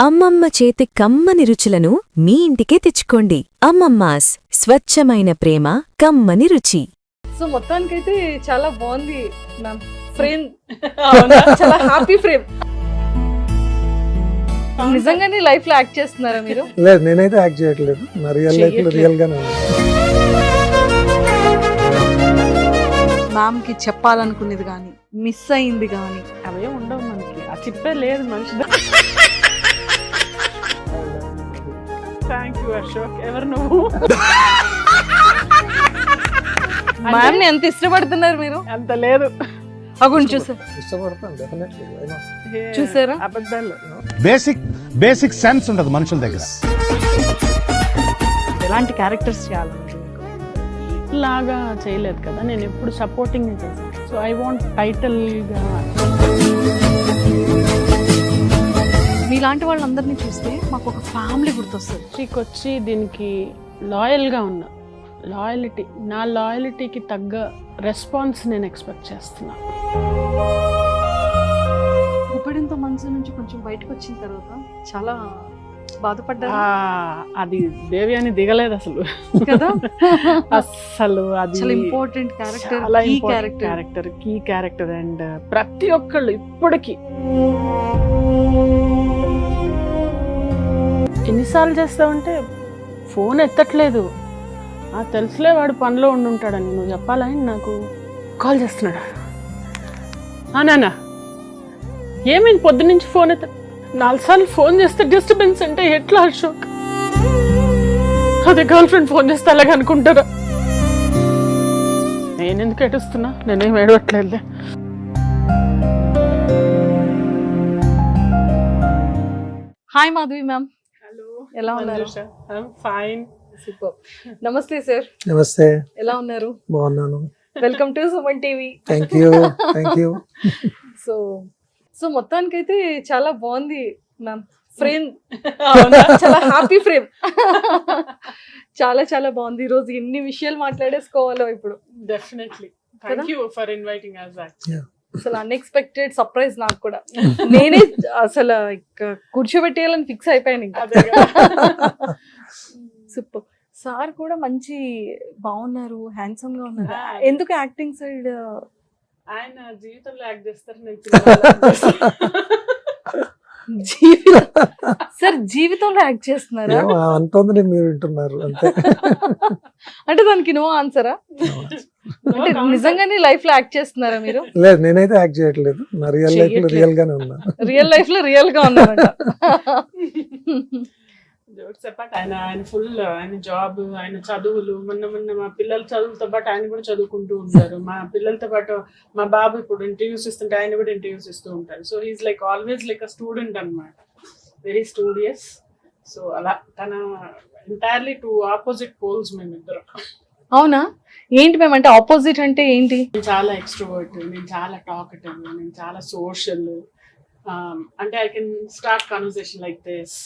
అమ్మమ్మ చేతి కమ్మని రుచులను మీ ఇంటికే తెచ్చుకోండి. అమ్మమ్మాస్ స్వచ్ఛమైన ప్రేమ కమ్మని రుచి. సో మొత్తానికైతే చాలా బాగుంది మ్యామ్. ఫ్రేమ్ చాలా హ్యాపీ ఫ్రేమ్. నిజంగానే లైఫ్ లో యాక్ట్ చేస్తున్నారా మీరు? లేదు, నేనైతే యాక్ట్ చేయట్లేదు. నా రియల్ లైఫ్ లో రియల్ గానే ఉంది. మ్యామ్ కి చెప్పాలనుకునేది కానీ మిస్ అయింది కానీ అవే ఉండవు మనకి. ఆ చిప్పే లేదు మనిషి. Thank you Ashok. ఎవరు నువ్వు? మ్యామ్ ని ఎంత ఇష్టపడుతున్నారు మీరు? అంత లేదు. అగుండి చూసారు, ఇష్టపడతాను డెఫినెట్లీ. చూసారా? అబద్ధాలు. బేసిక్ సెన్స్ ఉండదు మనుషుల దగ్గర. ఎలాంటి క్యారెక్టర్స్ చేయాలని లాగా చేయలేదు కదా, నేను ఎప్పుడు సపోర్టింగ్ చేశాను. సో ఐ వాంట్ టైటిల్ గా. మీలాంటి వాళ్ళందరినీ చూస్తే మాకు ఒక ఫ్యామిలీ గుర్తొస్తుంది. వచ్చి దీనికి లాయల్గా ఉన్నా. లాయలిటీ, నా లాయలిటీకి తగ్గ రెస్పాన్స్ నేను ఎక్స్పెక్ట్ చేస్తున్నా. గుప్పెడంత మనసు నుంచి కొంచెం బయటకు వచ్చిన తర్వాత చాలా బాధపడ్డా. అది దేవి అని దిగలేదు అసలు కదా. అసలు అది చాలా ఇంపార్టెంట్ క్యారెక్టర్, చాలా key character, key character. And ప్రతి ఒక్కళ్ళు ఇప్పటికీ ఎన్నిసార్లు చేస్తావంటే ఫోన్ ఎత్తట్లేదు. తెలుసులే వాడు పనిలో ఉండుంటాడని. నువ్వు చెప్పాలని నాకు కాల్ చేస్తున్నాడా? నాన్న ఏమైంది పొద్దున్నుంచి ఫోన్ ఎత్త? 4 సార్లు ఫోన్ చేస్తే డిస్టర్బెన్స్ అంటే ఎట్లా అశోక్? అదే గర్ల్ ఫ్రెండ్ ఫోన్ చేస్తే అలాగే అనుకుంటారా? నేనెందుకు ఏడుస్తున్నా? నేనేం ఏడవట్లేదులే. Hi Madhavi ma'am. హలో, ఎలా ఉన్నారు? ఫైన్. సూపర్. నమస్తే సార్. నమస్తే. ఎలా ఉన్నారు? బాగున్నాను. Welcome to Suman TV. Thank you. So మొత్తానికైతే చాలా బాగుంది మ్యామ్. ఫ్రేమ్ చాలా హ్యాపీ ఫ్రేమ్. చాలా బాగుంది. ఈ రోజు ఎన్ని విషయాలు మాట్లాడేసుకోవాలో ఇప్పుడు. Definitely. Thank you for inviting us back. అసలు అన్ఎక్స్పెక్టెడ్ సర్ప్రైజ్ నాకు కూడా. నేనే అసలు కూర్చోబెట్టేయాలని ఫిక్స్ అయిపోయాను ఇంకా. సూపర్. సార్ కూడా మంచి బాగున్నారు, హ్యాండ్సమ్ గా ఉన్నారు. ఎందుకు యాక్టింగ్ సైడ్? ఆయన జీవితంలో యాక్ట్ చేస్తారు, నేను సార్ జీవితంలో యాక్ట్ చేస్తున్నారా? అంతోంది మీరు వింటున్నారు అంతే. అంటే దానికి నో ఆన్సరా? అంటే నిజంగానే లైఫ్ లో యాక్ట్ చేస్తున్నారా మీరు? లేదు, నేనైతే యాక్ట్ చేయట్లేదు. నా రియల్ లైఫ్ లో రియల్ గానే ఉన్నా. రియల్ లైఫ్ లో రియల్ గా ఉన్నారంట. ఆయన ఫుల్, ఆయన జాబ్, ఆయన చదువులు, మొన్న మా పిల్లల చదువులతో పాటు ఆయన కూడా చదువుకుంటూ ఉంటారు. మా పిల్లలతో పాటు మా బాబు ఇప్పుడు ఇంటర్వ్యూస్ ఇస్తుంటే ఆయన కూడా ఇంటర్వ్యూస్ ఇస్తూ ఉంటారు. So he's like always like a student అన్నమాట. Very studious. సో అలా తన ఎంటైర్లీ 2 ఆపోజిట్ పోల్స్ మేమిద్దరం. అవునా? ఏంటి మేము అంటే ఆపోజిట్ అంటే ఏంటి? నేను చాలా ఎక్స్ట్రోవర్ట్, నేను చాలా టాకటివ్, నేను చాలా సోషల్. అంటే I can start conversation like this.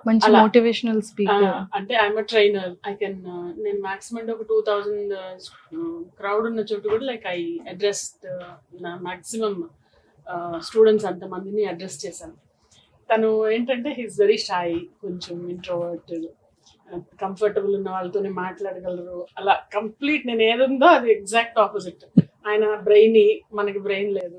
మంచి మోటివేషనల్ స్పీకర్. అంటే ఐఎమ్ ట్రైనర్. ఐ కెన్, నేను మాక్సిమం ఒక 2000 క్రౌడ్ ఉన్న చోటు కూడా లైక్ ఐ అడ్రస్ నా మాక్సిమం స్టూడెంట్స్ అంతమందిని అడ్రస్ చేశాను. తను ఏంటంటే హీస్ వెరీ షై, కొంచెం ఇంట్రోవర్ట్, కంఫర్టబుల్ ఉన్న వాళ్ళతోనే మాట్లాడగలరు. అలా కంప్లీట్ నేను ఏదుందో అది ఎగ్జాక్ట్ ఆపోజిట్. ఆయన బ్రెయిన్, మనకి బ్రెయిన్ లేదు.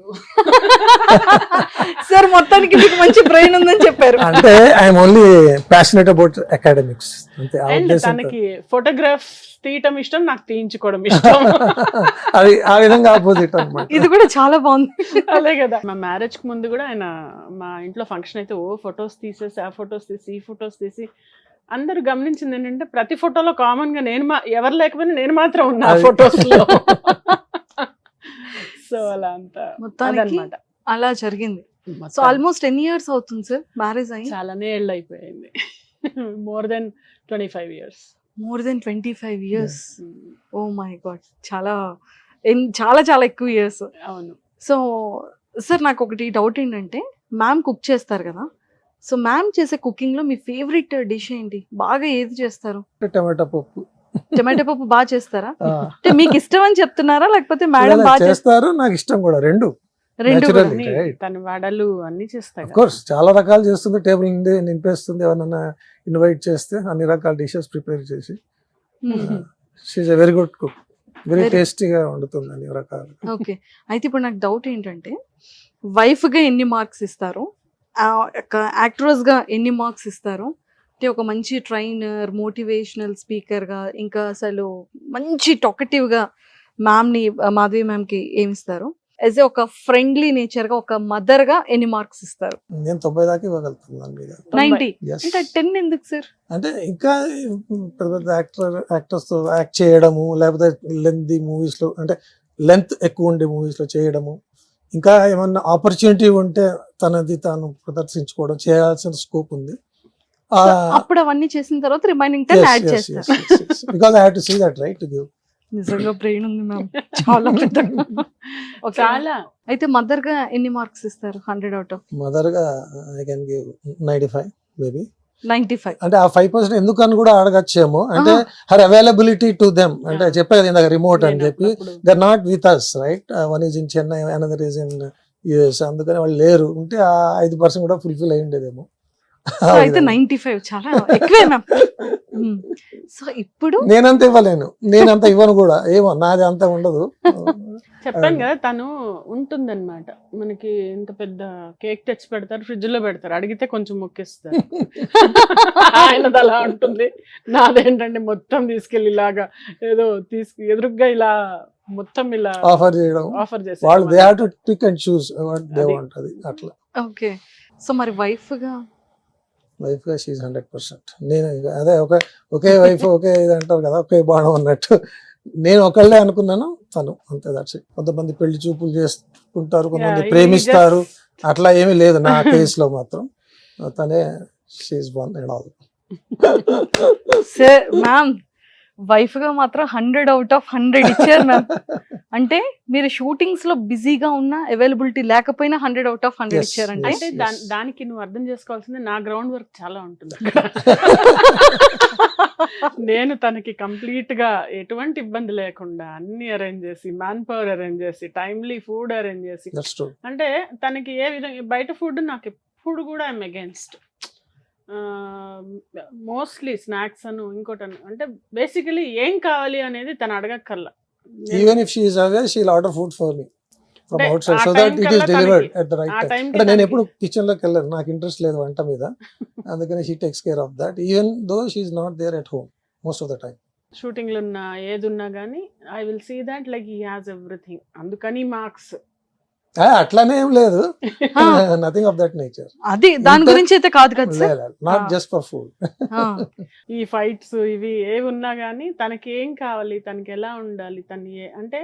సార్ మొత్తానికి మీకు మంచి బ్రెయిన్ ఉందని చెప్పారు. అంటే I'm only passionate about academics అంతే. తనకి ఫోటోగ్రాఫ్ తీయటం ఇష్టం, నాకు తీయించుకోవడం ఇష్టం. అది ఆ విధంగా ఆపోజిట్ అన్నమాట. ఇది కూడా చాలా బాగుంది. అదే కదా. మా మ్యారేజ్ కి ముందు కూడా ఆయన మా ఇంట్లో ఫంక్షన్ అయితే ఫొటోస్ తీసేసి, ఆ ఫొటోస్ తీసి, ఈ ఫొటోస్ తీసి. అందరూ గమనించింది ఏంటంటే ప్రతి ఫోటోలో కామన్ గా నేను ఎవరు లేకపోయినా నేను మాత్రం ఉన్నా ఫొటోస్ లో. సో అలా అంతా మొత్తానికి అలా జరిగింది. సో ఆల్మోస్ట్ 10 years అవుతుంది సార్ మ్యారేజ్ అయ్యి? చాలానే ఏళ్ళు అయిపోయింది. More than 25 years. More than 25 years. Oh my God, చాలా చాలా చాలా ఎక్కువ ఇయర్స్. అవును. సో సార్ నాకు ఒకటి డౌట్ ఏంటంటే, మ్యామ్ కుక్ చేస్తారు కదా, సో మ్యామ్ చేసే కుకింగ్ లో మీ ఫేవరెట్ డిష్ ఏంటి? బాగా ఏది చేస్తారు? టమాటా పప్పు. టమాటా పప్పు బాగా చేస్తారా? అంటే మీకు ఇష్టం అని చెప్తున్నారా లేకపోతే మేడం బాగా చేస్తారు? నాకు ఇష్టం కూడా. రెండు కూడా. Naturally. Right. తన వడలు అన్ని చేస్తాయి అఫ్ కోర్స్ చాలా రకాలు చేస్తుంది, టేబుల్ నుండి నింపేస్తుంది, ఎవరన్నా ఇన్వైట్ చేస్తే అన్ని రకాల డిషెస్ ప్రిపేర్ చేసి. She's a very good cook, very Very- టేస్టీగా వండుతుంది అన్ని రకాలు. ఓకే. అయితే ఇప్పుడు నాకు డౌట్ ఏంటంటే వైఫ్ గా ఎన్ని మార్క్స్ ఇస్తారు, యాక్ట్రెస్ గా ఎన్ని మార్క్స్ ఇస్తారు, అంటే ఒక మంచి ట్రైనర్, మోటివేషనల్ స్పీకర్ గా, ఇంకా అసలు మంచి టాకటివ్ గా మ్యామ్ ని, మాధవి మ్యామ్ కి ఏమి ఇస్తారు, యాజ్ ఏ ఒక ఫ్రెండ్లీ నేచర్ గా, ఒక మదర్ గా ఎన్ని మార్క్స్ ఇస్తారు? నేను 90 దాకా ఇవ్వగలుగుతాను దాని మీద. 90. Yes. అంటే 10 ఎందుకు సార్? అంటే ఇంకా పెద్ద పెద్ద యాక్టర్స్ తో యాక్ట్ చేయడము, లేకపోతే లెంత్ మూవీస్ లో, అంటే లెంత్ ఎక్కువ ఉండే మూవీస్ లో చేయడము, ఇంకా ఏమన్నా ఆపర్చునిటీ ఉంటే తనది తాను ప్రదర్శించుకోవడం, చేయాల్సిన స్కోప్ ఉంది. అప్పుడు అవన్నీ చేసిన తర్వాత రిమైనింగ్ 10 యాడ్ చేస్తారు. Because I have to see that right to give. నిజంగా బ్రెయిన్ ఉంది మ్యామ్, చాలా పెద్దగా. Okay. చాలా. అయితే మదర్ గా ఎన్ని మార్క్స్ ఇస్తారు 100 అవుట్ ఆఫ్? మదర్ గా ఐ కెన్ గివ్ 95 మేబీ. 95. అంటే ఆ 5% ఎందుకని కూడా అడగచ్చేమో, అంటే హర్ అవైలబిలిటీ టు దెమ్, అంటే చెప్పే కదా ఇందాక రిమోట్ అని చెప్పి, they're not with us right. One is in Chennai, another is in US, అందుకని వాళ్ళు లేరు. ఉంటే ఆ 5% కూడా ఫుల్ఫిల్ అయి ఉండేదేమో. సో అయితే 95 చాలా ఎక్కువే మ్యామ్. సో ఇప్పుడు నేనంత ఇవ్వలేను, నేనంత ఇవ్వను కూడా, ఏమో నాది అంత ఉండదు. చెప్పాను కదా, తను ఉంటుందన్నమాట. మనకి ఇంత పెద్ద కేక్ తెచ్చి పెడతారు, ఫ్రిడ్జ్ లో పెడతారు, అడిగితే కొంచెం మొక్కిస్తారు. ఆయనది అలా ఉంటుంది. నాదేంటంటే మొత్తం తీసుకెళ్ళి ఇలాగా ఏదో ఎదురుగ్గా ఇలా మొత్తం ఇలా ఆఫర్ చేయడం, ఆఫర్ చేసి వాళ్ళు they have to pick and choose what they want, అది అట్లా. ఓకే. సో మరి వైఫ్ గా వైఫ్ గా షీఈ్ 100%. నేను అదే ఒకే వైఫ్ ఒకే ఇది అంటారు కదా, ఒకే బాణం అన్నట్టు. నేను ఒకళ్ళే అనుకున్నాను, తను అంతే. That's it. కొంతమంది పెళ్లి చూపులు చేసుకుంటారు, కొంతమంది ప్రేమిస్తారు, అట్లా ఏమీ లేదు నా కేసులో మాత్రం. తనే she's one and all. Sir ma'am wife గా మాత్రం 100 అవుట్ ఆఫ్ 100 ఇచ్చారు మ్యామ్. అంటే మీరు షూటింగ్స్ లో బిజీగా ఉన్న, అవైలబిలిటీ లేకపోయినా 100 అవుట్ ఆఫ్ 100 Yes, ఇచ్చారంటే అంటే yes. దానికి నువ్వు అర్థం చేసుకోవాల్సింది, నా గ్రౌండ్ వర్క్ చాలా ఉంటుంది. నేను తనకి కంప్లీట్ గా ఎటువంటి ఇబ్బంది లేకుండా అన్ని అరేంజ్ చేసి, మ్యాన్ పవర్ అరేంజ్ చేసి, టైమ్లీ ఫుడ్ అరేంజ్ చేసి, దట్స్ ట్రూ. అంటే తనకి ఏ విధంగా బయట ఫుడ్ నాకు ఎప్పుడు కూడా ఐఎమ్ అగేన్స్ట్. మోస్ట్లీ స్నాక్స్ అను ఇంకోటి అంటే బేసికలీ ఏం కావాలి అనేది తను అడగక్కర్లా. Even if she is away she will order food for me from అంటే outside, ah so time that it is కల్లా డెలివర్డ్ తనకి- at the right ah time. time కి అంటే నేను తనకి- ఎప్పుడు కిచెన్ లోకి వెళ్ళను, నాకు ఇంట్రెస్ట్ లేదు వంట మీద. అందుకని she takes care of that, even though she is not there at home most of the time. షూటింగ్లు ఉన్నా ఏది ఉన్నా కానీ I will see that like he has everything. అందుకని మార్క్స్ అట్లానే ఏం లేదు, నథింగ్ ఆఫ్ దట్ నేచర్. అది దాని గురించి అయితే కాదు కదా sir. Not just for food. ఈ ఫైట్స్ ఇవి ఏవి ఉన్నా కానీ తనకి ఏం కావాలి, తనకి ఎలా ఉండాలి, తను అంటే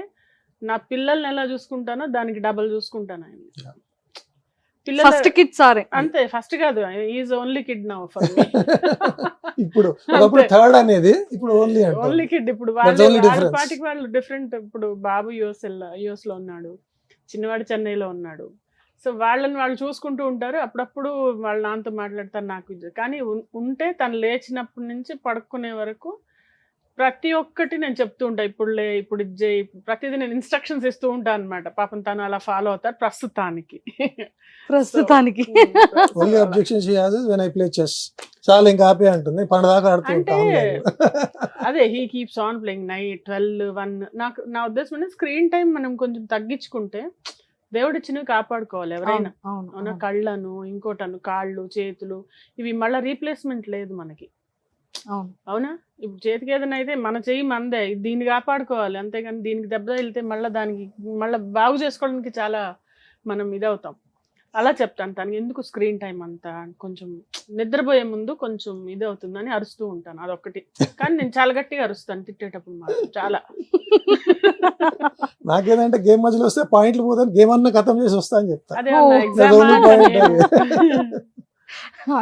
నా పిల్లల్ని ఎలా చూసుకుంటానో దానికి డబల్ చూసుకుంటాను ఆయన. ఫస్ట్ కిడ్ సారే. అంతే, ఫస్ట్ కాదు, is only kid now for ఇప్పుడు ఒకప్పుడు థర్డ్ అనేది, ఇప్పుడు ఓన్లీ ఓన్లీ కిడ్. ఇప్పుడు That's only వాళ్ళ difference. పాటికి వాళ్ళు డిఫరెంట్. ఇప్పుడు బాబు యుఎస్ లో ఉన్నాడు, చిన్నవాడు చెన్నైలో ఉన్నాడు. సో వాళ్ళని వాళ్ళు చూసుకుంటూ ఉంటారు. అప్పుడప్పుడు వాళ్ళ నాన్నతో మాట్లాడతారు, నాకు ఇది. కానీ ఉంటే తను లేచినప్పటి నుంచి పడుకునే వరకు ప్రతి ఒక్కటి నేను చెప్తూ ఉంటా. ఇప్పుడు ఇది చేయి, ప్రతిదీ నేను ఇన్స్ట్రక్షన్స్ ఇస్తూ ఉంటాను అనమాట. పాపం తను అలా ఫాలో అవుతారు ప్రస్తుతానికి. ప్రస్తుతానికి only objection she has is when I play chess. చాలా ఇంకా ఆపే అంటుంది, పండదాకా ఆడుతూ అంటే ఉంటాం. అదే he keeps on playing night 12, 1. నాకు నా ఉద్దేశం అంటే స్క్రీన్ టైం మనం కొంచెం తగ్గించుకుంటే దేవుడు చిన్నవి కాపాడుకోవాలి ఎవరైనా. అవునా, కళ్ళను, ఇంకోటను, కాళ్ళు, చేతులు, ఇవి మళ్ళీ రీప్లేస్మెంట్ లేదు మనకి. అవునా, ఇప్పుడు చేతికి ఏదైనా అయితే మన చెయ్యి మందే, దీన్ని కాపాడుకోవాలి. అంతేగాని దీనికి దెబ్బ వెళ్తే మళ్ళీ దానికి మళ్ళీ బాగు చేసుకోవడానికి చాలా మనం ఇదవుతాం. అలా చెప్తాను తనకి, ఎందుకు స్క్రీన్ టైం అంతా, కొంచెం నిద్రపోయే ముందు కొంచెం ఇది అవుతుందని అరుస్తూ ఉంటాను, అదొక్కటి. కానీ నేను చాలా గట్టిగా అరుస్తాను తిట్టేటప్పుడు మాత్రం చాలా. నాకేదంటే గేమ్ మధ్యలో వస్తే పాయింట్లు పోతాను, గేమ్ అన్న ఖతం చేసి వస్తా అని చెప్తా. అదే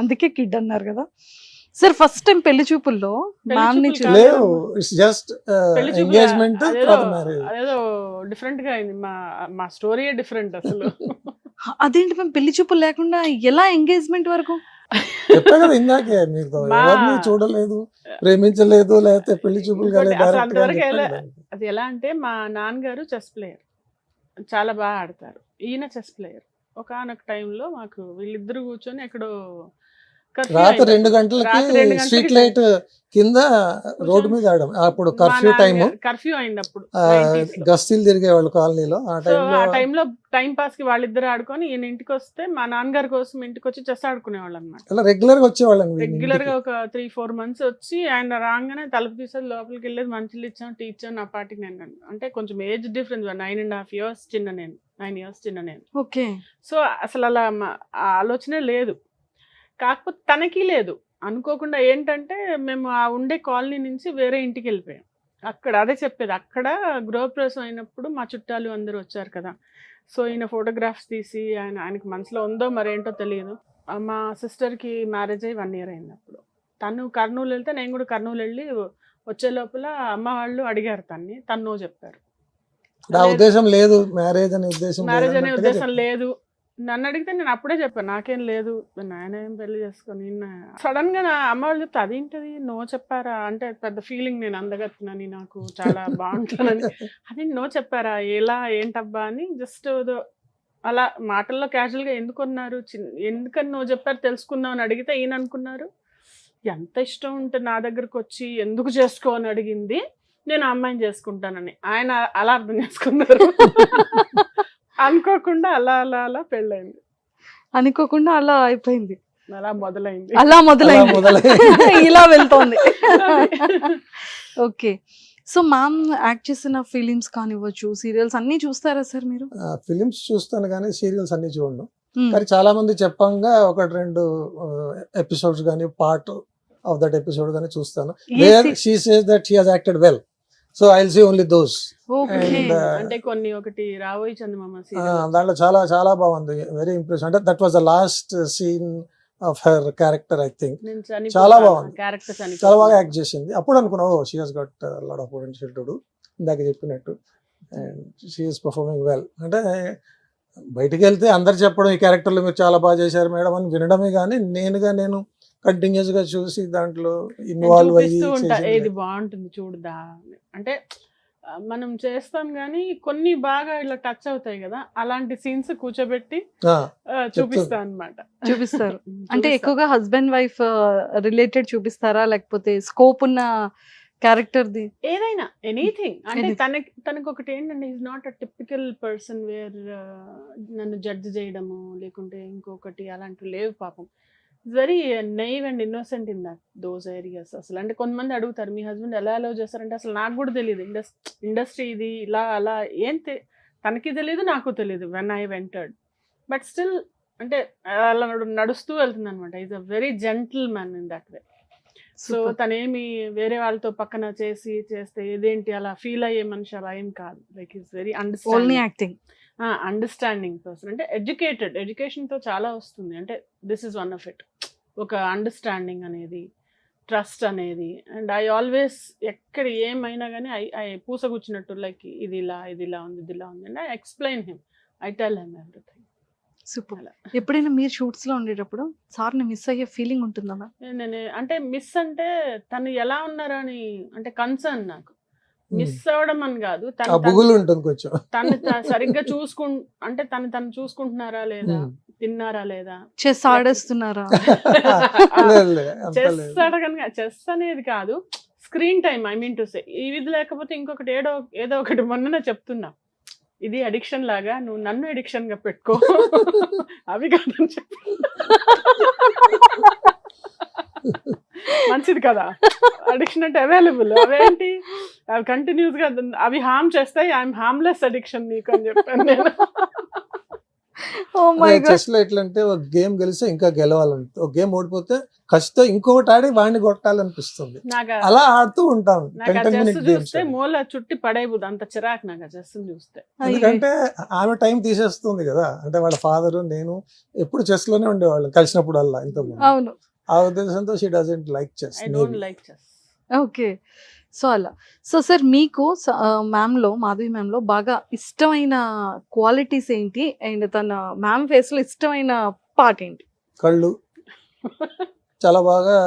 అందుకే కిడ్ అన్నారు కదా సార్. ఫస్ట్ టైం పెళ్లి చూపుల్లో మ్యామ్ ని లేవు, ఇట్స్ జస్ట్ ఎంగేజ్మెంట్, తర్వాత మ్యారేజ్. అదేదో డిఫరెంట్ గా అయింది. మా స్టోరీ డిఫరెంట్ అసలు. అదేంటి మేము పెళ్లి చూపులు లేకుండా ఎలా ఎంగేజ్మెంట్ వరకు? చెప్పా కదా ఇందాకే, మీకు ఎవరిని చూడలేదు, ప్రేమించలేదు, లేకపోతే పెళ్లి చూపులు అది ఎలా అంటే, మా నాన్నగారు చెస్ ప్లేయర్, చాలా బాగా ఆడతారు. ఈయన చెస్ ప్లేయర్. ఒకానొక టైంలో మాకు వీళ్ళిద్దరు కూర్చొని ఎక్కడో curfew రాత్రి అయింది. 2 గంటలకి రాత్రి 2 గంటలకి స్ట్రీట్ లైట్ కింద రోడ్డు మీద ఆడడం. అప్పుడు కర్ఫ్యూ టైము, కర్ఫ్యూ అయింది అప్పుడు 90s లో. గస్తీలు తిరిగేవాళ్ళు కాలనీలో. ఆ సో టైంలో ఆ టైంలో టైం పాస్ కి వాళ్ళిద్దరు ఆడుకొని ఈయన ఇంటికి వస్తే మా నాన్నగారి కోసం ఇంటికి వచ్చి చెస్ ఆడుకునేవాళ్ళు అనమాట. అలా రెగ్యులర్ గా వచ్చేవాళ్ళం వీళ్ళ రెగ్యులర్ గా ఇంటికి. ఒక 3-4 months వచ్చి ఆయన రాగానే తలుపు తీసేది, లోపలికి వెళ్ళేది, మంచిలు ఇచ్చాం, టీ ఇచ్చాం. నా పాటికి నేను అంటే కొంచెం ఏజ్ డిఫరెన్స్ 9.5 years చిన్న నేను, 9 years చిన్న నేను. ఓకే. సో అసలు అలా ఆ ఆలోచనే లేదు. కాకపోతే తనకి లేదు. అనుకోకుండా ఏంటంటే మేము ఆ ఉండే కాలనీ నుంచి వేరే ఇంటికి వెళ్ళిపోయాం. అక్కడ అదే చెప్పేది, అక్కడ గృహప్రవేశం అయినప్పుడు మా చుట్టాలు అందరూ వచ్చారు కదా. సో ఈయన ఫోటోగ్రాఫ్స్ తీసి ఆయనకి మనసులో ఉందో మరేంటో తెలియదు. మా సిస్టర్కి మ్యారేజ్ అయ్యి 1 year అయింది అప్పుడు. తను కర్నూలు వెళ్తే నేను కూడా కర్నూలు వెళ్ళి వచ్చే లోపల అమ్మ వాళ్ళు అడిగారు తన్ని, తను చెప్పారు. నా ఉద్దేశం లేదు, మ్యారేజ్ అనే ఉద్దేశం మ్యారేజ్ అనే లేదన్నట్టుగా ఉద్దేశం చెప్పాను. లేదు. నన్ను అడిగితే నేను అప్పుడే చెప్పాను నాకేం లేదు, నాయన ఏం పెళ్లి చేసుకొని. సడన్ గా నా అమ్మ వాళ్ళు చెప్తే అదేంటది నో చెప్పారా అంటే, పెద్ద ఫీలింగ్ నేను అందగత్తున్నాని, నాకు చాలా బాగుంటానని. అది నో చెప్పారా, ఎలా ఏంటబ్బా అని జస్ట్ అలా మాటల్లో క్యాజువల్ గా ఎందుకున్నారు, ఎందుకని నో చెప్పారు తెలుసుకుందాం అని అడిగితే ఈయన అనుకున్నారు ఎంత ఇష్టం ఉంటే నా దగ్గరకు వచ్చి ఎందుకు చేసుకో అని అడిగింది, నేను ఆ అమ్మాయిని చేసుకుంటానని. ఆయన అలా అర్థం చేసుకున్నారు. అనుకోకుండా అలా అలా అలా పెళ్ళైంది. అనుకోకుండా అలా అయిపోయింది, అలా మొదలైంది. అలా మొదలైంది, ఇలా వెళ్తోంది. ఓకే. సో మ్యామ్ యాక్ట్ చేసిన ఫిలిమ్స్ కానివ్వచ్చు, సీరియల్స్ అన్ని చూస్తారా సార్ మీరు? ఫిలిమ్స్ చూస్తాను కానీ సీరియల్స్ అన్ని చూడను. కానీ చాలా మంది చెప్పంగా 1-2 ఎపిసోడ్స్ కానీ పార్ట్ ఆఫ్ దట్ ఎపిసోడ్ కానీ చూస్తాను. Where she says that she has acted well, so I will see only those. Okay. అంటే కొన్ని ఒకటి రాబోయి చందమామ దాంట్లో చాలా చాలా బాగుంది, వెరీ ఇంప్రెస్. అంటే that was the last scene of her character I think. చాలా బాగుంది, చాలా బాగా యాక్ట్ చేసింది. అప్పుడు అనుకున్నా oh she has got lot of potential to do, ఇందాక చెప్పినట్టు. And she is performing well. అంటే బయటికి వెళ్తే అందరు చెప్పడం ఈ క్యారెక్టర్లో మీరు చాలా బాగా చేశారు మేడం అని వినడమే కానీ నేను కంటిన్యూస్ గా చూసి దాంట్లో ఇన్వాల్వ్ అయ్యి ఏది బాగుంటుంది చూడదా అంటే మనం చేస్తాం కానీ కొన్ని బాగా ఇలా టచ్ అవుతాయి కదా, అలాంటి సీన్స్ కూర్చోబెట్టి చూపిస్తా అన్నమాట. చూపిస్తారు అంటే ఎక్కువగా హస్బెండ్ వైఫ్ రిలేటెడ్ చూపిస్తారా, లేకపోతే స్కోప్ ఉన్న క్యారెక్టర్ ది? ఏదైనా ఎనీథింగ్. అంటే తనకు ఒకటి ఏంటంటే is not a typical person wear నన్ను జడ్జ్ చేయడము లేకుంటే ఇంకొకటి అలాంటివి లేవు పాపం. Very naive and innocent in those areas. అసలు అంటే కొంతమంది అడుగుతారు మీ హస్బెండ్ ఎలా అలౌ చేస్తారంటే అసలు నాకు కూడా తెలియదు ఇండస్ట్రీ ఇది ఇలా అలా ఏం తనకి తెలియదు నాకు తెలియదు when I entered. But still అంటే అలా నడుస్తూ వెళ్తుంది అనమాట. Is a very gentleman in that way. So తనేమి వేరే వాళ్ళతో పక్కన చేస్తే ఏదేంటి అలా ఫీల్ అయ్యే మనిషి అలా ఏం కాదు. Like is very understanding person. అంటే ఎడ్యుకేషన్తో చాలా వస్తుంది. అంటే this is one of it. ఒక అండర్స్టాండింగ్ అనేది, ట్రస్ట్ అనేది. అండ్ ఐ ఆల్వేస్ ఎక్కడ ఏమైనా కానీ ఐ పూసగుచ్చినట్టు లైక్ ఇది ఇలా ఉంది and I explain him, I tell him everything. Super. ఎప్పుడైనా మీరు షూట్స్ లో ఉండేటప్పుడు సార్ని మిస్ అయ్యే ఫీలింగ్ ఉంటుందా? అంటే మిస్ అంటే తను ఎలా ఉన్నారని అంటే కన్సర్న్. నాకు మిస్ అవ్వడం అని కాదు, తను సరిగ్గా అంటే తను చూసుకుంటున్నారా లేదా, తిన్నారా లేదా, చెస్ ఆడేస్తున్నారా, చెస్ అనేది కాదు, screen time. I mean to say ఇది లేకపోతే ఇంకొకటి ఏదో ఒకటి మొన్ననే చెప్తున్నా, ఇది అడిక్షన్ లాగా నువ్వు నన్ను అడిక్షన్ గా పెట్టుకో, అవి కాదని చెప్పి. మంచిది కదా అడిక్షన్ అంటే, అవైలబుల్ అవేంటి అవి కంటిన్యూస్ గా అవి హార్మ్ చేస్తాయి. ఐఎమ్ హార్మ్లెస్ అడిక్షన్ నీకు అని చెప్పాను నేను. చెస్ లో ఎట్లంటే ఒక గేమ్ గెలిస్తే ఇంకా గెలవాలంటే, ఒక గేమ్ ఓడిపోతే ఖచ్చితంగా ఇంకొకటి ఆడి వాడిని కొట్టాలనిపిస్తుంది. అలా ఆడుతూ ఉంటాం. చూస్తే మూల చుట్టి పడైపోదు, అంత చిరాకు నాకు చెస్ చూస్తే. ఎందుకంటే ఆమె టైం తీసేస్తుంది కదా. అంటే వాళ్ళ ఫాదర్ నేను ఎప్పుడు చెస్ లోనే ఉండేవాళ్ళం కలిసినప్పుడు అలా ఇంతకుముందు. అవును, ఆ ఉద్దేశంతో she doesn't like chess. I don't like chess. Okay. So అలా. సో సార్ మీకు మాధవి మ్యామ్ లో బాగా ఇష్టమైన క్వాలిటీస్ ఏంటి, అండ్ తన మ్యామ్ ఫేస్ లో ఇష్టమైన పార్ట్ ఏంటి? కళ్ళు చాలా బాగా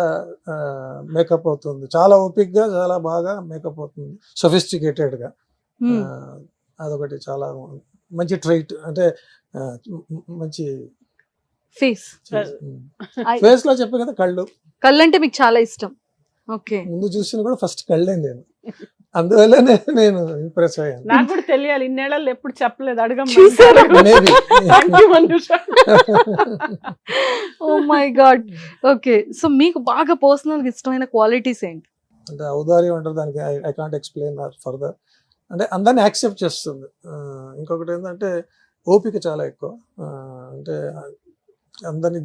మేకప్ అవుతుంది, చాలా ఓపిక్ గా చాలా బాగా మేకప్ అవుతుంది, సొఫిస్టికేటెడ్ గా. అదొకటి చాలా మంచి ట్రైట్ అంటే మంచి ఫేస్ ఫేస్ లో చెప్పే కదా కళ్ళు. కళ్ళు అంటే మీకు చాలా ఇష్టం. ఓకే. ముందు చూసిన కూడా ఫస్ట్ కళ్ళే నేను, అందువల్లనే నేను ఇంప్రెస్ అయ్యాను. నాకు కూడా తెలియాలి, ఇన్నేళ్ళలో ఎప్పుడు చెప్పలేదు, చూసారా? Maybe oh my God. Okay. So మీకు బాగా పర్సనల్ గా ఇష్టమైన క్వాలిటీస్ ఏంటి? అంటే ఔదార్యం అంటారు దానికి, ఐ కాంట్ ఎక్స్ప్లెయిన్ ఫర్దర్. అంటే అందరిని యాక్సెప్ట్ చేస్తుంది. ఇంకొకటి ఏంటంటే ఓపిక చాలా ఎక్కువ. అంటే అందరిని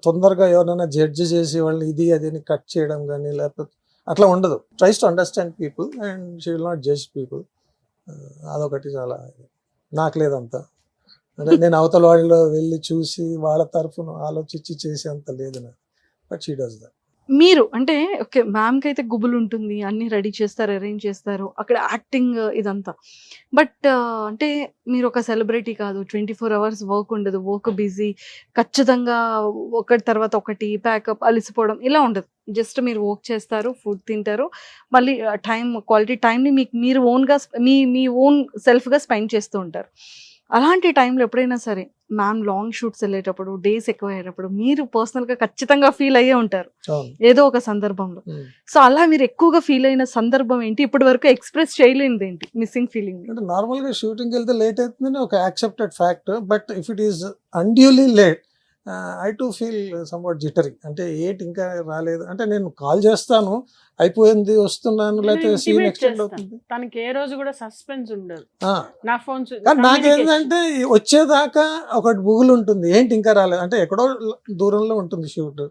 తొందరగా ఎవరైనా జడ్జ్ చేసి వాళ్ళని ఇది అది అని కట్ చేయడం కానీ లేకపోతే అట్లా ఉండదు. Tries to understand people and she will not judge people. అదొకటి చాలా నాకు లేదంతా. అంటే నేను అవతల వాళ్ళు వెళ్ళి చూసి వాళ్ళ తరఫున ఆలోచించి చేసేంత లేదు నాకు. But she does that. మీరు అంటే ఓకే, మ్యామ్కి అయితే గుబులు ఉంటుంది, అన్ని రెడీ చేస్తారు, అరేంజ్ చేస్తారు, అక్కడ యాక్టింగ్ ఇదంతా. బట్ అంటే మీరు ఒక సెలబ్రిటీ కాదు, 24 hours వర్క్ ఉండదు, వర్క్ బిజీ, ఖచ్చితంగా ఒకటి తర్వాత ఒకటి ప్యాకప్, అలిసిపోవడం ఇలా ఉండదు. జస్ట్ మీరు వర్క్ చేస్తారు, ఫుడ్ తింటారు, మళ్ళీ క్వాలిటీ టైంని మీరు ఓన్గా మీ ఓన్ సెల్ఫ్గా స్పెండ్ చేస్తూ ఉంటారు. అలాంటి టైంలో ఎప్పుడైనా సరే మ్యామ్ లాంగ్ షూట్స్ వెళ్ళేటప్పుడు, డేస్ ఎక్కువ అయ్యేటప్పుడు మీరు పర్సనల్గా ఖచ్చితంగా ఫీల్ అయ్యే ఉంటారు ఏదో ఒక సందర్భంలో. సో అలా మీరు ఎక్కువగా ఫీల్ అయిన సందర్భం ఏంటి? ఇప్పటి వరకు ఎక్స్ప్రెస్ చేయలేనిది ఏంటి మిస్సింగ్ ఫీలింగ్? అంటే నార్మల్గా షూటింగ్కి వెళ్తే లేట్ అవుతుందని ఒక accepted fact. But if it is unduly late I to feel somewhat jittery. అంటే ఏంటి ఇంకా రాలేదు అంటే నేను కాల్ చేస్తాను, అయిపోయింది వస్తున్నాను, లేకపోతే సీన్ ఎక్స్టెండ్ అవుతుంది. తనకి ఏ రోజు కూడా సస్పెన్స్ ఉండదు. నా ఫోన్ కానీ నాకేంటంటే వచ్చేదాకా ఒకటి బుగులు ఉంటుంది, ఏంటి ఇంకా రాలేదు అంటే ఎక్కడో దూరంలో ఉంటుంది షూట్,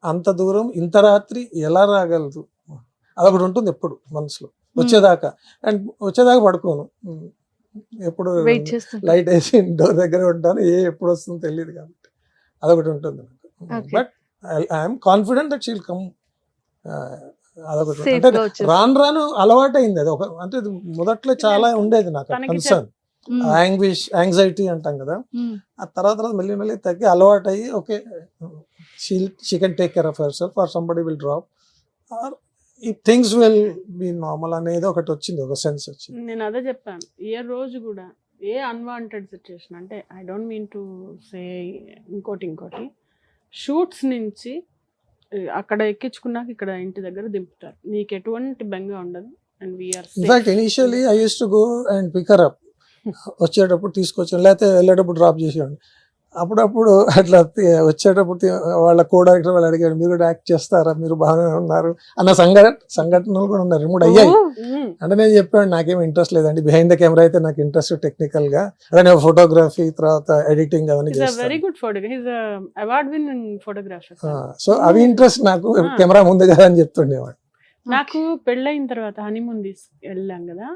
అంత దూరం ఇంత రాత్రి ఎలా రాగలదు అదొకటి ఉంటుంది ఎప్పుడు మనసులో వచ్చేదాకా. అండ్ వచ్చేదాకా పడుకోను, ఎప్పుడు లైట్ వేసి డోర్ దగ్గర ఉంటాను, ఎప్పుడు వస్తుందో తెలియదు కాబట్టి అదొకటి ఉంటుంది. But I'm confident that she will come. అదొకటి అంటే రాను అలవాటు అయింది. అది ఒక అంటే మొదట్లో చాలా ఉండేది నాకు కన్సర్న్, యాంగ్జైటీ అంటాం కదా. ఆ తర్వాత మెల్లి తగ్గి అలవాటు అయ్యి okay she can take care of herself or somebody will drop or ఈ థింగ్స్ విల్ బి నార్మల్ అనేది ఒకటి వచ్చింది, ఒక సెన్స్ వచ్చింది. నేను అదే చెప్పాను, ఏ రోజు కూడా ఏ అన్వాంటెడ్ సిచ్యుయేషన్ అంటే I don't mean to say ఇంకోటి షూట్స్ నుంచి అక్కడ ఎక్కించుకున్నాక ఇక్కడ ఇంటి దగ్గర దింపుతారు, నీకు ఎటువంటి బెంగ ఉండదు. And we're in fact initially I use to go and pick her up, వచ్చేటప్పుడు తీసుకొచ్చాను లేకపోతే వెళ్ళేటప్పుడు డ్రాప్ చేసేవాడిని. అప్పుడప్పుడు అట్లా వచ్చేటప్పుడు వాళ్ళ కో డైరెక్టర్ వాళ్ళు అడిగాడు, మీరు కూడా యాక్ట్ చేస్తారా, మీరు బాగానే ఉన్నారు అన్న సంఘటనలు కూడా ఉన్నాయి, రిమూవ్ అయ్యాయి. అంటే నేను చెప్పాను నాకేం ఇంట్రెస్ట్ లేదండి, బిహైండ్ ద కెమెరా అయితే నాకు ఇంట్రెస్ట్ టెక్నికల్ గా, అదే ఫోటోగ్రఫీ తర్వాత ఎడిటింగ్ అవన్నీ చేస్తాను. సో అవి ఇంట్రెస్ట్ నాకు, కెమెరా ముందు కదా అని చెప్తుండేవాడు. నాకు పెళ్ళైన తర్వాత హనీమూన్ వెళ్ళాం కదా,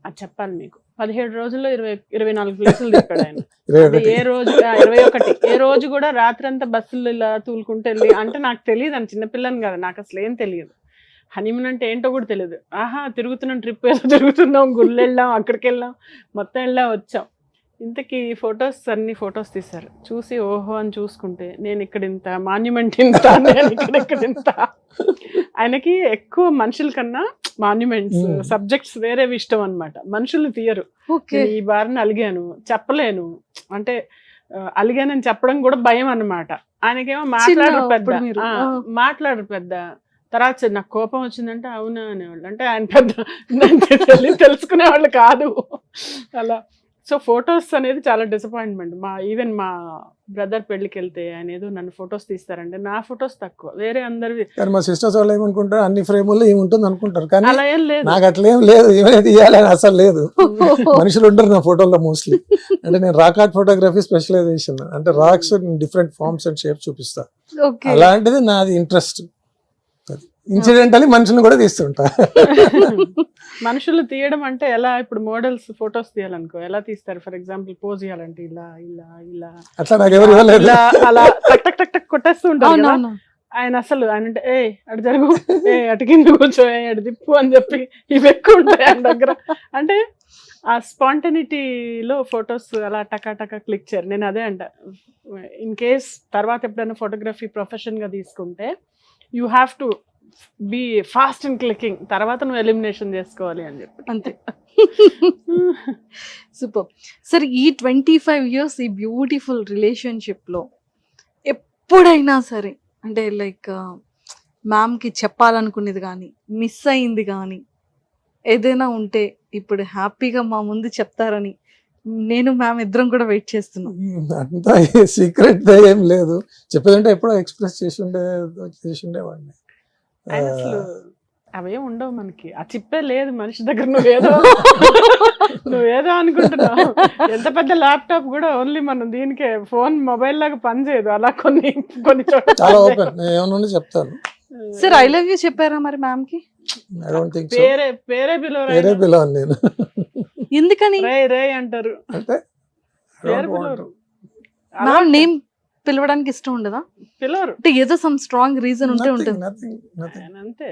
అది చెప్పాలి మీకు, 17 రోజుల్లో 24 ప్లేసులు తిప్పాడు ఆయన. ఏ రోజు 21, ఏ రోజు కూడా రాత్రి అంతా బస్సులు ఇలా తూలుకుంటూ వెళ్ళి, అంటే నాకు తెలియదు అని చిన్నపిల్లని కదా, నాకు అసలు ఏం తెలియదు, హనీమూన్ అంటే ఏంటో కూడా తెలియదు. తిరుగుతున్నాం, ట్రిప్ ఏదో తిరుగుతున్నాం, గుళ్ళు వెళ్ళాం, అక్కడికి వెళ్ళాం, మొత్తం వెళ్ళాం వచ్చాం. ఇంతకీ అన్ని ఫొటోస్ తీశారు, చూసి ఓహో అని చూసుకుంటే నేను ఇక్కడ ఇంత, మాన్యుమెంట్ ఇంత, నేను ఇక్కడ ఇంత. ఆయనకి ఎక్కువ మనుషుల కన్నా మాన్యుమెంట్స్ సబ్జెక్ట్స్ వేరేవి ఇష్టం అనమాట, మనుషుల్ని తీయరు. ఈ బారిని అలిగాను చెప్పలేను, అంటే అలిగానని చెప్పడం కూడా భయం అనమాట. ఆయనకేమో మాట్లాడరు పెద్ద. తర్వాత నాకు కోపం వచ్చిందంటే అవునా అనేవాళ్ళు, అంటే ఆయన పెద్ద తెలుసుకునేవాళ్ళు కాదు అలా. సో ఫొటోస్ అనేది చాలా డిసప్పాయింట్మెంట్. ఈవెన్ మా బ్రదర్ పెళ్లికి వెళ్తే ఆయన ఏదో నన్ను ఫొటోస్ తీస్తారంటే నా ఫొటోస్ తక్కువ, వేరే అందరివి. మా సిస్టర్స్ వాళ్ళు ఏమనుకుంటారు, అన్ని ఫ్రేముల్లో ఏముంటుంది అనుకుంటారు, కానీ అలా ఏం లేదు, నాకు అట్లా ఏం లేదు, ఏమైనా తీయాలని అసలు లేదు. మనుషులు ఉంటారు నా ఫోటోల్లో మోస్ట్లీ. అంటే నేను రాక్ ఆర్ట్ ఫోటోగ్రఫీ స్పెషలైజేషన్, అంటే rocks different forms and shapes చూపిస్తా, అలాంటిది నాది ఇంట్రెస్ట్. ఇన్సిడెంటల్లీ మనుషులను కూడా తీస్తుంటా. మనుషులు తీయడం అంటే ఎలా, ఇప్పుడు మోడల్స్ ఫొటోస్ తీయాలనుకో ఎలా తీస్తారు, ఫర్ ఎగ్జాంపుల్ పోజ్ చేయాలంటే ఇలా ఇలా ఇలా అట్లా నాకు ఎవరు ఇవ్వలేదు, అలా టక్ టక్ టక్ టక్ కొట్టేస్తూ ఉంటారు. ఆయన అసలు ఆయన అంటే అటు జరుగు, అటు కింద కూర్చో, అటు తిప్పు అని చెప్పి ఇవి ఎక్కువ ఉంటాయి ఆయన దగ్గర. అంటే ఆ స్పాంటనిటీలో ఫొటోస్ అలా టకా టకా క్లిక్ చేయరు. నేను అదే అంట, ఇన్ కేస్ తర్వాత ఎప్పుడైనా ఫోటోగ్రఫీ ప్రొఫెషన్గా తీసుకుంటే you have to be fast and clicking, తర్వాత నువ్వు ఎలిమినేషన్ చేసుకోవాలి అని చెప్పి. అంతే. సూపర్. సరే, ఈ 25 years ఈ బ్యూటిఫుల్ రిలేషన్షిప్లో ఎప్పుడైనా సరే అంటే లైక్ మ్యామ్కి చెప్పాలనుకునేది కానీ మిస్ అయింది కానీ ఏదైనా ఉంటే ఇప్పుడు హ్యాపీగా మా ముందు చెప్తారని నేను మ్యామ్ ఇద్దరం కూడా వెయిట్ చేస్తున్నాం. అంతా సీక్రెట్ ఏం లేదు, చెప్పేదంటే ఎప్పుడో ఎక్స్ప్రెస్ చేసి ఉండేవాడిని. ఆయన అసలు అవేం ఉండవు మనకి, ఆ చిప్పే లేదు మనిషి దగ్గర. నువ్వేదో అనుకుంటున్నావు. ఎంత పెద్ద ల్యాప్టాప్ కూడా ఓన్లీ మనం దీనికే, ఫోన్ మొబైల్ లాగా పనిచేయదు. అలా కొన్ని చోట్ల చాలా ఓపెన్, నేను ఏమన్నా చెప్తాను. సార్ ఐ లవ్ యూ చెప్పారా మరి మ్యామ్ కి? I don't think so. పేరే వేరే పిలవరు. పిలవను నేను. ఎందుకని? రే అంటారు. అంటే పేరు పిలవరు. మ్యామ్ నేమ్ పిలవడానికి ఇష్టం ఉండదా? పిలవరు అంటే ఏదో సమ్ స్ట్రాంగ్ రీజన్ ఉంటే ఉంటుంది. అంతే.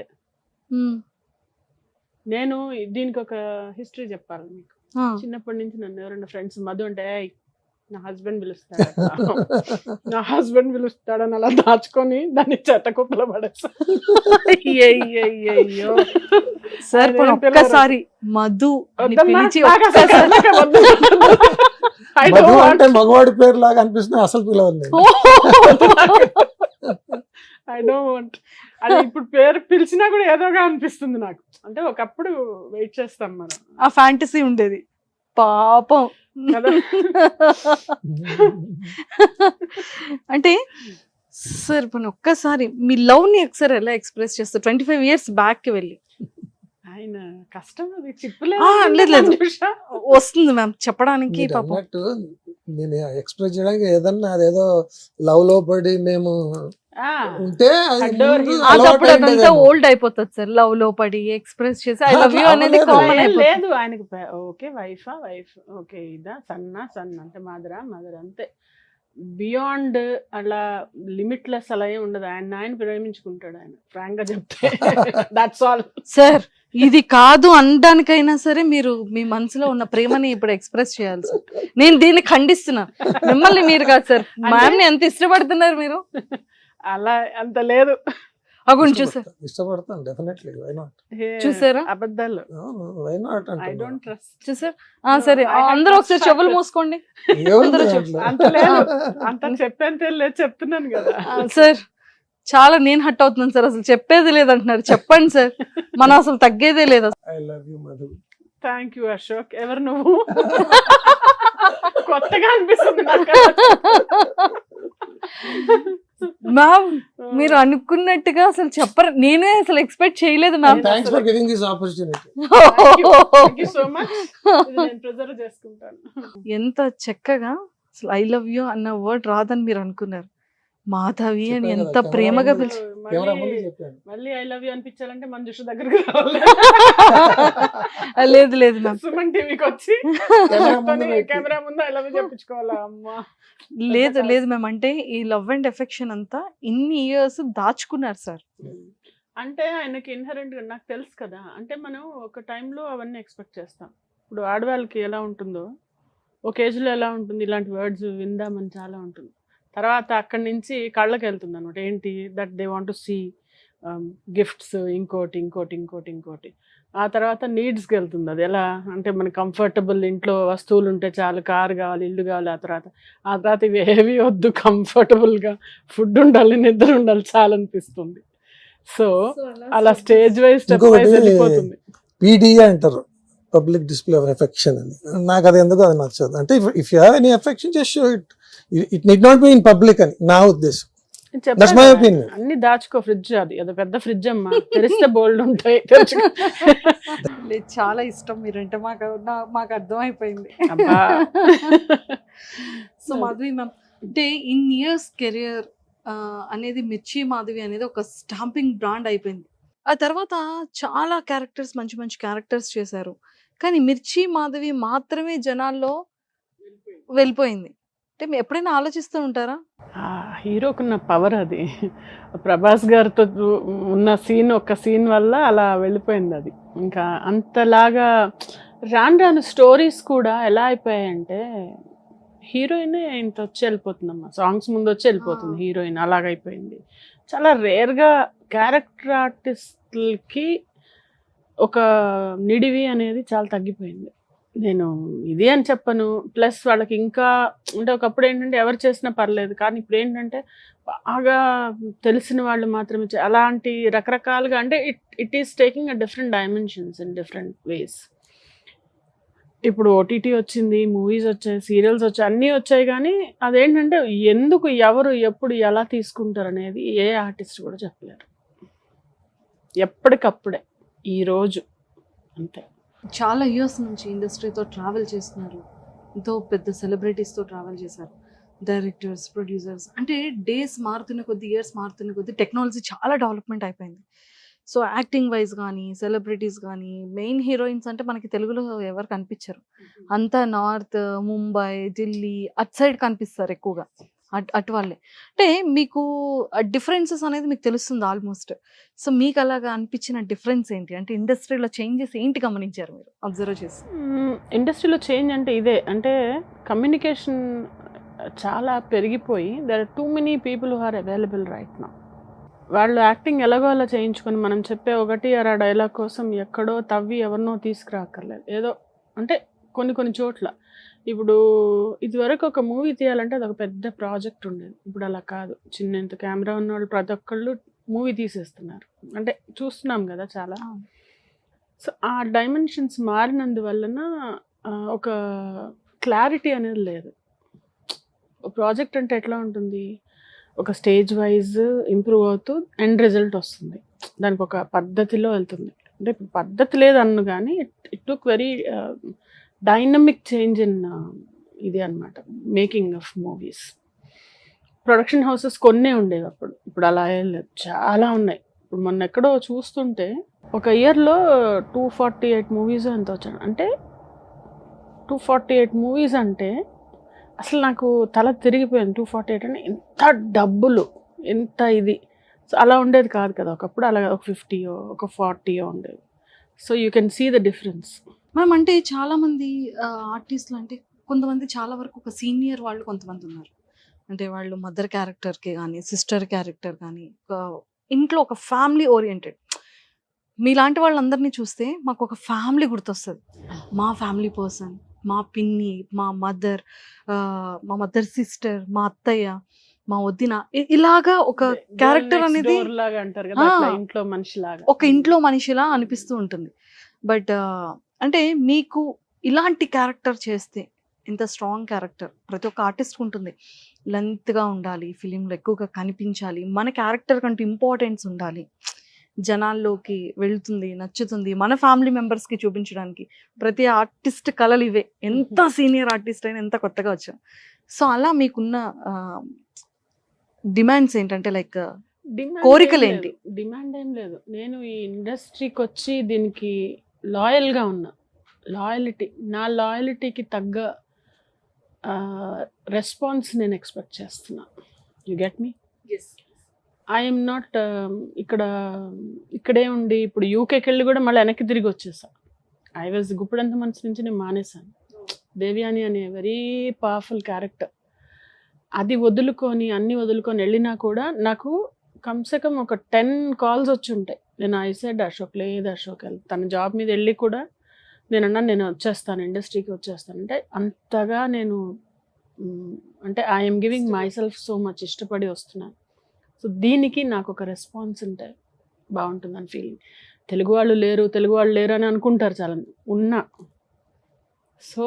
నేను దీనికి ఒక హిస్టరీ చెప్పాలి మీకు. చిన్నప్పటి నుంచి నన్ను ఎవరైనా ఫ్రెండ్స్ మధు అంటే నా హస్బెండ్ పిలుస్తాడని అలా దాచుకొని దాన్ని చెత్త కుప్పలో పడేస్తా. అయ్యో సార్ ఒక్కసారి మధు అని పిలిచి మధు అంటే మగవాడి పేరు లాగా అనిపిస్తుంది, అసలు పిలవను. I don't want. అది ఇప్పుడు పేరు పిలిచినా కూడా ఏదోగా అనిపిస్తుంది నాకు. అంటే ఒకప్పుడు వెయిట్ చేస్తాం మనం, ఆ ఫ్యాంటసీ ఉండేది పాపం కదా. అంటే సార్ ఇప్పుడు ఒక్కసారి మీ లవ్ ని ఒకసారి ఎలా ఎక్స్ప్రెస్ చేస్తారు 25 years బ్యాక్ కి వెళ్ళి? ఆయన కష్టం అది లేదు చిప్పలేదు. వస్తుంది మ్యామ్ చెప్పడానికి. పాపం అన్నట్టు నేను ఎక్స్ప్రెస్ చేయడానికి ఏదన్నా అదేదో లవ్ లో పడి మేము ఉంటే అదంతా ఓల్డ్ అయిపోతుంది సార్. లవ్ లో పడి ఎక్స్ప్రెస్ చేసి ఐ లవ్ యూ అనేది కామన్ అయిపోతుంది. లేదు ఆయనకి ఓకే వైఫ్ ఓకే ఇదా సన్న అంటే మదర్ అంతే. బియాండ్ అలా లిమిట్లెస్ అలా ఏం ఉండదు. ఆయన ప్రేమించుకుంటాడు ఆయన, ఫ్రాంక్ గా చెప్తే. That's all sir. ఇది కాదు అనడానికైనా సరే మీరు మీ మనసులో ఉన్న ప్రేమని ఇప్పుడు ఎక్స్ప్రెస్ చేయాలి సార్. నేను దీన్ని ఖండిస్తున్నా, మిమ్మల్ని మీరు కాదు సార్. మ్యామ్ ని ఎంత ఇష్టపడుతున్నారు మీరు? అలా అంత లేదు. అగుండి చూసారు, ఇష్టపడతాను డెఫినెట్లీ. Why not? చూసారా అబద్ధాలు. Why not I don't trust. చూసారు? సరే అందరూ ఒకసారి చెవులు మూసుకోండి. అంత లేదు, అంత చెప్పేంత లేదు, చెప్తున్నాను కదా సార్. చాలా నేను హట్ అవుతున్నాను సార్. అసలు చెప్పేది లేదంటున్నారు, చెప్పండి సార్. మనం అసలు తగ్గేదే లేదు. I love you Madhu. Thank you Ashok. ఎవరు నువ్వు? కొత్తగా అనిపిస్తుంది నాకు. మ్యామ్ మీరు అనుకున్నట్టుగా అసలు చెప్పరు, నేనే అసలు ఎక్స్పెక్ట్ చేయలేదు ma'am. Thanks for giving this opportunity. Thank you so much. నేను ప్రిజర్వ్ చేసుకుంటాను. ఎంత చక్కగా అసలు ఐ లవ్ యూ అన్న వర్డ్ రాదని మీరు అనుకున్నారు. మాధవి అని ఎంత ప్రేమగా పిలిచి మళ్ళీ ఐ లవ్ యూ అనిపించాలంటే మంజుష దగ్గరికి రావాలి. లేదు మ్యామ్, సుమన్ టీవీకి వచ్చి కెమెరా ముందు ఐ లవ్ యూ చెప్పించుకోవాలా? అమ్మా లేదు మ్యామ్. అంటే ఈ లవ్ అండ్ ఎఫెక్షన్ అంతా ఇన్ని ఇయర్స్ దాచుకున్నారు సార్. అంటే ఆయనకి ఇన్హరెంట్ గా నాకు తెలుసు కదా. అంటే మనం ఒక టైంలో అవన్నీ ఎక్స్పెక్ట్ చేస్తాం. ఇప్పుడు ఆడవాళ్ళకి ఎలా ఉంటుందో ఒక ఏజ్లో ఎలా ఉంటుంది, ఇలాంటి వర్డ్స్ విందామని చాలా ఉంటుంది. తర్వాత అక్కడి నుంచి కళ్ళకి వెళ్తుంది అనమాట. ఏంటి that they want to see gifts, ఇంకోటి. ఆ తర్వాత నీడ్స్కి వెళ్తుంది. అది ఎలా అంటే మన కంఫర్టబుల్ ఇంట్లో వస్తువులు ఉంటే చాలు, కారు కావాలి, ఇల్లు కావాలి. ఆ తర్వాత ఇవి ఏవి వద్దు, కంఫర్టబుల్గా ఫుడ్ ఉండాలి, నిద్ర ఉండాలి, చాలా అనిపిస్తుంది. సో అలా స్టేజ్ వైజ్ స్టెప్ వైజ్ వెళ్ళిపోతుంది. పీడిఏ అంటారు, పబ్లిక్ డిస్ప్లే ఆఫ్ ఎఫెక్షన్ అని. నాకు అది ఎందుకు అది నచ్చదు. అంటే if you have any affection just show it. It need not be in public అని నా ఉద్దేశం. That's my opinion. అన్ని దాచుకో. ఫ్రిడ్జ్ అది పెద్ద ఫ్రిడ్జ్ అమ్మా, తెరిస్తే బోల్డ్ ఉంటాయి. చాలా ఇష్టం మీరంటే, మాకు అర్థమైపోయింది. సో మాధవి మ్యామ్ అంటే ఇన్ ఇయర్స్ కెరియర్ అనేది మిర్చి మాధవి అనేది ఒక స్టాంపింగ్ బ్రాండ్ అయిపోయింది. ఆ తర్వాత చాలా క్యారెక్టర్స్, మంచి క్యారెక్టర్స్ చేశారు. కానీ మిర్చి మాధవి మాత్రమే జనాల్లో వెళ్ళిపోయింది. అంటే మీరు ఎప్పుడైనా ఆలోచిస్తూ ఉంటారా? హీరోకున్న పవర్ అది. ప్రభాస్ గారితో ఉన్న ఒక్క సీన్ వల్ల అలా వెళ్ళిపోయింది అది. ఇంకా అంతలాగా రాను స్టోరీస్ కూడా ఎలా అయిపోయాయంటే, హీరోయిన్ ఇంత వచ్చి వెళ్ళిపోతుందమ్మా, సాంగ్స్ ముందు వచ్చి వెళ్ళిపోతుంది హీరోయిన్. అలాగైపోయింది. చాలా రేర్గా క్యారెక్టర్ ఆర్టిస్ట్లకి ఒక నిడివి అనేది చాలా తగ్గిపోయింది. నేను ఇది అని చెప్పను, ప్లస్ వాళ్ళకి ఇంకా అంటే ఒకప్పుడు ఏంటంటే ఎవరు చేసినా పర్లేదు, కానీ ఇప్పుడు ఏంటంటే బాగా తెలిసిన వాళ్ళు మాత్రమే అలాంటి రకరకాలుగా అంటే it is taking a different dimensions in different ways. ఇప్పుడు ఓటీటీ వచ్చింది, మూవీస్ వచ్చాయి, సీరియల్స్ వచ్చాయి, అన్నీ వచ్చాయి, కానీ అదేంటంటే ఎందుకు ఎవరు ఎప్పుడు ఎలా తీసుకుంటారు అనేది ఏ ఆర్టిస్ట్ కూడా చెప్పలేరు. ఎప్పటికప్పుడే ఈరోజు అంతే. చాలా ఇయర్స్ నుంచి ఇండస్ట్రీతో ట్రావెల్ చేస్తున్నారు, ఎంతో పెద్ద సెలబ్రిటీస్తో ట్రావెల్ చేశారు, డైరెక్టర్స్, ప్రొడ్యూసర్స్. అంటే డేస్ మారుతున్న కొద్ది, ఇయర్స్ మారుతున్న కొద్ది టెక్నాలజీ చాలా డెవలప్మెంట్ అయిపోయింది. సో యాక్టింగ్ వైజ్ కానీ, సెలబ్రిటీస్ కానీ, మెయిన్ హీరోయిన్స్ అంటే మనకి తెలుగులో ఎవరు కనిపించరు, అంతా నార్త్, ముంబై, ఢిల్లీ అటు సైడ్ కనిపిస్తారు ఎక్కువగా, అటు వాళ్ళే. అంటే మీకు డిఫరెన్సెస్ అనేది మీకు తెలుస్తుంది ఆల్మోస్ట్. సో మీకు అలాగా అనిపించిన డిఫరెన్స్ ఏంటి, అంటే ఇండస్ట్రీలో చేంజెస్ ఏంటి గమనించారు మీరు అబ్జర్వ్ చేసి? ఇండస్ట్రీలో చేంజ్ అంటే ఇదే, అంటే కమ్యూనికేషన్ చాలా పెరిగిపోయి there are too many people who are available right now. వాళ్ళు యాక్టింగ్ ఎలాగో అలా చేయించుకొని మనం చెప్పే ఒకటి అరా డైలాగ్ కోసం ఎక్కడో తవ్వి ఎవరినో తీసుకురాక్కర్లేదు. ఏదో అంటే కొన్ని చోట్ల ఇప్పుడు ఇదివరకు ఒక మూవీ తీయాలంటే అది ఒక పెద్ద ప్రాజెక్ట్ ఉండేది. ఇప్పుడు అలా కాదు, చిన్నంత కెమెరా ఉన్న వాళ్ళు ప్రతి ఒక్కళ్ళు మూవీ తీసేస్తున్నారు. అంటే చూస్తున్నాం కదా చాలా. సో ఆ డైమెన్షన్స్ మారినందువలన ఒక క్లారిటీ అనేది లేదు. ప్రాజెక్ట్ అంటే ఎట్లా ఉంటుంది, ఒక స్టేజ్ వైజ్ ఇంప్రూవ్ అవుతూ ఎండ్ రిజల్ట్ వస్తుంది, దానికి ఒక పద్ధతిలో వెళ్తుంది. అంటే పద్ధతి లేదన్ను కానీ it took very dynamic change in ఇది అనమాట making of movies. Production houses కొన్నే ఉండేవి అప్పుడు, ఇప్పుడు అలా ఏం లేదు, చాలా ఉన్నాయి. ఇప్పుడు మొన్న ఎక్కడో చూస్తుంటే ఒక ఇయర్లో 248 మూవీస్ ఎంత వచ్చాను, అంటే 248 మూవీస్ అంటే అసలు నాకు తల తిరిగిపోయింది. 248 అంటే ఎంత డబ్బులు, ఎంత ఇది. సో అలా ఉండేది కాదు కదా ఒకప్పుడు, అలా ఒక 50 ఒక 40 ఉండేది. So you can see the difference. Ma'am అంటే చాలామంది ఆర్టిస్టులు అంటే కొంతమంది చాలా వరకు ఒక సీనియర్ వాళ్ళు కొంతమంది ఉన్నారు, అంటే వాళ్ళు మదర్ క్యారెక్టర్కి కానీ, సిస్టర్ క్యారెక్టర్ కానీ, ఇంట్లో ఒక ఫ్యామిలీ ఓరియంటెడ్. మీలాంటి వాళ్ళందరినీ చూస్తే మాకు ఒక ఫ్యామిలీ గుర్తొస్తుంది. మా ఫ్యామిలీ పర్సన్, మా పిన్ని, మా మదర్ సిస్టర్, మా అత్తయ్య, మా వదిన, ఇలాగా ఒక క్యారెక్టర్ అనేది లాగా అంటారు కదా, ఇంట్లో మనిషిలాగా, ఒక ఇంట్లో మనిషిలా అనిపిస్తూ ఉంటుంది. బట్ అంటే మీకు ఇలాంటి క్యారెక్టర్ చేస్తే, ఇంత స్ట్రాంగ్ క్యారెక్టర్ ప్రతి ఒక్క ఆర్టిస్ట్ ఉంటుంది, లెంత్గా ఉండాలి, ఫిలింలో ఎక్కువగా కనిపించాలి, మన క్యారెక్టర్ కంటే ఇంపార్టెన్స్ ఉండాలి, జనాల్లోకి వెళ్తుంది, నచ్చుతుంది, మన ఫ్యామిలీ మెంబర్స్కి చూపించడానికి. ప్రతి ఆర్టిస్ట్ కలలు ఇవే, ఎంత సీనియర్ ఆర్టిస్ట్ అయినా, ఎంత కొత్తగా వచ్చాం. సో అలా మీకున్న డిమాండ్స్ ఏంటంటే, లైక్ కోరికలు ఏంటి? డిమాండ్ ఏం లేదు, నేను ఈ ఇండస్ట్రీకి వచ్చి దీనికి లాయల్గా ఉన్నా. నా లాయల్టీకి తగ్గ రెస్పాన్స్ నేను ఎక్స్పెక్ట్ చేస్తున్నా. You get me? I'm not ఇక్కడే ఉండి ఇప్పుడు యూకేకి వెళ్ళి కూడా మళ్ళీ వెనక్కి తిరిగి వచ్చేసా. ఐ వాజ్ గుప్పుడంత మనసు నుంచి నేను మానేశాను. దేవ్యాని అనే వెరీ పవర్ఫుల్ క్యారెక్టర్, అది వదులుకొని అన్నీ వదులుకొని వెళ్ళినా కూడా నాకు కమ్సే కమ్ ఒక 10 calls వచ్చి ఉంటాయి. నేను ఐ సెడ్ అశోక్, లేదు అశోక్ తన జాబ్ మీద వెళ్ళి కూడా నేను అన్నాను నేను వచ్చేస్తాను, ఇండస్ట్రీకి వచ్చేస్తాను. అంటే అంతగా నేను అంటే I'm giving my self so much, ఇష్టపడి వస్తున్నాను. సో దీనికి నాకు ఒక రెస్పాన్స్ ఉంటే బాగుంటుందని ఫీలింగ్. తెలుగు వాళ్ళు లేరు అని అనుకుంటారు చాలా ఉన్నా. సో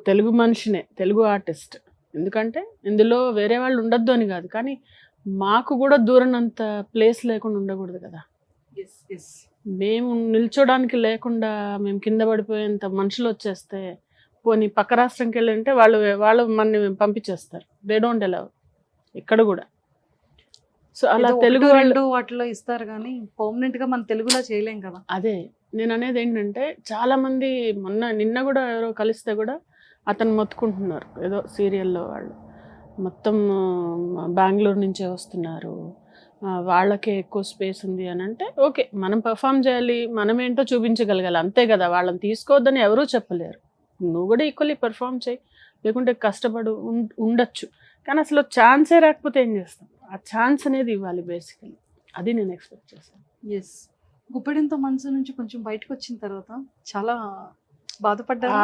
తెలుగు మనిషినే, తెలుగు ఆర్టిస్ట్. ఎందుకంటే ఇందులో వేరే వాళ్ళు ఉండొద్దు అని కాదు, కానీ మాకు కూడా దూరనంత ప్లేస్ లేకుండా ఉండకూడదు కదా. మేము నిల్చోడానికి లేకుండా మేము కింద పడిపోయేంత మనుషులు వచ్చేస్తే, పోనీ పక్క రాష్ట్రంకి వెళ్ళంటే వాళ్ళు మనని పంపించేస్తారు. దే డోంట్ అలౌ ఇక్కడ కూడా. సో అలా తెలుగు వాళ్ళు వాటిలో ఇస్తారు, కానీ పర్మనెంట్ గా మన తెలుగులో చేయలేం కదా. అదే నేను అనేది ఏంటంటే, చాలా మంది నిన్న కూడా ఎవరో కలిస్తే కూడా అతను మొత్తుకుంటున్నారు, ఏదో సీరియల్లో వాళ్ళు మొత్తం బెంగళూరు నుంచే వస్తున్నారు, వాళ్ళకే ఎక్కువ స్పేస్ ఉంది అని. అంటే ఓకే, మనం పర్ఫామ్ చేయాలి, మనం ఏంటో చూపించగలగాలి, అంతే కదా. వాళ్ళని తీసుకోవద్దని ఎవరూ చెప్పలేరు. నువ్వు కూడా ఈక్వల్లీ పర్ఫామ్ చేయి, లేకుంటే కష్టపడు ఉండొచ్చు, కానీ అసలు ఛాన్సే రాకపోతే ఏం చేస్తాం? ఆ ఛాన్స్ అనేది ఇవ్వాలి బేసికలీ. అది నేను ఎక్స్పెక్ట్ చేశాను. ఎస్. గుప్పెడంత మనసు నుంచి కొంచెం బయటకు వచ్చిన తర్వాత చాలా బాధపడ్డారు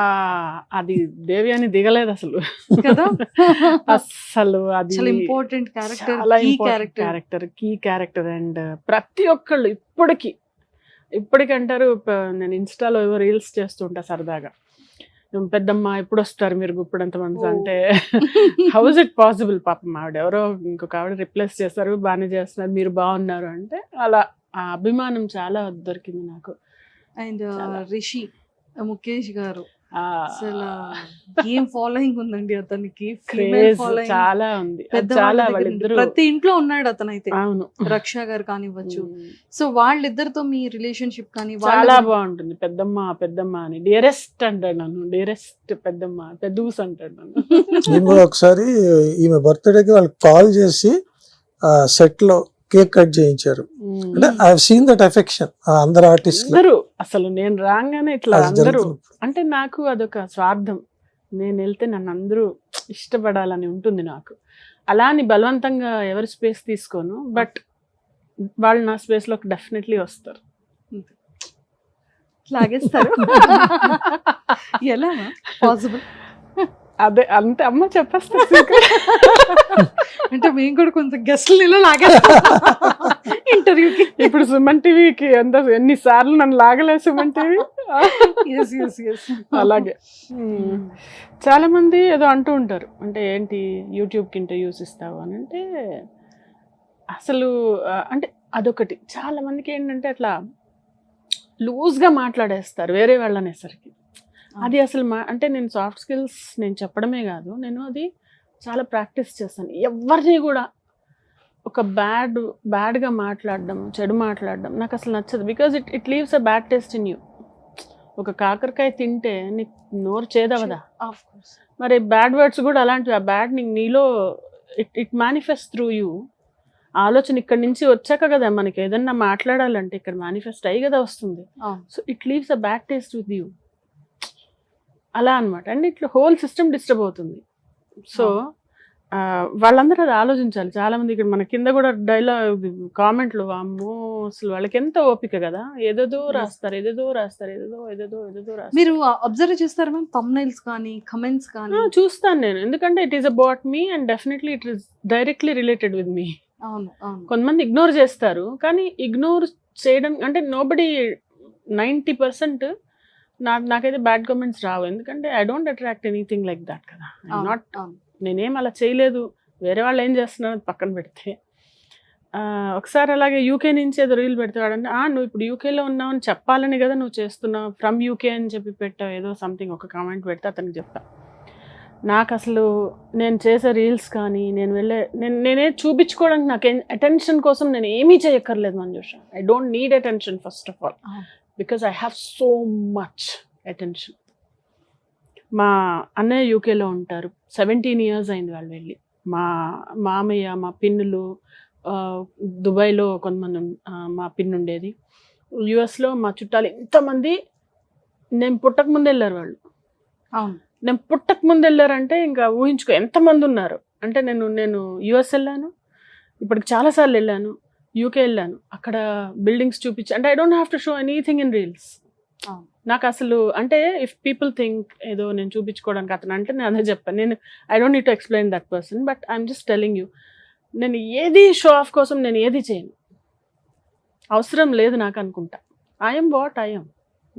అది దేవి అని దిగలేదు అసలు కదా. అసలు అది చాలా ఇంపార్టెంట్ క్యారెక్టర్, చాలా key important character. Key character. And ప్రతి ఒక్కళ్ళు ఇప్పటికి అంటారు, నేను ఇన్స్టాలో ఏవో రీల్స్ చేస్తుంటా సరదాగా, పెద్దమ్మ ఎప్పుడు వస్తారు మీరు గుప్పెడంత మనసు అంటే, హౌ ఇస్ ఇట్ పాసిబుల్ పాపం ఆవిడ ఎవరో ఇంకొక ఆవిడ రిప్లేస్ చేస్తారు, బాగానే చేస్తున్నారు, మీరు బాగున్నారు అంటే, అలా ఆ అభిమానం చాలా దొరికింది నాకు. అండ్ రిషి ముఖేష్ గారు ఆ అసలు ఏం ఫాలోయింగ్ ఉందండి అతనికి, క్రేజ్ చాలా ఉంది. చాలా వాళ్ళిద్దరు ప్రతి ఇంట్లో ఉన్నాడు అతనైతే. అవును, రక్ష గారు కానివ్వచ్చు. సో వాళ్ళిద్దరితో మీ రిలేషన్షిప్ కానీ చాలా బాగుంటుంది. పెద్దమ్మ అని డియరెస్ట్ అంటాడు నన్ను, డియరెస్ట్ పెద్దమ్మ, పెద్దూస్ అంటాడు నన్ను. నేను కూడా ఒకసారి ఈమె బర్త్డేకి వాళ్ళు కాల్ చేసి సెట్ లో కేక్ కట్ చేయించారు. అంటే I have seen that affection అందరు ఆర్టిస్టులు. అందరూ అసలు నేను రాగానే ఇట్లా అందరూ, అంటే నాకు అదొక స్వార్థం, నేను వెళ్తే నన్ను అందరూ ఇష్టపడాలని ఉంటుంది నాకు. అలా అని బలవంతంగా ఎవరి స్పేస్ తీసుకోను, బట్ వాళ్ళు నా స్పేస్ లోకి డెఫినెట్లీ వస్తారు. లాగేస్తారు. ఎలా పాసిబుల్? అదే అంతే అమ్మ చెప్పేస్తా. అంటే మేము కూడా కొంచెం గెస్ట్లు ఇలా లాగేస్తాం ఇంటర్వ్యూకి. ఇప్పుడు సుమన్ టీవీకి ఎన్నిసార్లు నన్ను లాగలే సుమన్ టీవీ. అలాగే చాలా మంది ఏదో అంటూ ఉంటారు, అంటే ఏంటి యూట్యూబ్కి ఇంటర్వ్యూస్ ఇస్తావు అని. అంటే అసలు అంటే అదొకటి, చాలా మందికి ఏంటంటే అట్లా లూజ్గా మాట్లాడేస్తారు వేరే వాళ్ళనేసరికి. అది అసలు అంటే నేను సాఫ్ట్ స్కిల్స్ నేను చెప్పడమే కాదు, నేను అది చాలా ప్రాక్టీస్ చేస్తాను. ఎవరిని కూడా ఒక బ్యాడ్గా మాట్లాడడం, చెడు మాట్లాడడం నాకు అసలు నచ్చదు. Because it leaves a bad taste in you. ఒక కాకరకాయ తింటే నీకు నోరు చేదవదా? మరి బ్యాడ్ వర్డ్స్ కూడా అలాంటివి. ఆ బ్యాడ్ నీలో ఇట్ మేనిఫెస్ట్ త్రూ యూ. ఆలోచన ఇక్కడి నుంచి వచ్చాక కదా మనకి ఏదన్నా మాట్లాడాలంటే ఇక్కడ మేనిఫెస్ట్ అయ్యి కదా వస్తుంది. So it leaves a bad taste with you. అలా అనమాట. అండ్ ఇట్లా హోల్ సిస్టమ్ డిస్టర్బ్ అవుతుంది. సో వాళ్ళందరూ అది ఆలోచించాలి. చాలా మంది ఇక్కడ మన కింద కూడా డైలాగ్ కామెంట్లు, అమ్మో అసలు వాళ్ళకి ఎంత ఓపిక కదా, ఏదేదో రాస్తారు. మీరు అబ్జర్వ్ చేస్తారు మ్యామ్ థంబ్నెయిల్స్ కానీ కమెంట్స్ కానీ? చూస్తాను నేను, ఎందుకంటే it is about me and definitely it is directly related with me. కొంతమంది ఇగ్నోర్ చేస్తారు, కానీ ఇగ్నోర్ చేయడం అంటే నోబడి 90% నాకైతే బ్యాడ్ కామెంట్స్ రావు, ఎందుకంటే I don't attract anything like that కదా. నేనేం అలా చేయలేదు, వేరే వాళ్ళు ఏం చేస్తున్నారు పక్కన పెడితే. ఒకసారి అలాగే యూకే నుంచి ఏదో రీల్ పెడతాడంటే, నువ్వు ఇప్పుడు యూకేలో ఉన్నావు అని చెప్పాలని కదా నువ్వు చేస్తున్నావు, ఫ్రమ్ యూకే అని చెప్పి పెట్టావు ఏదో సంథింగ్ ఒక కామెంట్ పెడితే అతనికి చెప్పా. నాకు అసలు నేను చేసే రీల్స్ కానీ నేనే చూపించుకోవడానికి నాకు అటెన్షన్ కోసం నేను ఏమీ చేయక్కర్లేదు Manjusha. I don't need attention first of all, because I have so much attention. మా అన్నయ్య యూకేలో ఉంటారు, 17 years అయింది వాళ్ళు వెళ్ళి. మా మామయ్య, మా పిన్నులు దుబాయ్లో కొంతమంది, మా పిన్ ఉండేది యుఎస్లో. మా చుట్టాలు ఎంతమంది నేను పుట్టక ముందు వెళ్ళారు వాళ్ళు. నేను పుట్టక ముందు వెళ్ళారంటే ఇంకా ఊహించుకో ఎంతమంది ఉన్నారు. అంటే నేను యుఎస్ వెళ్ళాను, ఇప్పటికి చాలాసార్లు వెళ్ళాను, యూకే వెళ్ళాను, అక్కడ బిల్డింగ్స్ చూపించి. అంటే I don't have to show anything in reels. నాకు అసలు అంటే ఇఫ్ పీపుల్ థింక్ ఏదో నేను చూపించుకోవడానికి అతను అంటే నేను అదే చెప్పాను, నేను I don't need to explain that person, but I'm just telling you, నేను ఏది షో ఆఫ్ కోసం నేను ఏది చేయను, అవసరం లేదు నాకు అనుకుంటా. I'm what I'm,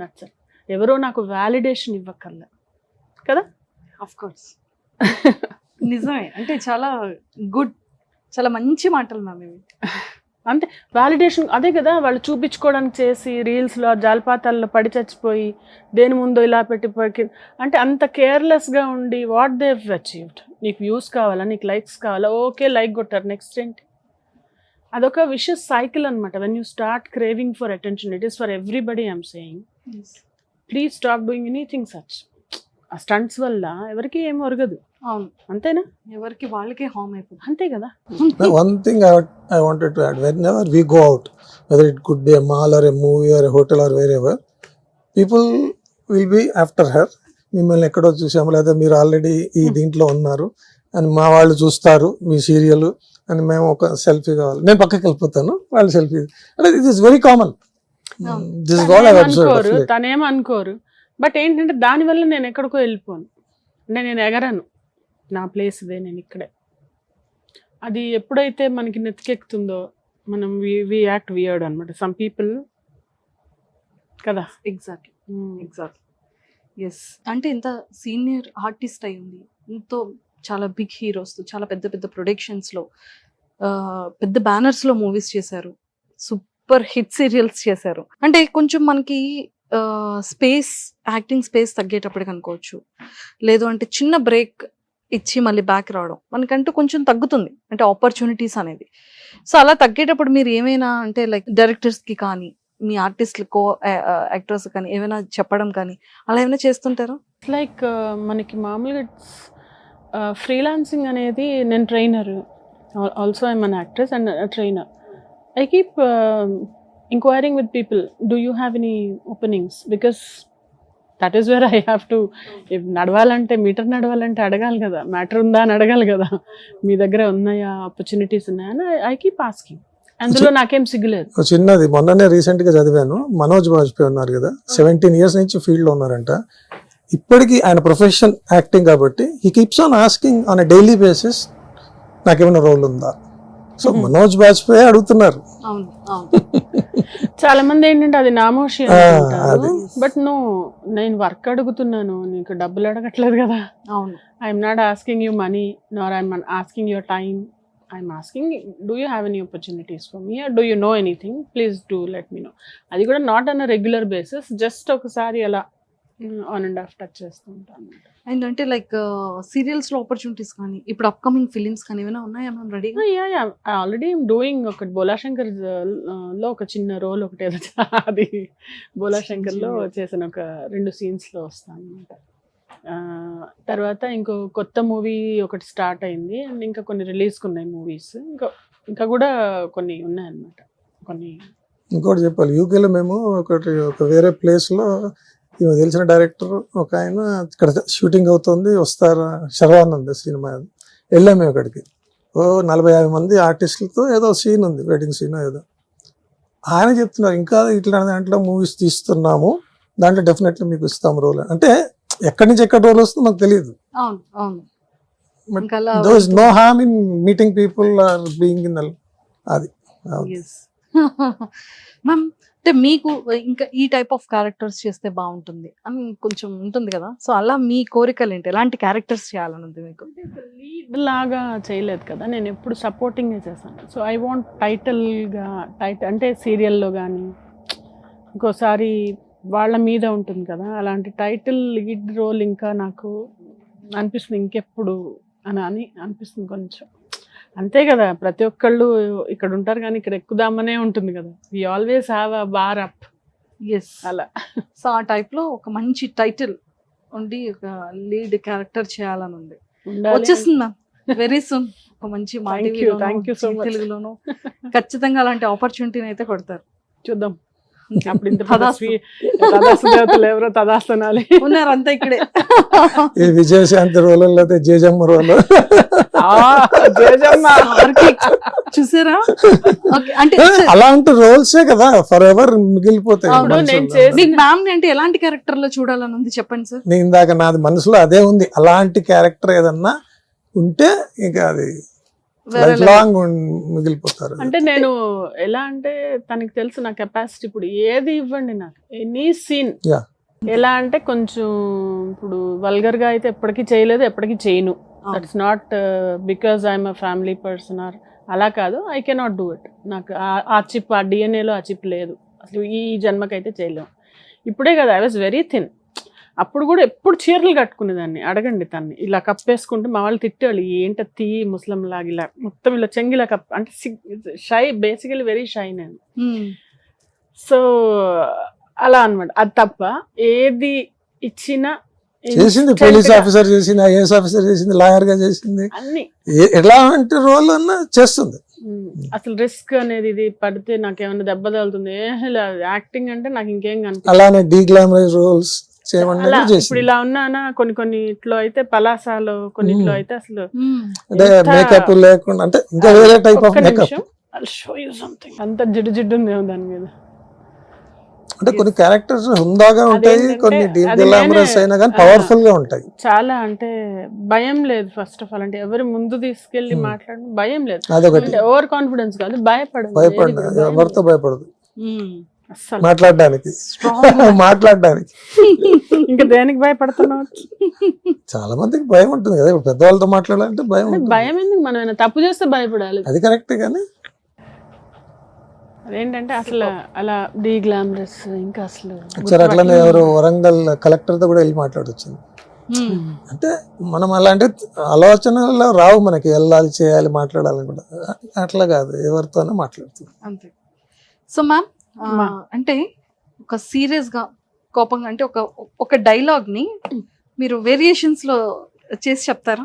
that's it. ఎవరో నాకు వ్యాలిడేషన్ ఇవ్వక్కర్లే కదా. ఆఫ్ కోర్స్ నిజమే, అంటే చాలా గుడ్, చాలా మంచి మాటలు మ్యామ్ ఇవి. అంతే, వ్యాలిడేషన్ అదే కదా వాళ్ళు చూపించుకోవడానికి చేసి రీల్స్లో జలపాతాల్లో పడి చచ్చిపోయి దేని ముందో ఇలా పెట్టి అంటే అంత కేర్లెస్గా ఉండి వాట్ దే హవ్ అచీవ్డ్. నీకు వ్యూస్ కావాలా, నీకు లైక్స్ కావాలా, ఓకే లైక్ కొట్టారు, నెక్స్ట్ ఏంటి? అదొక విషయస్ సైకిల్ అనమాట. When you start craving for attention, it is for everybody. I'm saying please stop doing anything such. ఆ స్టంట్స్ వల్ల ఎవరికి ఏం ఒరగదు. అవును, అంతేనా? ఎవరికి వాళ్ళకే హార్మ్ అయిపోతుంది. అంతే కదా. One thing I wanted to add, whenever we go out, whether it could be a mall or a movie or a hotel or wherever, people will be after her. మిమ్మల్ని ఎక్కడో చూసాము, లేదా మీరు ఆల్రెడీ ఈ దీంట్లో ఉన్నారు అని మా వాళ్ళు చూస్తారు, మీ సీరియల్ అని మేము ఒక సెల్ఫీ కావాలి, నేను పక్కకి వెళ్ళిపోతాను, వాళ్ళు సెల్ఫీ. అంటే it is very common. This is what I have observed. తనేం అనుకోరు, బట్ ఏంటంటే దానివల్ల నేను ఎక్కడికో వెళ్ళిపోను, అంటే నేను ఎగరను, నా ప్లేస్ ఇదే, నేను ఇక్కడే. అది ఎప్పుడైతే మనకి నెత్తికెక్కుతుందో మనం వి యాక్ట్ వియర్డ్ అనమాట, సమ్ పీపుల్ కదా. Exactly yes. అంటే ఇంత సీనియర్ ఆర్టిస్ట్ అయి ఉంది, ఎంతో చాలా బిగ్ హీరోస్, చాలా పెద్ద పెద్ద ప్రొడక్షన్స్లో, పెద్ద బ్యానర్స్లో మూవీస్ చేశారు, సూపర్ హిట్ సీరియల్స్ చేశారు. అంటే కొంచెం మనకి స్పేస్, యాక్టింగ్ స్పేస్ తగ్గేటప్పటికి అనుకోవచ్చు, లేదు అంటే చిన్న బ్రేక్ ఇచ్చి మళ్ళీ బ్యాక్ రావడం మనకంటూ కొంచెం తగ్గుతుంది, అంటే ఆపర్చునిటీస్ అనేది. సో అలా తగ్గేటప్పుడు మీరు ఏమైనా అంటే లైక్ డైరెక్టర్స్కి కానీ మీ ఆర్టిస్ట్లు కో యాక్టర్స్ కానీ ఏమైనా చెప్పడం కానీ అలా ఏమైనా చేస్తుంటారా? లైక్ మనకి మామూలుగా ఫ్రీలాన్సింగ్ అనేది, నేను trainer, also I'm an actress and trainer. I keep inquiring with people, do you have any openings? Because that is where I have to, if నడవాలంటే మీటర్ నడవాలంటే అడగాలి కదా, మ్యాటర్ ఉందా అని అడగాలి కదా, మీ దగ్గర ఉన్నాయా, ఆపర్చునిటీస్ ఉన్నాయని ఐ కీప్ ఆస్కింగ్. అందులో నాకేం సిగ్గులేదు. చిన్నది మొన్ననే రీసెంట్ గా చదివాను, మనోజ్ బాజ్పేయి ఉన్నారు కదా, 17 years నుంచి ఫీల్డ్ లో ఉన్నారంట. ఇప్పటికీ ఆయన ప్రొఫెషన్ యాక్టింగ్ కాబట్టి he keeps on asking on a daily basis, నాకేమైనా రోల్ ఉందా. సో మనోజ్ బాజ్పేయి అడుగుతున్నారు. చాలా మంది ఏంటంటే అది నామోషి అనుకుంటారు, బట్ నో, నేను వర్క్ అడుగుతున్నాను, నీకు డబ్బులు అడగట్లేదు కదా. అవును, I'm not asking you money, nor I'm asking your time. I'm asking, do you have any opportunities for me, do you know anything, please do let me know. అది కూడా not on a regular basis, just ఒకసారి అలా on and of touch చేస్తూ ఉంటాను. And అంటే like serials లో opportunities కానీ ఇప్పుడు అప్కమింగ్ ఫిలిమ్స్ కానీ ఏమైనా ఉన్నాయా మ్యామ్ రెడీగా? ఆల్రెడీ డూయింగ్ ఒకటి బోలాశంకర్ లో ఒక చిన్న రోల్ ఒకటి ఏదో అది బోలాశంకర్ లో చేసిన ఒక 2 scenes లో వస్తాను అనమాట. తర్వాత ఇంకో కొత్త మూవీ ఒకటి స్టార్ట్ అయింది, అండ్ ఇంకా కొన్ని రిలీజ్కి ఉన్నాయి మూవీస్, ఇంకా కూడా కొన్ని ఉన్నాయన్నమాట. కొన్ని ఇంకోటి చెప్పాలి, యూకేలో మేము ఒక వేరే ప్లేస్ లో ఈమె తెలిసిన డైరెక్టర్ ఒక ఆయన ఇక్కడ షూటింగ్ అవుతుంది, వస్తారా, శర్వానంద్ సినిమా, వెళ్ళాం మేము అక్కడికి. 40-50 మంది ఆర్టిస్టులతో ఏదో సీన్ ఉంది, వెడ్డింగ్ సీన్ ఏదో. ఆయన చెప్తున్నారు, ఇంకా ఇట్లా దాంట్లో మూవీస్ తీస్తున్నాము, దాంట్లో డెఫినెట్లీ మీకు ఇస్తాం రోల్. అంటే ఎక్కడి నుంచి ఎక్కడ రోల్ వస్తుందో మాకు తెలియదు. There is no harm in meeting people or being in అది. మ్యామ్ అంటే మీకు ఇంకా ఈ టైప్ ఆఫ్ క్యారెక్టర్స్ చేస్తే బాగుంటుంది అని కొంచెం ఉంటుంది కదా, సో అలా మీ కోరికలు ఏంటి, ఎలాంటి క్యారెక్టర్స్ చేయాలని ఉంది మీకు? లీడ్ లాగా చేయలేదు కదా, నేను ఎప్పుడు సపోర్టింగే చేశాను. సో ఐ వాంట్ టైటిల్గా, అంటే సీరియల్లో కానీ ఇంకోసారి వాళ్ళ మీద ఉంటుంది కదా, అలాంటి టైటిల్ లీడ్ రోల్ ఇంకా నాకు అనిపిస్తుంది ఇంకెప్పుడు అని అనిపిస్తుంది కొంచెం. అంతే కదా, ప్రతి ఒక్కళ్ళు ఇక్కడ ఉంటారు కానీ ఇక్కడ ఎక్కుదామనే ఉంటుంది కదా, we always have a bar up. Yes, అలా. సో ఆ టైప్లో ఒక మంచి టైటిల్ ఉండి ఒక లీడ్ క్యారెక్టర్ చేయాలని ఉంది, వచ్చేస్తుంది మ్యామ్ వెరీ సూన్. ఒక మంచి తెలుగులోను ఖచ్చితంగా అలాంటి ఆపర్చునిటీని అయితే కొడతారు, చూద్దాం. అప్పుడు ఇంత తదాస్తులు ఎవరో తదాస్తనాలి ఉన్నారు అంతా ఇక్కడే. విజయశాంతి రోల్ అయితే జేజమ్మ రోల్ చూసారా? అంటే అలాంటి రోల్సే కదా ఫర్ ఎవర్ మిగిలిపోతాయి. మీకు మ్యామ్ అంటే ఎలాంటి క్యారెక్టర్ లో చూడాలని ఉంది చెప్పండి సార్? నేను ఇందాక నాది మనసులో అదే ఉంది, అలాంటి క్యారెక్టర్ ఏదన్నా ఉంటే ఇంకా అది లాంగ్ మిగిలిపోతారు. అంటే నేను ఎలా అంటే తనకి తెలుసు నా కెపాసిటీ, ఇప్పుడు ఏది ఇవ్వండి నాకు, ఎనీ సీన్. ఎలా అంటే కొంచెం ఇప్పుడు వల్గర్ గా అయితే ఎప్పటికీ చేయలేదు, ఎప్పటికీ చేయను. That's not because I'm a family person are అలా కాదు, ఐ కెనాట్ డూ ఇట్. నాకు ఆ చిప్, ఆ డిఎన్ఏలో ఆ చిప్ లేదు అసలు, ఈ జన్మకైతే చేయలేము. ఇప్పుడే కదా, ఐ వాజ్ వెరీ థిన్. అప్పుడు కూడా ఎప్పుడు చీరలు కట్టుకునేదాన్ని, అడగండి తన్ని, ఇలా కప్పేసుకుంటే మా వాళ్ళు తిట్టేవాళ్ళు, ఏంట తీ ముస్లిం లాగా ఇలా మొత్తం ఇలా చెంగిలా కప్, అంటే షై, బేసికలీ వెరీ షై నేను. సో అలా అనమాట. అది తప్ప ఏది ఇచ్చినా చేసింది, పోలీస్ ఆఫీసర్ చేసింది, ఐఏఎస్ ఆఫీసర్ చేసింది, లాయర్ గా చేసింది, అన్ని ఎలాంటి రోల్ అన్నా చేస్తుంది. అసలు రిస్క్ అనేది, ఇది పడితే నాకేమన్నా దెబ్బ తగులుతుంది, యాక్టింగ్ అంటే నాకు ఇంకేం కనిపిస్తుంది. అలానే డీగ్లామరైజ్ రోల్స్, చేయమని అలా ఇప్పుడు చేసింది. ఇలా ఉన్నానా కొన్ని ఇట్లో అయితే పలాసాలు కొన్నిట్లో అయితే అసలు అంటే ఎంత- మేకప్ లేకుండా అంటే ఇంకా వేరే టైప్ ఆఫ్ ఒక్క మేకప్. నిమిషం, I'll show you something. అంత జిడ్డు ఉందేమో దాని మీద. అంటే కొన్ని క్యారెక్టర్స్ హుందాగా ఉంటాయి, అదేంటంటే కొన్ని డీప్ అది గ్లామరస్ నేనే- అయినా కానీ ఆ. పవర్ఫుల్ గా ఉంటాయి. చాలా అంటే భయం లేదు ఫస్ట్ ఆఫ్ ఆల్, అంటే ఎవరి ముందు తీసుకెళ్లి మాట్లాడడం భయం లేదు, అదొకటి. అంటే ఓవర్ కాన్ఫిడెన్స్ కాదు, భయపడదు, భయపడదు, ఎవరితో భయపడదు అస్సలు మాట్లాడడానికి మాట్లాడడానికి. ఇంకా దేనికి భయపడుతున్నావు? చాలా మందికి భయం ఉంటుంది కదా, ఇప్పుడు పెద్దవాళ్ళతో మాట్లాడాలంటే భయం ఉంటుంది. భయం ఎందుకు, మనం ఏమైనా తప్పు చేస్తే భయపడాలి. అది కరెక్ట్ కానీ అదేంటంటే అసలు అలా డీ గ్లామరస్ ఇంకా అసలు ఒకసారి అట్లనే ఎవరు వరంగల్ కలెక్టర్ తో కూడా వెళ్ళి మాట్లాడొచ్చింది. అంటే మనం అలాంటి ఆలోచనలు రావు మనకి, వెళ్ళాలి చేయాలి మాట్లాడాలని కూడా. అట్లా కాదు, ఎవరితోనే మాట్లాడుతుంది. అంతే. సో మ్యామ్ అంటే ఒక సీరియస్ గా కోపంగా అంటే ఒక డైలాగ్ ని మీరు వేరియేషన్స్ లో చేసి చెప్తారా?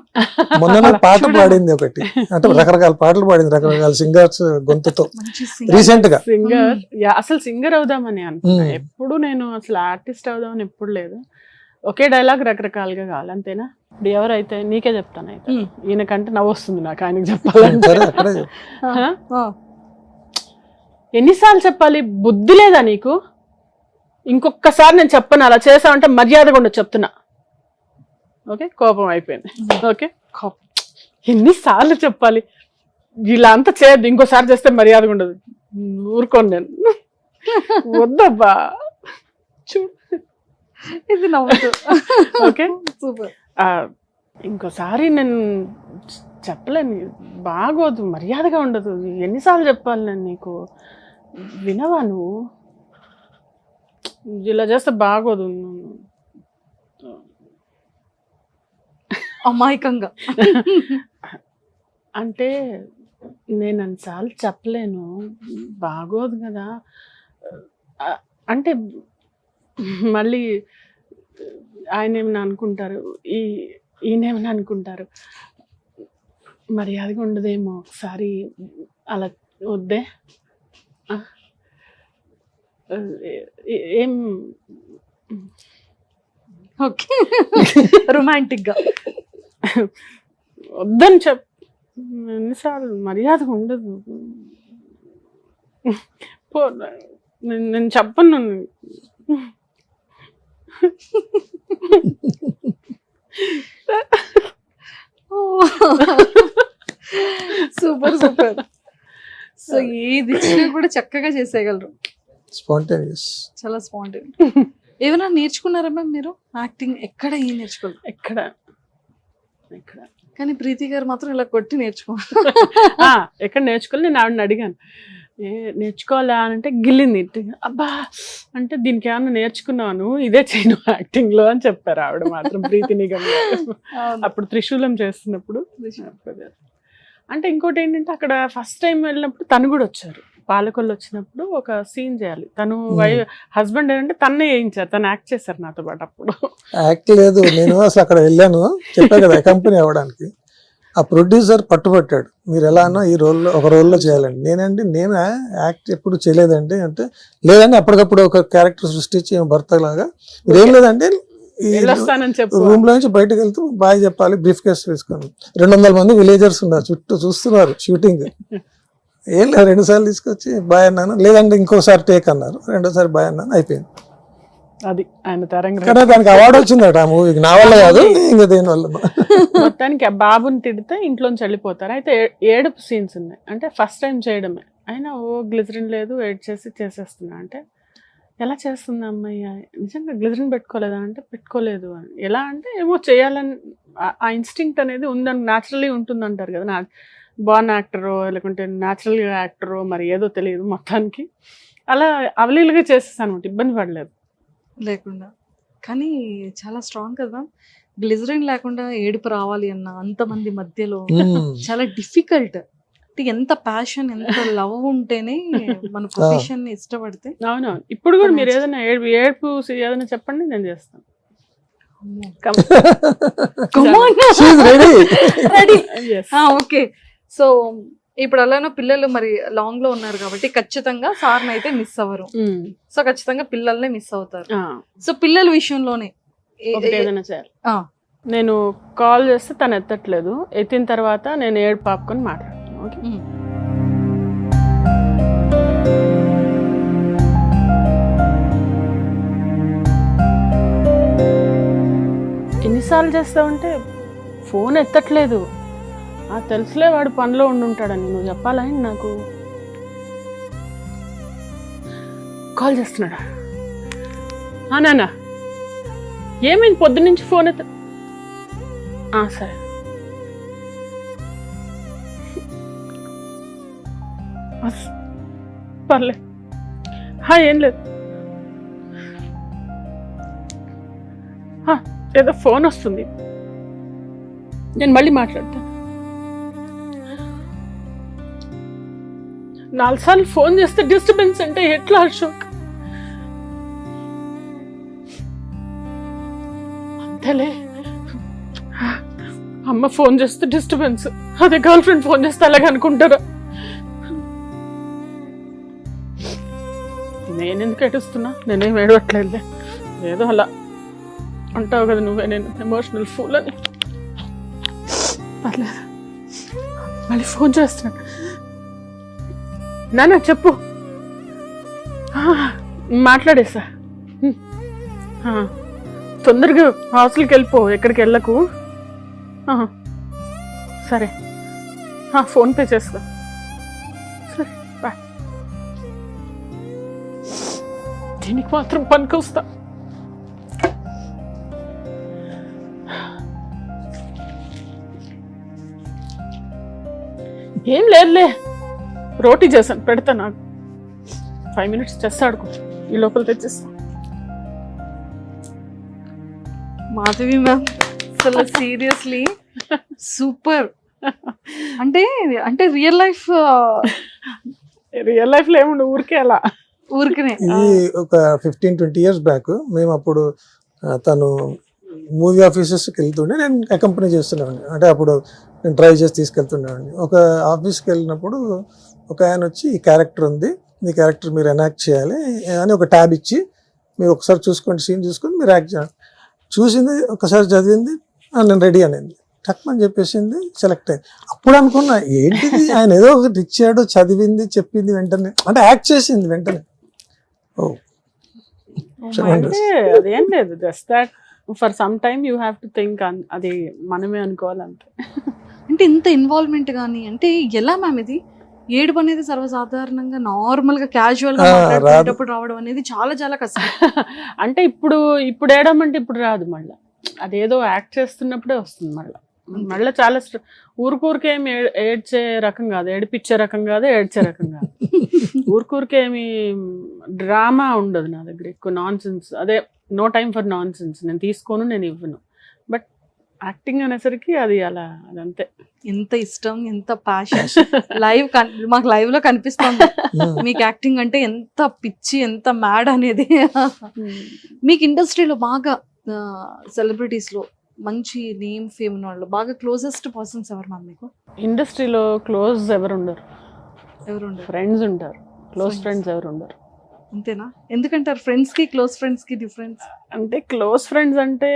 మొన్న పాట పాడింది ఒకటి, అంటే రకరకాల పాటలు పాడింది రకరకాల సింగర్స్ గొంతుతో మంచి రీసెంట్ గా. సింగర్, అసలు సింగర్ అవుదామని అనుకున్నా ఎప్పుడు, నేను అసలు ఆర్టిస్ట్ అవుదామని ఎప్పుడు లేదు. ఒకే డైలాగ్ రకరకాలుగా కావాలి అంతేనా? ఇప్పుడు ఎవరైతే నీకే చెప్తాను అయితే, ఈయనకంటే నవ్వు వస్తుంది నాకు ఆయనకు చెప్పాలంటే. సరే అక్కడే ఎన్నిసార్లు చెప్పాలి, బుద్ధి లేదా నీకు? ఇంకొకసారి నేను చెప్పను, అలా చేసావంటే మర్యాదగా ఉండదు చెప్తున్నా. ఓకే, కోపం అయిపోయింది. ఓకే, కోపం ఎన్నిసార్లు చెప్పాలి, ఇలా అంతా చేయద్దు, ఇంకోసారి చేస్తే మర్యాదగా ఉండదు. ఊరుకోను నేను, వద్దబ్బా చూడు ఇది నవ్వుతూ. Okay super. ఇంకోసారి నేను చెప్పలేను, బాగోదు, మర్యాదగా ఉండదు. ఎన్నిసార్లు చెప్పాలి నేను నీకు, వినవా నువ్వు? ఇలా చేస్తే బాగోదు. అమాయకంగా అంటే నేను అన్నిసార్లు చెప్పలేను, బాగోదు కదా. అంటే మళ్ళీ ఆయన ఏమైనా అనుకుంటారు, ఈయనేమైనా అనుకుంటారు, మర్యాదగా ఉండదేమో, ఒకసారి అలా వద్దే. ఏం ఓకే, రొమాంటిక్ గా వద్దని ఎన్నిసార్లు, మర్యాదగా ఉండదు. పో, నేను చెప్పను. Super super. సో ఏది ఇచ్చినా కూడా చక్కగా చేసేయగలరు, స్పాంటేనియస్. చాలా స్పాంటేనియస్. ఏమైనా నేర్చుకున్నారా మ్యామ్ మీరు యాక్టింగ్? ఎక్కడ ఏం నేర్చుకోవాలి? ఎక్కడ కానీ ప్రీతి గారు మాత్రం ఇలా కొట్టి నేర్చుకోవాలి. ఎక్కడ నేర్చుకోవాలి? నేను ఆవిడని అడిగాను, నేర్చుకోవాలా అంటే గిల్లింది. అబ్బా అంటే దీనికి ఏమన్నా నేర్చుకున్నాను, ఇదే చేయను యాక్టింగ్ లో అని చెప్పారు ఆవిడ మాత్రం, ప్రీతి నిగమ్ గారు. అప్పుడు త్రిశూలం చేస్తున్నప్పుడు. అంటే ఇంకోటి ఏంటంటే, అక్కడ ఫస్ట్ టైం వెళ్ళినప్పుడు తను కూడా వచ్చారు, పాలకొల్లు వచ్చినప్పుడు ఒక సీన్ చేయాలి. తను హస్బెండ్ ఏంటంటే తన్నే వేయించారు, తను యాక్ట్ చేశారు నాతో పాటు. అప్పుడు యాక్ట్ లేదు, నేను అసలు అక్కడ వెళ్ళాను, చెప్పా కదా కంపెనీ అవ్వడానికి. ఆ ప్రొడ్యూసర్ పట్టుబట్టాడు, మీరు ఎలానో ఈ రోల్లో ఒక రోల్లో చేయాలండి. నేను యాక్ట్ ఎప్పుడు చేయలేదండి అంటే, లేదండి అప్పటికప్పుడు ఒక క్యారెక్టర్ సృష్టించి భర్త లాగా. ఏం లేదంటే ఈ రూమ్ లో నుంచి బయటకు వెళ్తూ బాయ్ చెప్పాలి, బ్రీఫ్ కేస్ వేసుకొని 200 మంది విలేజర్స్ ఉన్నారు చుట్టూ చూస్తున్నారు షూటింగ్. ఏం లేదు, 2 సార్లు తీసుకొచ్చి బాయ్ అన్నాను, లేదంటే ఇంకోసారి టేక్ అన్నారు, 2వ సారి బాయ్ అన్నాను, అయిపోయింది. అది ఆయన తరంగ. కానీ దానికి అవార్డు వచ్చిందట ఆ మూవీకి, నా వల్ల కాదు ఇంకా దేని వల్ల. మొత్తానికి ఆ బాబుని తిడితే ఇంట్లోంచి వెళ్ళిపోతారు. అయితే ఏడుపు సీన్స్ ఉన్నాయి, అంటే ఫస్ట్ టైం చేయడమే. అయినా గ్లిజరిన్ లేదు, ఏడ్ చేసి చేసేస్తున్నా. అంటే ఎలా చేస్తుంది అమ్మాయి, నిజంగా గ్లిజరిన్ పెట్టుకోలేదా అంటే పెట్టుకోలేదు అని. ఎలా అంటే ఏమో చేయాలని ఆ ఇన్స్టింక్ట్ అనేది ఉందని, న్యాచురల్లీ ఉంటుంది అంటారు కదా. బాన్ యాక్టరో లేకుంటే న్యాచురల్గా యాక్టరో మరి ఏదో తెలియదు, మొత్తానికి అలా అవలీలుగా చేసేసాను అనమాట, ఇబ్బంది పడలేదు లేకుండా. కానీ చాలా స్ట్రాంగ్ కదా, గ్లిజరిన్ లేకుండా ఏడుపు రావాలి అన్న అంతమంది మధ్యలో చాలా డిఫికల్ట్. ఎంత ప్యాషన్, ఎంత లవ్ ఉంటేనే మన ప్రొఫెషన్ ని ఇష్టపడితే. అవునవును. ఇప్పుడు కూడా మీరు ఏదైనా ఏడుపు ఏదైనా చెప్పండి, నేను చేస్తాను. ఓకే, సో ఇప్పుడు అలానే పిల్లలు మరి లాంగ్ లో ఉన్నారు కాబట్టి ఖచ్చితంగా సార్ని అయితే మిస్ అవ్వరు. సో ఖచ్చితంగా పిల్లల్నే మిస్ అవుతారు. సో పిల్లల విషయంలోనే ఒకటి ఏదైనా చేయాలి. ఆ. నేను కాల్ చేస్తే తను ఎత్తట్లేదు, ఎత్తిన తర్వాత నేను ఏడు పాపుకొని మాట్లాడుతాను. ఓకే, ఎన్నిసార్లు చేస్తావంటే ఫోన్ ఎత్తట్లేదు. తెలుసులే వాడు పనిలో ఉండుంటాడని నువ్వు చెప్పాలని నాకు. కాల్ చేస్తున్నాడా? నాన్న ఏమైంది పొద్దున్నుంచి ఫోన్ ఎత్త? సరే పర్లే, ఏం లేదు, ఏదో ఫోన్ వస్తుంది, నేను మళ్ళీ మాట్లాడతాను. 4 సార్లు ఫోన్ చేస్తే డిస్టర్బెన్స్ అంటే ఎట్లా అశోక్? అంతేలే, అమ్మ ఫోన్ చేస్తే డిస్టర్బెన్స్, అదే గర్ల్ ఫ్రెండ్ ఫోన్ చేస్తే అలాగే అనుకుంటారా? నేనెందుకు ఏడుస్తున్నా? నేనేం ఏడవట్లేదులే, ఏదో అలా అంటావు కదా నువ్వే నేను ఎమోషనల్ ఫూల్ అని. పర్లేదు, మళ్ళీ ఫోన్ చేస్తున్నాను. నాన్న చెప్పు. మాట్లాడేసా, తొందరగా హాస్టల్కి వెళ్ళిపో, ఎక్కడికి వెళ్ళకు. సరే, ఫోన్ పే చేస్తా. సరే బాయ్. దీనికి మాత్రం పనికొస్తా. ఏం లేదులే, రోటీ చేశాను, పెడతా. నాకు 5 minutes చెస్ ఆడుకో, ఈ లోపల తెచ్చిస్తా. మాధవి మ్యామ్ అసలు సీరియస్లీ సూపర్. అంటే అంటే రియల్ లైఫ్ లో ఏముండు, ఊరికే అలా ఊరికనే. ఇది ఒక 15-20 years బ్యాక్. మేము అప్పుడు తను మూవీ ఆఫీసెస్కి వెళ్తుండే, నేను అకంపెనీ చేస్తున్నాను. అంటే అప్పుడు నేను డ్రైవ్ చేసి తీసుకెళ్తుండేవాడిని. ఒక ఆఫీస్కి వెళ్ళినప్పుడు ఒక ఆయన వచ్చి, ఈ క్యారెక్టర్ ఉంది, ఈ క్యారెక్టర్ మీరు ఎనాక్ట్ చేయాలి అని ఒక ట్యాబ్ ఇచ్చి, మీరు ఒకసారి చూసుకోండి, సీన్ చూసుకొని మీరు యాక్ట్ చేయాలి. చూసింది, ఒకసారి చదివింది, నేను రెడీ అనేది టక్మని చెప్పేసింది, సెలెక్ట్ అయింది. అప్పుడు అనుకున్నా ఏంటిది, ఆయన ఏదో ఒకటి ఇచ్చాడు, చదివింది, చెప్పింది, వెంటనే అంటే యాక్ట్ చేసింది వెంటనే. అంటే అదేం లేదు, just that for some time you have to think, అది మనమే అనుకోవాలంటే. అంటే ఇంత ఇన్వాల్వ్మెంట్ కానీ అంటే ఎలా మ్యామ్ ఇది? ఏడుపు అనేది సర్వసాధారణంగా నార్మల్ గా క్యాజువల్ గా మాట్లాడేటప్పుడు రావడం అనేది చాలా చాలా కష్టం. అంటే ఇప్పుడు ఏడమంటే ఇప్పుడు రాదు, మళ్ళీ అదేదో యాక్ట్ చేస్తున్నప్పుడే వస్తుంది. మళ్ళీ చాలా ఊరికేమి ఏడ్చే రకం కాదు, ఏడిపించే రకం కాదు, ఏడ్చే రకం కాదు. ఊరికేమి డ్రామా ఉండదు నా దగ్గర, ఎక్కువ నాన్ సెన్స్. అదే no time for nonsense, నేను తీసుకోను, నేను ఇవ్వను. బట్ యాక్టింగ్ అనేసరికి అది అలా, అదంతే. ఎంత ఇష్టం, ఎంత ప్యాషన్. మాకు లైవ్ లో కనిపిస్తుంది మీకు యాక్టింగ్ అంటే ఎంత పిచ్చి, ఎంత మ్యాడ్ అనేది. మీకు ఇండస్ట్రీలో బాగా సెలబ్రిటీస్ లో మంచి నేమ్ ఫేమ్ ఉన్న వాళ్ళు, బాగా క్లోజెస్ట్ పర్సన్స్ ఎవరు మ్యామ్ మీకు? ఇండస్ట్రీలో క్లోజ్ ఎవరు ఉండరు, ఫ్రెండ్స్ ఉంటారు. క్లోజ్ ఫ్రెండ్స్ ఎవరు ఉండరు. అంతేనా? ఎందుకంటారు ఫ్రెండ్స్ కి క్లోజ్ ఫ్రెండ్స్ కి డిఫరెన్స్? అంటే క్లోజ్ ఫ్రెండ్స్ అంటే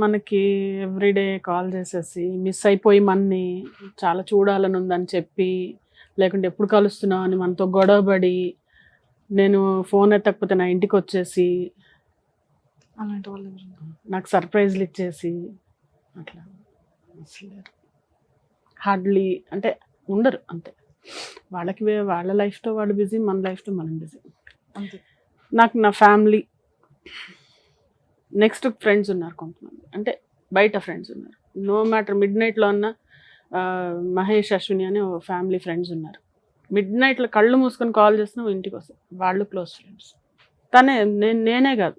మనకి ఎవ్రీడే కాల్ చేసేసి మిస్ అయిపోయి మనని చాలా చూడాలని ఉందని చెప్పి, లేకుంటే ఎప్పుడు కలుస్తున్నావు అని మనతో గొడవపడి, నేను ఫోన్ ఎత్తకపోతే నా ఇంటికి వచ్చేసి అలాంటి వాళ్ళు నాకు సర్ప్రైజ్లు ఇచ్చేసి అట్లా హార్డ్లీ అంటే ఉండరు. అంతే, వాళ్ళకి వాళ్ళ లైఫ్తో వాళ్ళు బిజీ, మన లైఫ్తో మనం బిజీ. అంతే. నాకు నా ఫ్యామిలీ, నెక్స్ట్ ఫ్రెండ్స్ ఉన్నారు కొంతమంది, అంటే బయట ఫ్రెండ్స్ ఉన్నారు. నో మ్యాటర్ మిడ్ నైట్లో ఉన్న మహేష్, అశ్విని అనే ఫ్యామిలీ ఫ్రెండ్స్ ఉన్నారు. మిడ్ నైట్లో కళ్ళు మూసుకొని కాల్ చేసినా ఇంటికి వస్తారు, వాళ్ళు క్లోజ్ ఫ్రెండ్స్. నేనే కాదు,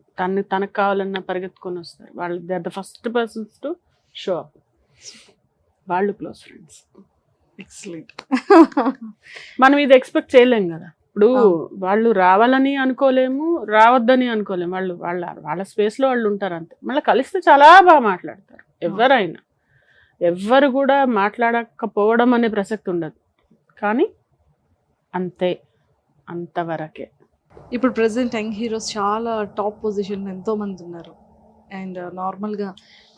తనకు కావాలన్నా పరిగెత్తుకొని వస్తారు. వాళ్ళు they are the first persons to show up. వాళ్ళు క్లోజ్ ఫ్రెండ్స్. ఎక్సలెంట్. మనం ఇది ఎక్స్పెక్ట్ చేయలేం కదా. ఇప్పుడు వాళ్ళు రావాలని అనుకోలేము, రావద్దని అనుకోలేము. వాళ్ళ స్పేస్లో వాళ్ళు ఉంటారు అంతే. మళ్ళీ కలిస్తే చాలా బాగా మాట్లాడతారు. ఎవరైనా ఎవ్వరు కూడా మాట్లాడకపోవడం అనే ప్రసక్తి ఉండదు. కానీ అంతే, అంతవరకే. ఇప్పుడు ప్రెసెంట్ యంగ్ హీరోస్ చాలా టాప్ పొజిషన్ ఎంతో మంది ఉన్నారు. అండ్ నార్మల్గా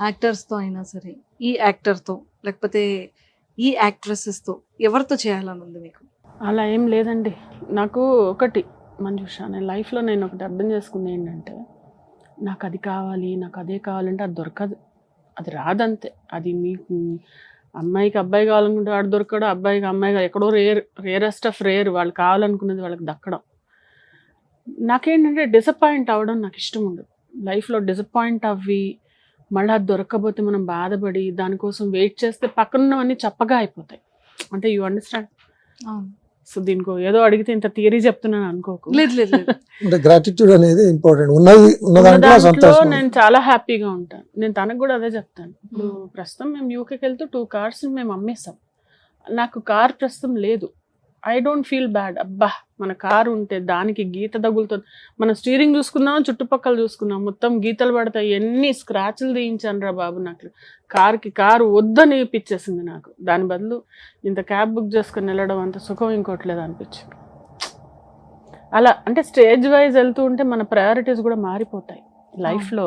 యాక్టర్స్తో అయినా సరే, ఈ యాక్టర్తో లేకపోతే ఈ యాక్ట్రెసెస్తో ఎవరితో చేయాలని ఉంది మీకు? అలా ఏం లేదండి. నాకు ఒకటి మంజుష, నేను లైఫ్లో నేను ఒకటి అర్థం చేసుకుంది ఏంటంటే, నాకు అది కావాలి, నాకు అదే కావాలంటే అది దొరకదు, అది రాదంతే. అది మీకు అమ్మాయికి అబ్బాయి కావాలనుకుంటే వాడు దొరకడం, అబ్బాయికి అమ్మాయి ఎక్కడో రేరెస్ట్ ఆఫ్ రేర్ వాళ్ళు కావాలనుకున్నది వాళ్ళకి దక్కడం. నాకేంటంటే డిసప్పాయింట్ అవ్వడం నాకు ఇష్టం ఉండదు. లైఫ్లో డిసప్పాయింట్ అవ్వి మళ్ళీ అది దొరకకపోతే మనం బాధపడి దానికోసం వెయిట్ చేస్తే పక్కనున్నవన్నీ చప్పగా అయిపోతాయి. అంటే యూ అండర్స్టాండ్? సో దీనికో ఏదో అడిగితే ఇంత థియరీ చెప్తున్నాను అనుకోకు. లేదు లేదు లేదు. అంటే గ్రాటిట్యూడ్ అనేది ఇంపార్టెంట్. ఉన్న దాంట్లో దాంట్లో సంతోషం. నేను చాలా హ్యాపీగా ఉంటాను. నేను తనకు కూడా అదే చెప్తాను. ఇప్పుడు ప్రస్తుతం మేము యూకేకి వెళ్తూ 2 కార్స్ మేము అమ్మేస్తాం. నాకు కార్ ప్రస్తుతం లేదు. I don't feel bad. అబ్బా మన కారు ఉంటే దానికి గీత తగులుతుంది. మనం స్టీరింగ్ చూసుకున్నాం, చుట్టుపక్కల చూసుకున్నాం, మొత్తం గీతలు పడతాయి. ఎన్ని స్క్రాచ్లు తీయించాను రా బాబు. నాకు కారు వద్దని పిచ్చేసింది నాకు. దాని బదులు ఇంత క్యాబ్ బుక్ చేసుకుని వెళ్ళడం అంత సుఖం ఇంకోట్లేదు అనిపించింది. అలా అంటే స్టేజ్ వైజ్ వెళ్తూ ఉంటే మన ప్రయారిటీస్ కూడా మారిపోతాయి లైఫ్లో.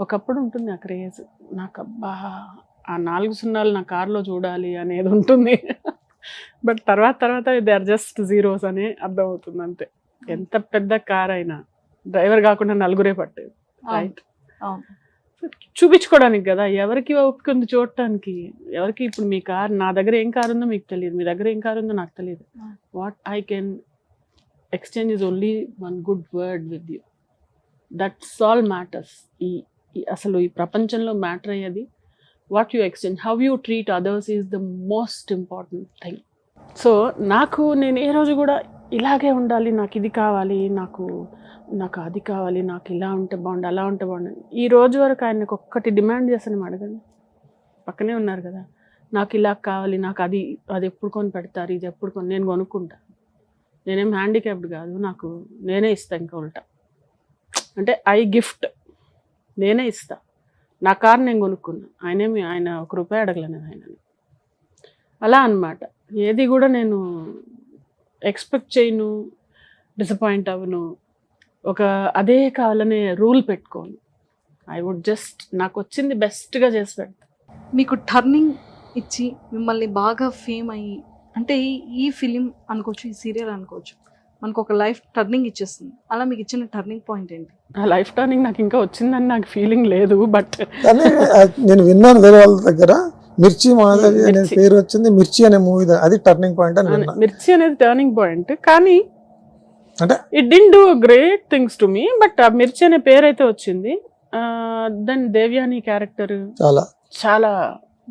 ఒకప్పుడు ఉంటుంది ఆ క్రేజ్, నాకు అబ్బా ఆ 4 సున్నాలు నా కార్లో చూడాలి అనేది ఉంటుంది. బట్ తర్వాత దే ఆర్ జస్ట్ జీరోస్ అని అర్థమవుతుంది అంతే. ఎంత పెద్ద కార్ అయినా డ్రైవర్ కాకుండా 4 పట్టేది, రైట్? చూపించుకోవడానికి కదా. ఎవరికి ఓపిక ఉంది చూడటానికి? ఎవరికి? ఇప్పుడు మీ కార్, నా దగ్గర ఏం కార్ ఉందో మీకు తెలియదు, మీ దగ్గర ఏం కార్ ఉందో నాకు తెలియదు. What I can exchange is only 1 good word with you. That's all matters. అసలు ఈ ప్రపంచంలో మ్యాటర్ అయ్యేది what you exchange, how you treat others is the most important thing. So నేను ఏ రోజు కూడా ఇలాగే ఉండాలి, నాకు ఇది కావాలి, నాకు అది కావాలి, నాకు ఇలా ఉంటే బాగుండు, అలా ఉంటే బాగుండు. ఈ రోజు వరకు ఆయనకు ఒక్కటి డిమాండ్ చేస్తాను అడగండి, పక్కనే ఉన్నారు కదా. నాకు ఇలా కావాలి, నాకు అది ఎప్పుడు కొని పెడతారు, ఇది ఎప్పుడు కొని, నేను కొనుక్కుంటా. నేనేం హ్యాండిక్యాప్డ్ కాదు, నేనే ఇస్తాను. ఇంకా ఉల్టా అంటే గిఫ్ట్ నేనే ఇస్తా. నా కారు నేను కొనుక్కున్నా, ఆయన 1 రూపాయి అడగలేను ఆయనని. అలా అన్నమాట. ఏది కూడా నేను ఎక్స్పెక్ట్ చేయను, డిసప్పాయింట్ అవ్వను, అదే కావాలనే రూల్ పెట్టుకోను. ఐ వుడ్ జస్ట్ నాకు వచ్చింది బెస్ట్గా చేసి పెడతా. మీకు టర్నింగ్ ఇచ్చి మిమ్మల్ని బాగా ఫేమ్ అయ్యి, అంటే ఈ ఫిలిం అనుకోవచ్చు, ఈ సీరియల్ అనుకోవచ్చు, మనకు ఒక లైఫ్ టర్నింగ్ ఇచ్చేస్తుంది. అలా మీకు ఇచ్చిన టర్నింగ్ పాయింట్ ఏంటి? ఆ లైఫ్ టర్నింగ్ నాకు ఇంకా వచ్చిందని నాకు ఫీలింగ్ లేదు. బట్ నేను విన్నాను వేరే వాళ్ళ దగ్గర, మిర్చి మాధవి అనే పేరు వచ్చింది, మిర్చి అనే మూవీ అది టర్నింగ్ పాయింట్ అని విన్నా. మిర్చి అనేది టర్నింగ్ పాయింట్, కానీ అంటే it didn't do great things to me. But ఆ మిర్చి అనే పేరు అయితే వచ్చింది. దెన్ దేవ్యాని క్యారెక్టర్ చాలా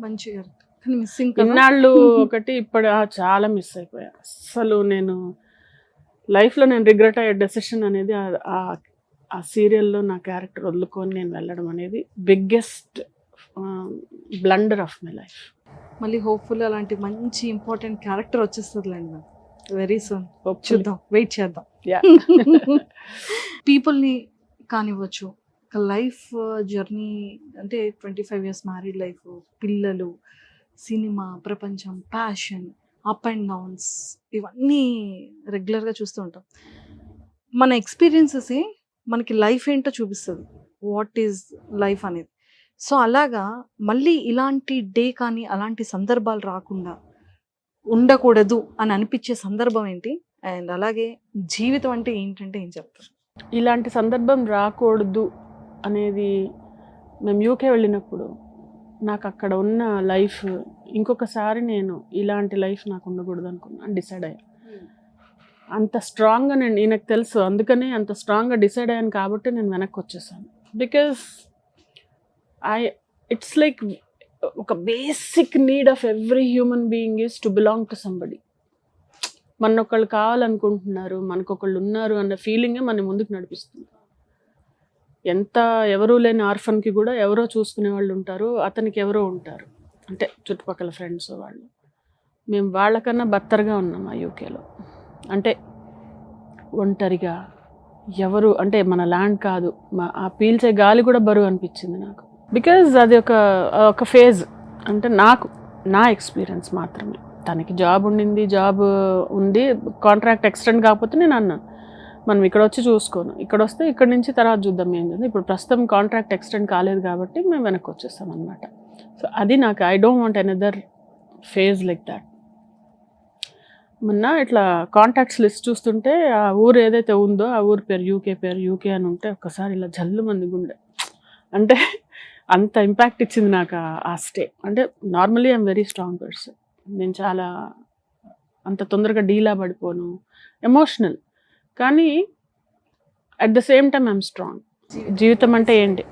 మంచిగా, కానీ మిస్సింగ్ ఇన్నాళ్ళు ఒకటి ఇప్పుడు చాలా మిస్ అయిపోయా. అసలు నేను లైఫ్లో రిగ్రెట్ అయ్యే డెసిషన్ అనేది ఆ సీరియల్లో నా క్యారెక్టర్ వదులుకొని నేను వెళ్ళడం అనేది biggest blunder of my life. మళ్ళీ హోప్ఫుల్ అలాంటి మంచి ఇంపార్టెంట్ క్యారెక్టర్ వచ్చేస్తుందిలేండి మ్యామ్, వెరీ సూన్. చూద్దాం, వెయిట్ చేద్దాం. పీపుల్ని కానివ్వచ్చు, ఒక లైఫ్ జర్నీ అంటే 25 years మ్యారీడ్ లైఫ్, పిల్లలు, సినిమా, ప్రపంచం, ప్యాషన్, అప్ అండ్ డౌన్స్, ఇవన్నీ రెగ్యులర్గా చూస్తూ ఉంటాం. మన ఎక్స్పీరియన్సెసే మనకి లైఫ్ ఏంటో చూపిస్తుంది, వాట్ ఈజ్ లైఫ్ అనేది. సో అలాగా మళ్ళీ ఇలాంటి డే కానీ అలాంటి సందర్భాలు రాకుండా ఉండకూడదు అని అనిపించే సందర్భం ఏంటి? అండ్ అలాగే జీవితం అంటే ఏంటంటే ఏం చెప్తారు? ఇలాంటి సందర్భం రాకూడదు అనేది, మేము యూకే వెళ్ళినప్పుడు నాకు అక్కడ ఉన్న లైఫ్ ఇంకొకసారి నేను ఇలాంటి లైఫ్ నాకు ఉండకూడదు అనుకున్నాను, డిసైడ్ అయ్యాను. అంత స్ట్రాంగ్గా నాకు తెలుసు, అందుకనే అంత స్ట్రాంగ్గా డిసైడ్ అయ్యాను కాబట్టి నేను వెనక్కి వచ్చేసాను. బికాస్ ఇట్స్ లైక్ ఒక basic need of every human being is to belong to somebody. మనొకళ్ళు కావాలనుకుంటున్నారు, మనకొకళ్ళు ఉన్నారు అన్న ఫీలింగే మన ముందుకు నడిపిస్తుంది. ఎవరూ లేని ఆర్ఫన్కి కూడా ఎవరో చూసుకునే వాళ్ళు ఉంటారు, అతనికి ఎవరో ఉంటారు, అంటే చుట్టుపక్కల ఫ్రెండ్స్ వాళ్ళు. మేము వాళ్ళకన్నా బత్తరగా ఉన్నాం ఆ యూకేలో. అంటే ఒంటరిగా ఎవరు, అంటే మన ల్యాండ్ కాదు, ఆ పీల్చే గాలి కూడా బరువు అనిపించింది నాకు. బికాజ్ అది ఒక ఫేజ్, అంటే నా ఎక్స్పీరియన్స్ మాత్రమే. తనకి జాబ్ ఉండింది, జాబ్ ఉంది, కాంట్రాక్ట్ ఎక్స్టెండ్ కాకపోతే నేను అన్నాను మనం ఇక్కడ వచ్చి చూసుకోను, ఇక్కడ వస్తే ఇక్కడ నుంచి తర్వాత చూద్దాం ఏం చేద్దాం, ఇప్పుడు ప్రస్తుతం కాంట్రాక్ట్ ఎక్స్టెండ్ కాలేదు కాబట్టి మేము వెనక్కి వచ్చేస్తాం అనమాట. సో అది నాకు I don't want another phase like that. మొన్న ఇట్లా కాంటాక్ట్స్ లిస్ట్ చూస్తుంటే ఆ ఊరు ఏదైతే ఉందో ఆ ఊరు పేరు యూకే అని ఉంటే ఒక్కసారి ఇలా జల్లు మంది గుండె. అంటే అంత ఇంపాక్ట్ ఇచ్చింది నాకు ఆ స్టే. అంటే normally I'm very strong person, నేను చాలా అంత తొందరగా డీలా పడిపోను, ఎమోషనల్, కానీ at the same time I'm strong. జీవితం అంటే ఏంటి?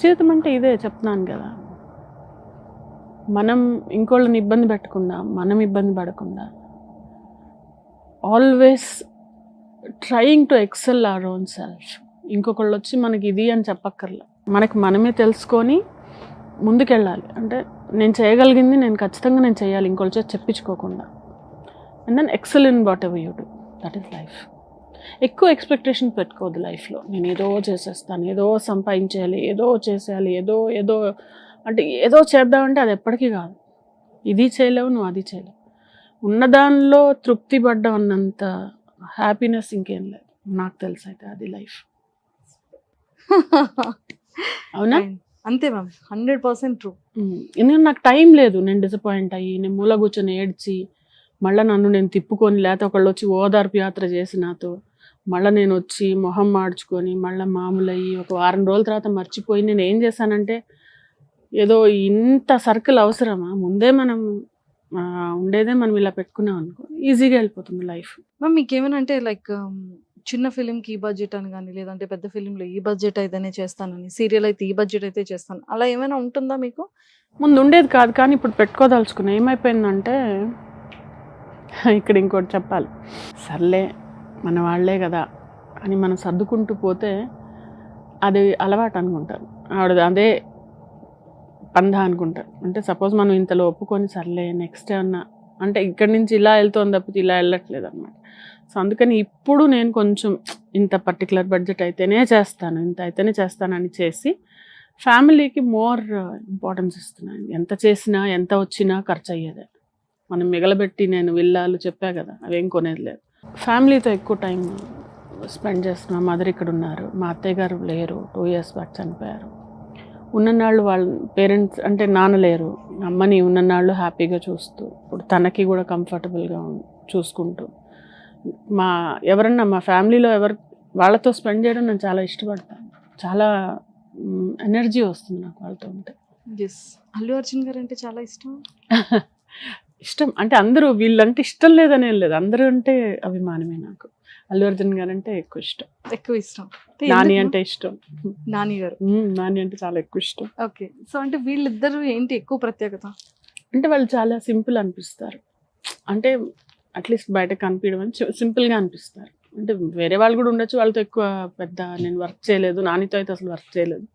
జీవితం అంటే ఇదే చెప్తున్నాను కదా, మనం ఇంకోళ్ళని ఇబ్బంది పెట్టకుండా, మనం ఇబ్బంది పడకుండా, always trying to excel our own self. ఇంకొకళ్ళు వచ్చి మనకి ఇది అని చెప్పక్కర్లా, మనకి మనమే తెలుసుకొని ముందుకెళ్ళాలి. అంటే నేను చేయగలిగింది నేను ఖచ్చితంగా నేను చేయాలి, ఇంకోళ్ళ చేసి చెప్పించుకోకుండా. And then excel in whatever you do, that is life. ఎక్కువ ఎక్స్పెక్టేషన్ పెట్టుకోవద్దు లైఫ్లో. నేను ఏదో చేసేస్తాను, ఏదో సంపాదించేయాలి, ఏదో చేసేయాలి, ఏదో ఏదో అంటే ఏదో చేద్దామంటే అది ఎప్పటికీ కాదు. ఇది చేయలేవు, నువ్వు అది చేయలేవు. ఉన్నదానిలో తృప్తి పడ్డం అన్నంత హ్యాపీనెస్ ఇంకేం లేదు నాకు తెలుసు. అయితే అది లైఫ్. అవునా? అంతే మ్యామ్, 100% ట్రూ. ఎందుకంటే నాకు టైం లేదు నేను డిసప్పాయింట్ అయ్యి, నేను మూల కూర్చొని ఏడ్చి, మళ్ళీ నన్ను నేను తిప్పుకొని, లేకపోతే ఒకళ్ళు వచ్చి ఓదార్పు యాత్ర చేసి నాతో, మళ్ళీ నేను వచ్చి మొహం మార్చుకొని మళ్ళీ మామూలు అయ్యి ఒక వారం రోజుల తర్వాత మర్చిపోయి నేను ఏం చేశానంటే, ఏదో ఇంత సర్కిల్ అవసరమా? ముందే మనం ఉండేదే మనం ఇలా పెట్టుకున్నాం అనుకో, ఈజీగా వెళ్ళిపోతుంది లైఫ్. మ్యామ్ మీకు ఏమైనా అంటే లైక్ చిన్న ఫిలింకి ఈ బడ్జెట్ అని కానీ, లేదంటే పెద్ద ఫిలింలో ఈ బడ్జెట్ అయితేనే చేస్తానని, సీరియల్ అయితే ఈ బడ్జెట్ అయితే చేస్తాను, అలా ఏమైనా ఉంటుందా మీకు? ముందు ఉండేది కాదు, కానీ ఇప్పుడు పెట్టుకోదలుచుకున్నా. ఏమైపోయిందంటే, ఇక్కడ ఇంకోటి చెప్పాలి, సర్లే మన వాళ్ళే కదా అని మనం సర్దుకుంటూ పోతే అది అలవాటు అనుకుంటారు, ఆవిడ అదే పందా అనుకుంటారు. అంటే సపోజ్ మనం ఇంతలో ఒప్పుకొని సర్లే నెక్స్ట్ ఏమన్నా అంటే ఇక్కడి నుంచి ఇలా వెళ్తుంది తప్పితే ఇలా వెళ్ళట్లేదు అనమాట. సో అందుకని ఇప్పుడు నేను కొంచెం ఇంత పర్టికులర్ బడ్జెట్ అయితేనే చేస్తాను, ఇంత అయితేనే చేస్తానని చేసి ఫ్యామిలీకి మోర్ ఇంపార్టెన్స్ ఇస్తున్నాను. ఎంత చేసినా ఎంత వచ్చినా ఖర్చు అయ్యేదే. మనం మిగలబెట్టి నేను విల్లాలు చెప్పా కదా, అవేం కొనేది లేదు. ఫ్యామిలీతో ఎక్కువ టైం స్పెండ్ చేస్తున్నాం. మదర్ ఇక్కడ ఉన్నారు, మా అత్తయ్య గారు లేరు, 2 years బ్యాక్ చనిపోయారు. ఉన్ననాళ్ళు వాళ్ళ పేరెంట్స్ అంటే నాన్న లేరు, అమ్మని ఉన్ననాళ్ళు హ్యాపీగా చూస్తూ, ఇప్పుడు తనకి కూడా కంఫర్టబుల్గా చూసుకుంటూ, ఎవరన్నా మా ఫ్యామిలీలో వాళ్ళతో స్పెండ్ చేయడం నేను చాలా ఇష్టపడతాను. చాలా ఎనర్జీ వస్తుంది నాకు వాళ్ళతో ఉంటే. ఎస్, అల్లు అర్జున్ గారు అంటే చాలా ఇష్టం. ఇష్టం అంటే అందరూ వీళ్ళంటే ఇష్టం లేదని ఏం లేదు, అందరూ అంటే అభిమానమే నాకు. అల్లు అర్జున్ గారు అంటే ఎక్కువ ఇష్టం. నాని అంటే ఇష్టం. నాని గారు, నాని అంటే చాలా ఎక్కువ ఇష్టం. ఓకే. సో అంటే వీళ్ళిద్దరు ఏంటి ఎక్కువ ప్రత్యేకత? అంటే వాళ్ళు చాలా సింపుల్ అనిపిస్తారు. అంటే అట్లీస్ట్ బయట కనిపించడం అని సింపుల్గా అనిపిస్తారు. అంటే వేరే వాళ్ళు కూడా ఉండొచ్చు, వాళ్ళతో ఎక్కువ పెద్ద నేను వర్క్ చేయలేదు, నానితో అయితే అసలు వర్క్ చేయలేదు,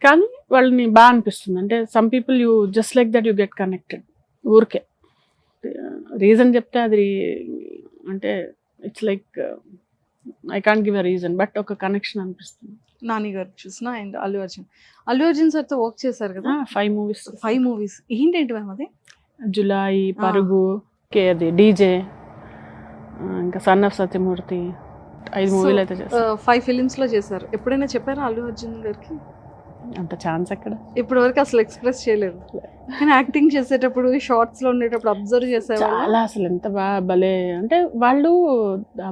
కానీ వాళ్ళని బాగా అనిపిస్తుంది. అంటే some people you just like that you get connected. ఊరికే రీజన్ చెప్తే అది అంటే it's like I can't give a reason, but ఒక కనెక్షన్ అనిపిస్తుంది. నాని గారు చూసిన అండ్ అల్లు అర్జున్ సార్తో వర్క్ చేశారు కదా, 5 movies. 5 movies ఏంటంటే మ్యామ్ అది? జులాయి, పరుగు, అది డీజే, ఇంకా సన్ ఆఫ్ సత్యమూర్తి, 5 movies అయితే చేశారు. 5 films లో చేశారు. ఎప్పుడైనా చెప్పారా అల్లు అర్జున్ గారికి? అంత ఛాన్స్ ఎక్కడ, ఇప్పటి వరకు అసలు ఎక్స్ప్రెస్ చేయలేదు. కానీ యాక్టింగ్ చేసేటప్పుడు, షార్ట్స్ లో ఉండేటప్పుడు అబ్జర్వ్ చేసేవాళ్ళు. చాలా అసలు ఎంత బాగా భలే, అంటే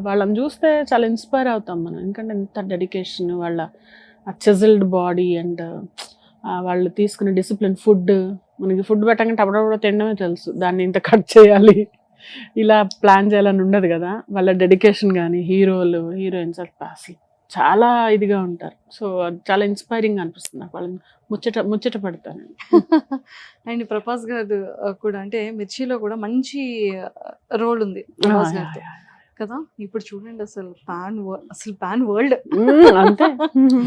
వాళ్ళని చూస్తే చాలా ఇన్స్పైర్ అవుతాం మనం. ఎందుకంటే ఎంత డెడికేషన్, వాళ్ళ చెజిల్డ్ బాడీ అండ్ వాళ్ళు తీసుకునే డిసిప్లిన్. ఫుడ్, మనకి ఫుడ్ పెట్టకంటే అప్పుడప్పుడు తినడమే తెలుసు, దాన్ని ఇంత కట్ చేయాలి ఇలా ప్లాన్ చేయాలని ఉండదు కదా. వాళ్ళ డెడికేషన్ కానీ హీరోలు హీరోయిన్స్ అసలు చాలా ఇదిగా ఉంటారు. సో అది చాలా ఇన్స్పైరింగ్ అనిపిస్తుంది నాకు, వాళ్ళని ముచ్చట పడతాను. అండ్ ప్రభాస్ గారు కూడా అంటే మిర్చిలో కూడా మంచి రోల్ ఉంది ప్రభాస్ గారితో కదా. ఇప్పుడు చూడండి అసలు పాన్ వరల్డ్. అంతే,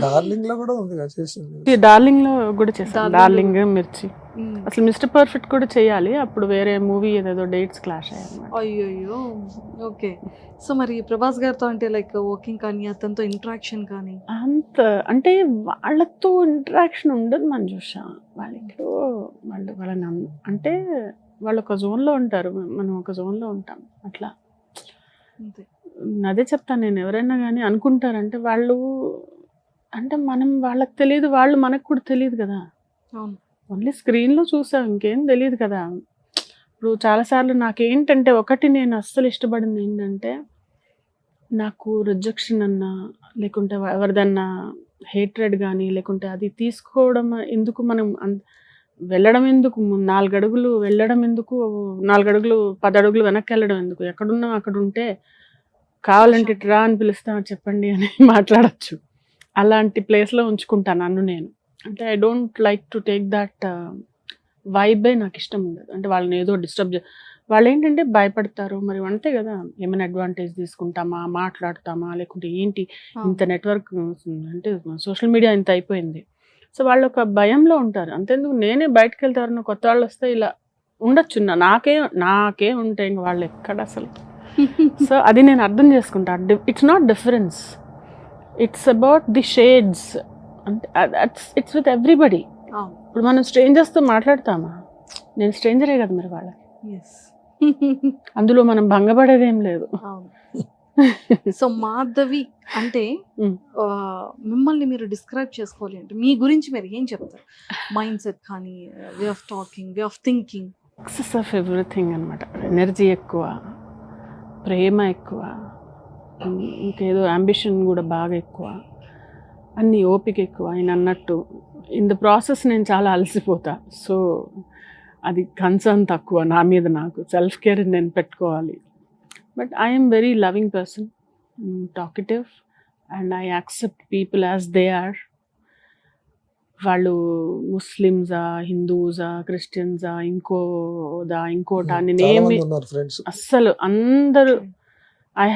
డార్లింగ్ లో కూడా ఉంది కదా చేసింది. డార్లింగ్ లో కూడా చేశాను, డార్లింగ్, మిర్చి. అసలు మిస్టర్ పర్ఫెక్ట్ కూడా చేయాలి, అప్పుడు వేరే మూవీ ఏదేదో డేట్స్ క్లాష్ అయ్యాయి. అయ్యో, ఓకే. సో మరి ప్రభాస్ గారితో అంటే లైక్ వర్కింగ్ కానీ, అతనితో ఇంటరాక్షన్ కానీ అంత అంటే వాళ్ళతో ఇంటరాక్షన్ ఉండదు. మనం చూసా వాళ్ళని అంటే వాళ్ళు ఒక జోన్లో ఉంటారు, మనం ఒక జోన్లో ఉంటాం. అట్లా అంతే. అదే చెప్తాను నేను, ఎవరైనా కానీ అనుకుంటారంటే వాళ్ళు అంటే మనం వాళ్ళకి తెలియదు, వాళ్ళు మనకు కూడా తెలియదు కదా. అవును. ఓన్లీ స్క్రీన్లో చూసాం, ఇంకేం తెలియదు కదా. ఇప్పుడు చాలాసార్లు నాకేంటంటే ఒకటి నేను అస్సలు ఇష్టపడింది ఏంటంటే, నాకు రిజెక్షన్ అన్నా లేకుంటే ఎవరిదన్నా హేట్రెడ్ కానీ లేకుంటే అది తీసుకోవడం ఎందుకు, మనం వెళ్ళడం ఎందుకు, 4 అడుగులు వెళ్ళడం ఎందుకు, 4 అడుగులు 10 అడుగులు వెనక్కి వెళ్ళడం ఎందుకు, ఎక్కడున్నా అక్కడ ఉంటే కావాలంటే రా అని పిలుస్తా చెప్పండి అని మాట్లాడచ్చు. అలాంటి ప్లేస్లో ఉంచుకుంటాను నన్ను నేను. అంటే I don't like to take that vibe, నాకు ఇష్టం ఉండదు. అంటే వాళ్ళని ఏదో డిస్టర్బ్ వాళ్ళు ఏంటంటే భయపడతారు, మరి అంతే కదా. ఏమైనా అడ్వాంటేజ్ తీసుకుంటామా, మాట్లాడతామా, లేకుంటే ఏంటి ఇంత నెట్వర్క్ అంటే సోషల్ మీడియా ఇంత అయిపోయింది. సో వాళ్ళు ఒక భయంలో ఉంటారు. అంతేందుకు నేనే బయటకు వెళ్తారు, కొత్త వాళ్ళు వస్తే ఇలా ఉండొచ్చు, నాకే ఉంటాయి, ఇంక వాళ్ళు ఎక్కడ అసలు. సో అది నేను అర్థం చేసుకుంటా. It's not difference, it's about the shades. అంటే ఇట్స్ విత్ ఎవ్రీబడి. ఇప్పుడు మనం స్ట్రేంజర్స్తో మాట్లాడతామా, నేను స్ట్రేంజరే కదా మరి వాళ్ళకి. అందులో మనం భంగపడేదేం లేదు. సో మాధవి అంటే మిమ్మల్ని మీరు డిస్క్రైబ్ చేసుకోవాలి అంటే మీ గురించి మీరు ఏం చెప్తారు? మైండ్ సెట్ కానీ, way of talking, way of thinking. Excess of everything అనమాట. ఎనర్జీ ఎక్కువ, ప్రేమ ఎక్కువ, ఇంకేదో అంబిషన్ కూడా బాగా ఎక్కువ, అన్ని ఓపిక ఎక్కువ. ఆయన అన్నట్టు ఇన్ ద ప్రాసెస్ నేను చాలా అలసిపోతా. సో అది కన్సర్న్ తక్కువ నా మీద. నాకు సెల్ఫ్ కేర్ నేను పెట్టుకోవాలి. But I'm very loving person, talkative, and I accept people as they are. వాళ్ళు ముస్లిమ్సా, హిందూసా, క్రిస్టియన్సా, ఇంకోటా నేనేమి అస్సలు అందరూ I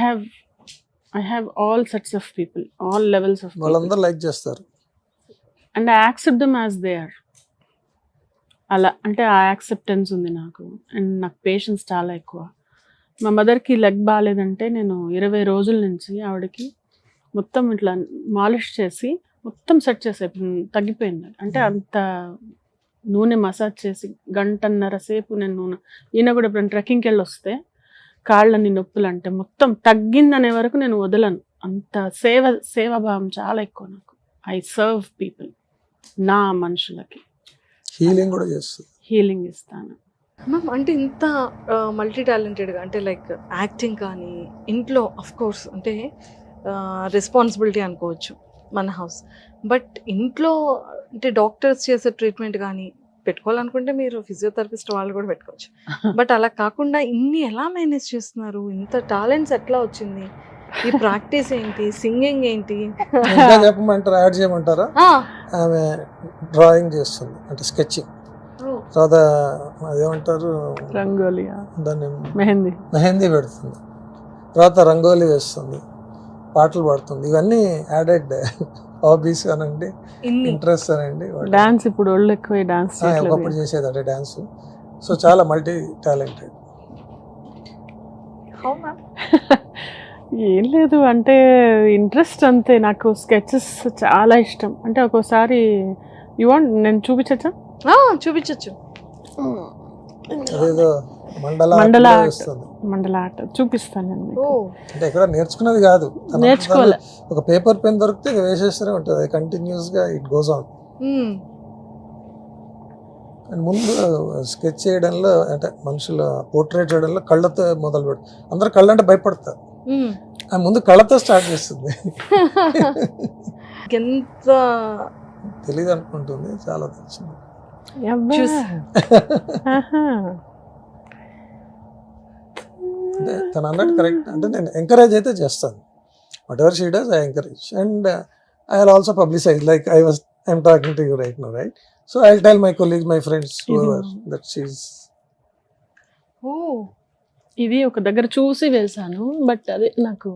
have all sets of people, all levels of వాళ్ళందరూ లైక్ చేస్తారు. And I accept them as they are. అలా అంటే ఆ యాక్సెప్టెన్స్ ఉంది నాకు. అండ్ నాకు పేషెన్స్ చాలా ఎక్కువ. మా మదర్కి లెగ్ బాగాలేదంటే నేను 20 రోజుల నుంచి ఆవిడకి మొత్తం ఇట్లా మాలిష్ చేసి మొత్తం సెట్ చేసే తగ్గిపోయింది. అంటే అంత నూనె మసాజ్ చేసి 1.5 గంటల సేపు నేను నూనె, ఈయన కూడా ఇప్పుడు ట్రెక్కింగ్కి వెళ్ళి వస్తే కాళ్ళని నొప్పులు అంటే మొత్తం తగ్గిందనే వరకు నేను వదలను. అంత సేవాభావం చాలా ఎక్కువ నాకు. ఐ సర్వ్ పీపుల్, నా మనుషులకి హీలింగ్ కూడా చేస్తుంది, హీలింగ్ ఇస్తాను. మ్యామ్ అంటే ఇంత మల్టీ టాలెంటెడ్గా అంటే లైక్ యాక్టింగ్ కానీ, ఇంట్లో అఫ్ కోర్స్ అంటే రెస్పాన్సిబిలిటీ అనుకోవచ్చు మన హౌస్, బట్ ఇంట్లో అంటే డాక్టర్స్ చేసే ట్రీట్మెంట్ కానీ పెట్టుకోవాలనుకుంటే మీరు ఫిజియోథెరపిస్ట్ వాళ్ళు కూడా పెట్టుకోవచ్చు. బట్ అలా కాకుండా ఇన్ని ఎలా మేనేజ్ చేస్తున్నారు? ఇంత టాలెంట్స్ ఎట్లా వచ్చింది? ఈ ప్రాక్టీస్ ఏంటి, సింగింగ్ ఏంటి? ఇంకా చెప్పమంటారా, యాడ్ చేయమంటారా? ఆమె డ్రాయింగ్ చేస్తుంది, అంటే స్కెచింగ్, తర్వాత అదేమంటారు రంగోలి, దాన్ని మెహందీ పెడుతుంది, తర్వాత రంగోలీ వేస్తుంది, పాటలు పాడుతుంది. ఇవన్నీ యాడెడ్ హాబీస్ అనండి, ఇంట్రెస్ట్ అనండి. డాన్స్ ఇప్పుడు వాళ్ళు ఎక్కువ డాన్స్ ఒకప్పుడు చేసేది అంటే డాన్స్. సో చాలా మల్టీ టాలెంటెడ్. ఏం లేదు అంటే ఇంట్రెస్ట్ అంతే. నాకు స్కెచెస్ చాలా ఇష్టం. అంటే ఒక్కోసారి నేను చూపించచ్చా? చూపించచ్చు. అదేదో మండల ఆట చూపిస్తాను నేను. అంటే ఎక్కడ నేర్చుకున్నది కాదు, నేర్చుకోవాలి. ఒక పేపర్ పెన్ దొరికితే వేసేస్తూనే ఉంటుంది, కంటిన్యూస్ గా ఇట్ గోస్ ఆన్. అండ్ ముందు స్కెచ్ చేయడంలో అంటే మనుషుల పోర్ట్రేట్ చేయడంలో కళ్ళతో మొదలు పెడతారు. అందరు కళ్ళు అంటే భయపడతారు, ముందు కళ్ళతో స్టార్ట్ చేస్తుంది. ఎంత తెలీదు అనుకుంటుంది, చాలా తెలిసింది. తను అన్నట్టు కరెక్ట్. అంటే నేను ఎంకరేజ్ అయితే చేస్తాను, whatever she does I encourage. And I will also publicise, like I'm talking to you right now, right? So I will tell my colleagues, my friends that she is. ఇది ఒక దగ్గర చూసి వేసాను, but అదే నాకు.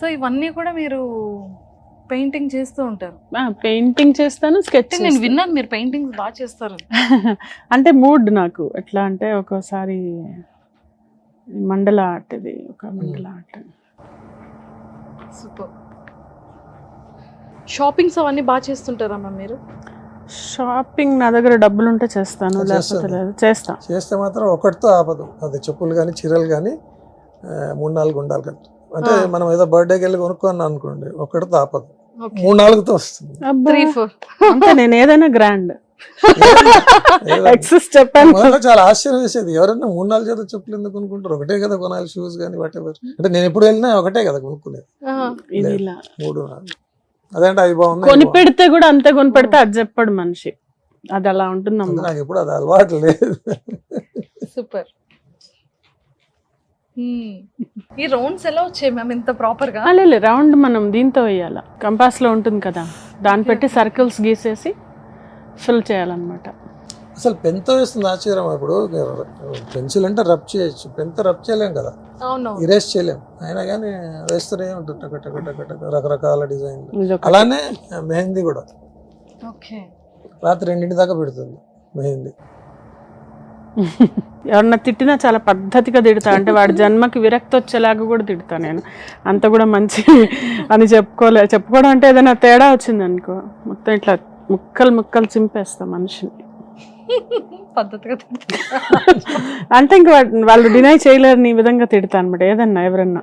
So ఇవన్నీ కూడా మీరు పెయింటింగ్ చేస్తూ ఉంటారు? పెయింటింగ్ చేస్తాను, స్కెచ్. నేను విన్నాను మీరు పెయింటింగ్స్ బాగా చేస్తారు. అంటే మూడ్ నాకు ఎట్లా అంటే ఒక్కోసారి మండల ఆర్ట్, ఇది ఒక మండల ఆర్ట్. సూపర్. షాపింగ్స్ అవన్నీ బాగా చేస్తుంటారా మ్యామ్ మీరు? షాపింగ్ నా దగ్గర డబ్బులు ఉంటే చేస్తాను, లేకపోతే చేస్తాను. లేదు. చేస్తా. చేస్తే మాత్రం ఒకటితో ఆపదు. అది చెప్పులు కానీ చీరలు కానీ 3-4 ఉండాలి కదా. అంటే మనం ఏదో బర్త్డేకి వెళ్ళి కొనుక్కోని అనుకోండి, ఒకటితో ఆపదు, 3-4తో వస్తుంది. అబ్బా, 3-4 అంటే నేను ఏదైనా గ్రాండ్ ఏదో- ఎక్సెస్ చెప్పాను. మొదట్లో చాలా ఆశ్చర్యం వేసేది, ఎవరైనా 3-4 జత చెప్పులు ఎందుకు కొనుక్కుంటారు, ఒకటే కదా కొనాలి, షూస్ కానీ వాటెవర్. అంటే నేను ఎప్పుడు వెళ్ళినా ఒకటే కదా కొనుక్కునేది, ఇది ఇలా 3-4. అదేంటే అవి బాగున్నాయి, కొని పెడితే కూడా అంతే కొని పెడితే అది చెప్పాడు మనిషి. అది అలా ఉంటుందమ్మా. నాకు ఎప్పుడు అది అలవాటు లేదు. సూపర్. ఈ రౌండ్స్ ఎలా వచ్చాయి మ్యామ్ ఇంత ప్రాపర్ గా? లేదు రౌండ్ మనం దీంతో వేయాల, కంపాస్ లో ఉంటుంది కదా, దాన్ని పెట్టి సర్కిల్స్ గీసేసి ఫిల్ చేయాలన్నమాట. అసలు పెన్తో వేస్తుంది ఆశ్చర్యం. ఇప్పుడు పెన్సిల్ అంటే రబ్ చేయొచ్చు, పెన్తో రబ్ చేయలేం కదా, అవును. ఇరేజ్ చేయలేం. అయినా కానీ వేస్తూనే ఉంటుంది టక టక టక టక, రకరకాల డిజైన్. ఇదొకటి. అలానే మెహందీ కూడా ఓకే. రాత్రి 2 దాకా పెడుతుంది మెహందీ. ఎవరన్నా తిట్టినా చాలా పద్ధతిగా తిడతా, అంటే వాడి జన్మకి విరక్తి వచ్చేలాగా కూడా తిడతా నేను. అంత కూడా మంచి అని చెప్పుకోవడం అంటే ఏదైనా తేడా వచ్చింది అనుకో, మొత్తం ఇట్లా ముక్కలు ముక్కలు చింపేస్తా మనిషిని. పద్ధతిగా అంటే ఇంకా వాళ్ళు డినై చేయలేరు ఈ విధంగా తిడతా అనమాట. ఏదన్నా ఎవరన్నా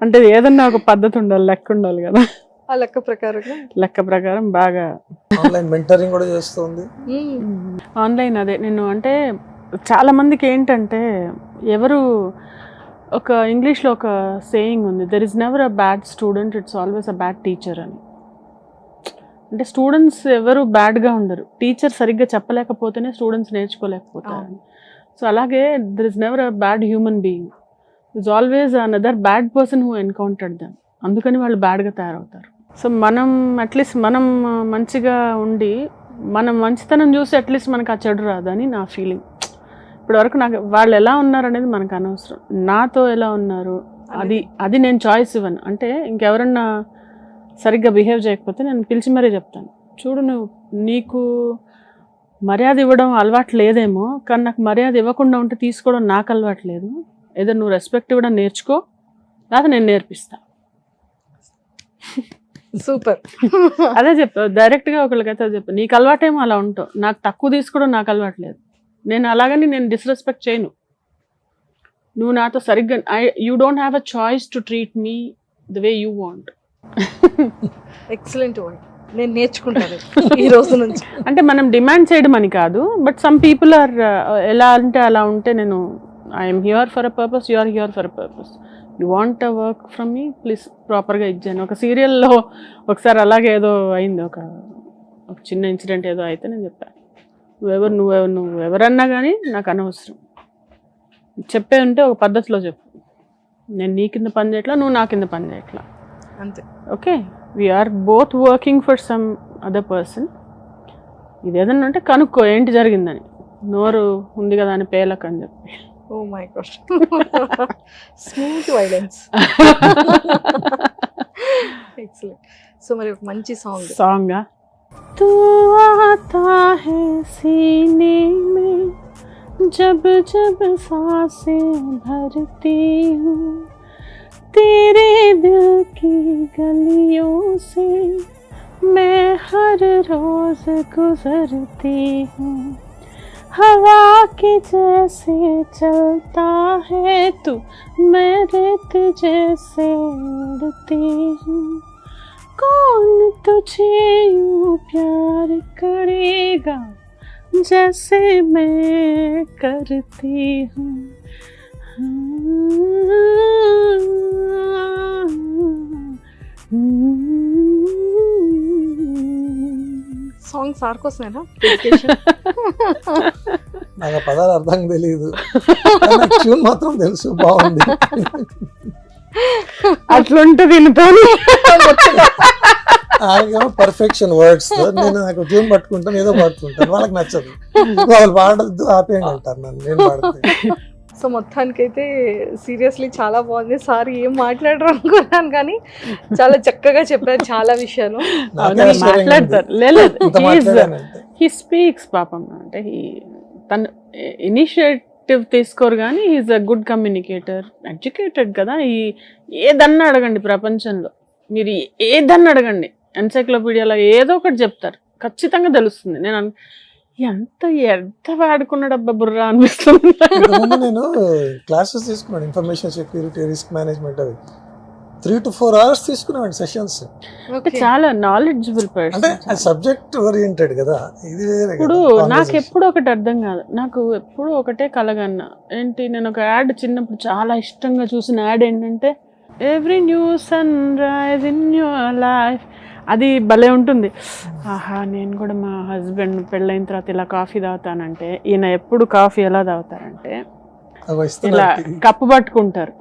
అంటే ఏదన్నా ఒక పద్ధతి ఉండాలి, లెక్క ఉండాలి కదా. ఆ లెక్క ప్రకారంగా లెక్క ప్రకారం బాగా. ఆన్లైన్ మెంటరింగ్ కూడా చేస్తుంది. ఆన్లైన్ అదే నేను అంటే చాలా మందికి ఏంటంటే, ఎవరు ఒక ఇంగ్లీష్లో ఒక సేయింగ్ ఉంది, there is never a bad student, it's always a bad teacher అని. అంటే స్టూడెంట్స్ ఎవరు బ్యాడ్గా ఉండరు, టీచర్ సరిగ్గా చెప్పలేకపోతేనే స్టూడెంట్స్ నేర్చుకోలేకపోతారు. సో అలాగే there is never a bad human being, is always another bad person who encountered them. అందుకని వాళ్ళు బ్యాడ్గా తయారవుతారు. సో మనం అట్లీస్ట్ మనం మంచిగా ఉండి మనం మంచితనం చూసి అట్లీస్ట్ మనకు ఆ చెడు రాదని నా ఫీలింగ్. ఇప్పటివరకు నాకు వాళ్ళు ఎలా ఉన్నారు అనేది మనకు అనవసరం, నాతో ఎలా ఉన్నారు అది నేను చాయిస్ ఇవ్వను. అంటే ఇంకెవరన్నా సరిగ్గా బిహేవ్ చేయకపోతే నేను పిలిచి మరీ చెప్తాను, చూడు నీకు మర్యాద ఇవ్వడం అలవాటు లేదేమో, కానీ నాకు మర్యాద ఇవ్వకుండా ఉంటే తీసుకోవడం నాకు అలవాటు లేదు. ఏదో నువ్వు రెస్పెక్ట్ ఇవ్వడం నేర్చుకో, లేదా నేను నేర్పిస్తా. సూపర్. అదే చెప్పా డైరెక్ట్గా ఒకళ్ళకైతే చెప్పా, నీకు అలవాటేమో అలా ఉంటావు, నాకు తక్కువ తీసుకోవడం నాకు అలవాటు లేదు. నేను అలాగని నేను డిస్రెస్పెక్ట్ చేయను. నువ్వు నాతో సరిగ్గా you don't have a choice to treat me the way you want. Excellent word, నేను నేర్చుకుంటాను ఈ రోజు నుంచి. అంటే మనం డిమాండ్ చేయడం అని కాదు, బట్ సమ్ పీపుల్ ఆర్ ఎలా అంటే అలా ఉంటే, నేను I'm here for a purpose, you are here for a purpose, you want a work from me, please ప్రాపర్గా ఇచ్చాను. ఒక సీరియల్లో ఒకసారి అలాగే ఏదో అయింది, ఒక చిన్న ఇన్సిడెంట్ ఏదో అయితే నేను చెప్పాను, నువ్వు ఎవరన్నా కానీ నాకు అనవసరం, చెప్పే ఉంటే ఒక పద్ధతిలో చెప్పు, నేను నీ కింద పని చేయట్లా, నువ్వు నా కింద పని చేయట్లా, అంతే. Okay we're both working for some other person. ఇది ఏదన్నా అంటే కనుక్కో ఏంటి జరిగిందని, నోరు ఉంది కదా అని పేలక్ అని చెప్పి. Oh my God, smooth violence. Excellent. So మరి ఒక మంచి సాంగ్ तू आता है सीने में जब जब सांसें भरती हूँ, तेरे दिल की गलियों से मैं हर रोज गुजरती हूँ, हवा के जैसे चलता है तू, मैं रेत जैसे उड़ती हूँ, कौन तुझे यूं प्यार करेगा जैसे मैं करती हूँ. సాంగ్ సార్ కోసమేనా? నాకు ఆ పదాలు అర్థం తెలియదు, ట్యూన్ మాత్రం తెలుసు, బాగుంది. అట్లుంటది ఆయనకేమో పర్ఫెక్షన్ వర్డ్స్, నేను నాకు ట్యూన్ పట్టుకుంటాను, ఏదో పాడుతుంటాను, వాళ్ళకి నచ్చదు, వాళ్ళు పాడద్దు ఆపేయండి అంటారు నన్ను, నేను పాడుతాను. సో మొత్తానికైతే సీరియస్లీ చాలా బాగుంది. సార్ ఏం మాట్లాడరు అనుకున్నాను, కానీ చాలా చక్కగా చెప్పారు చాలా విషయాలు. మాట్లాడతారు, లేదు హీ స్పీక్స్ పాపం, అంటే తను ఇనిషియేటివ్ తీసుకోరు కానీ he's a good communicator, educated కదా. ఏదన్నా అడగండి ప్రపంచంలో, మీరు ఏదన్నా అడగండి, ఎన్సైక్లోపీడియాలో ఏదో ఒకటి చెప్తారు, ఖచ్చితంగా తెలుస్తుంది. నేను ఎంత వాడుకున్నాడబ్బా బుర్రా అనిపిస్తుంది. ఇంతకుముందు నేను క్లాసెస్ తీసుకున్నాను, ఇన్ఫర్మేషన్ సెక్యూరిటీ, రిస్క్ మేనేజ్మెంట్, అవి 3 to 4 hours తీసుకున్నాను సెషన్స్. చాలా నాలెడ్జబుల్ పర్సన్. అంటే సబ్జెక్ట్ ఓరియంటెడ్ కదా, ఇది వేరే కదా. ఇప్పుడు నాకు ఎప్పుడు ఒకటి అర్థం కాదు, నాకు ఎప్పుడు ఒకటే కలగన్నా ఏంటి, నేను ఒక యాడ్ చిన్నప్పుడు చాలా ఇష్టంగా చూసిన యాడ్ ఏంటంటే every new sunrise in your life, అది భలే ఉంటుంది. ఆహా, నేను కూడా మా హస్బెండ్ పెళ్ళైన తర్వాత ఇలా కాఫీ తాగుతానంటే, ఈయన ఎప్పుడు కాఫీ ఎలా తాగుతారంటే ఇలా కప్పు పట్టుకుంటారు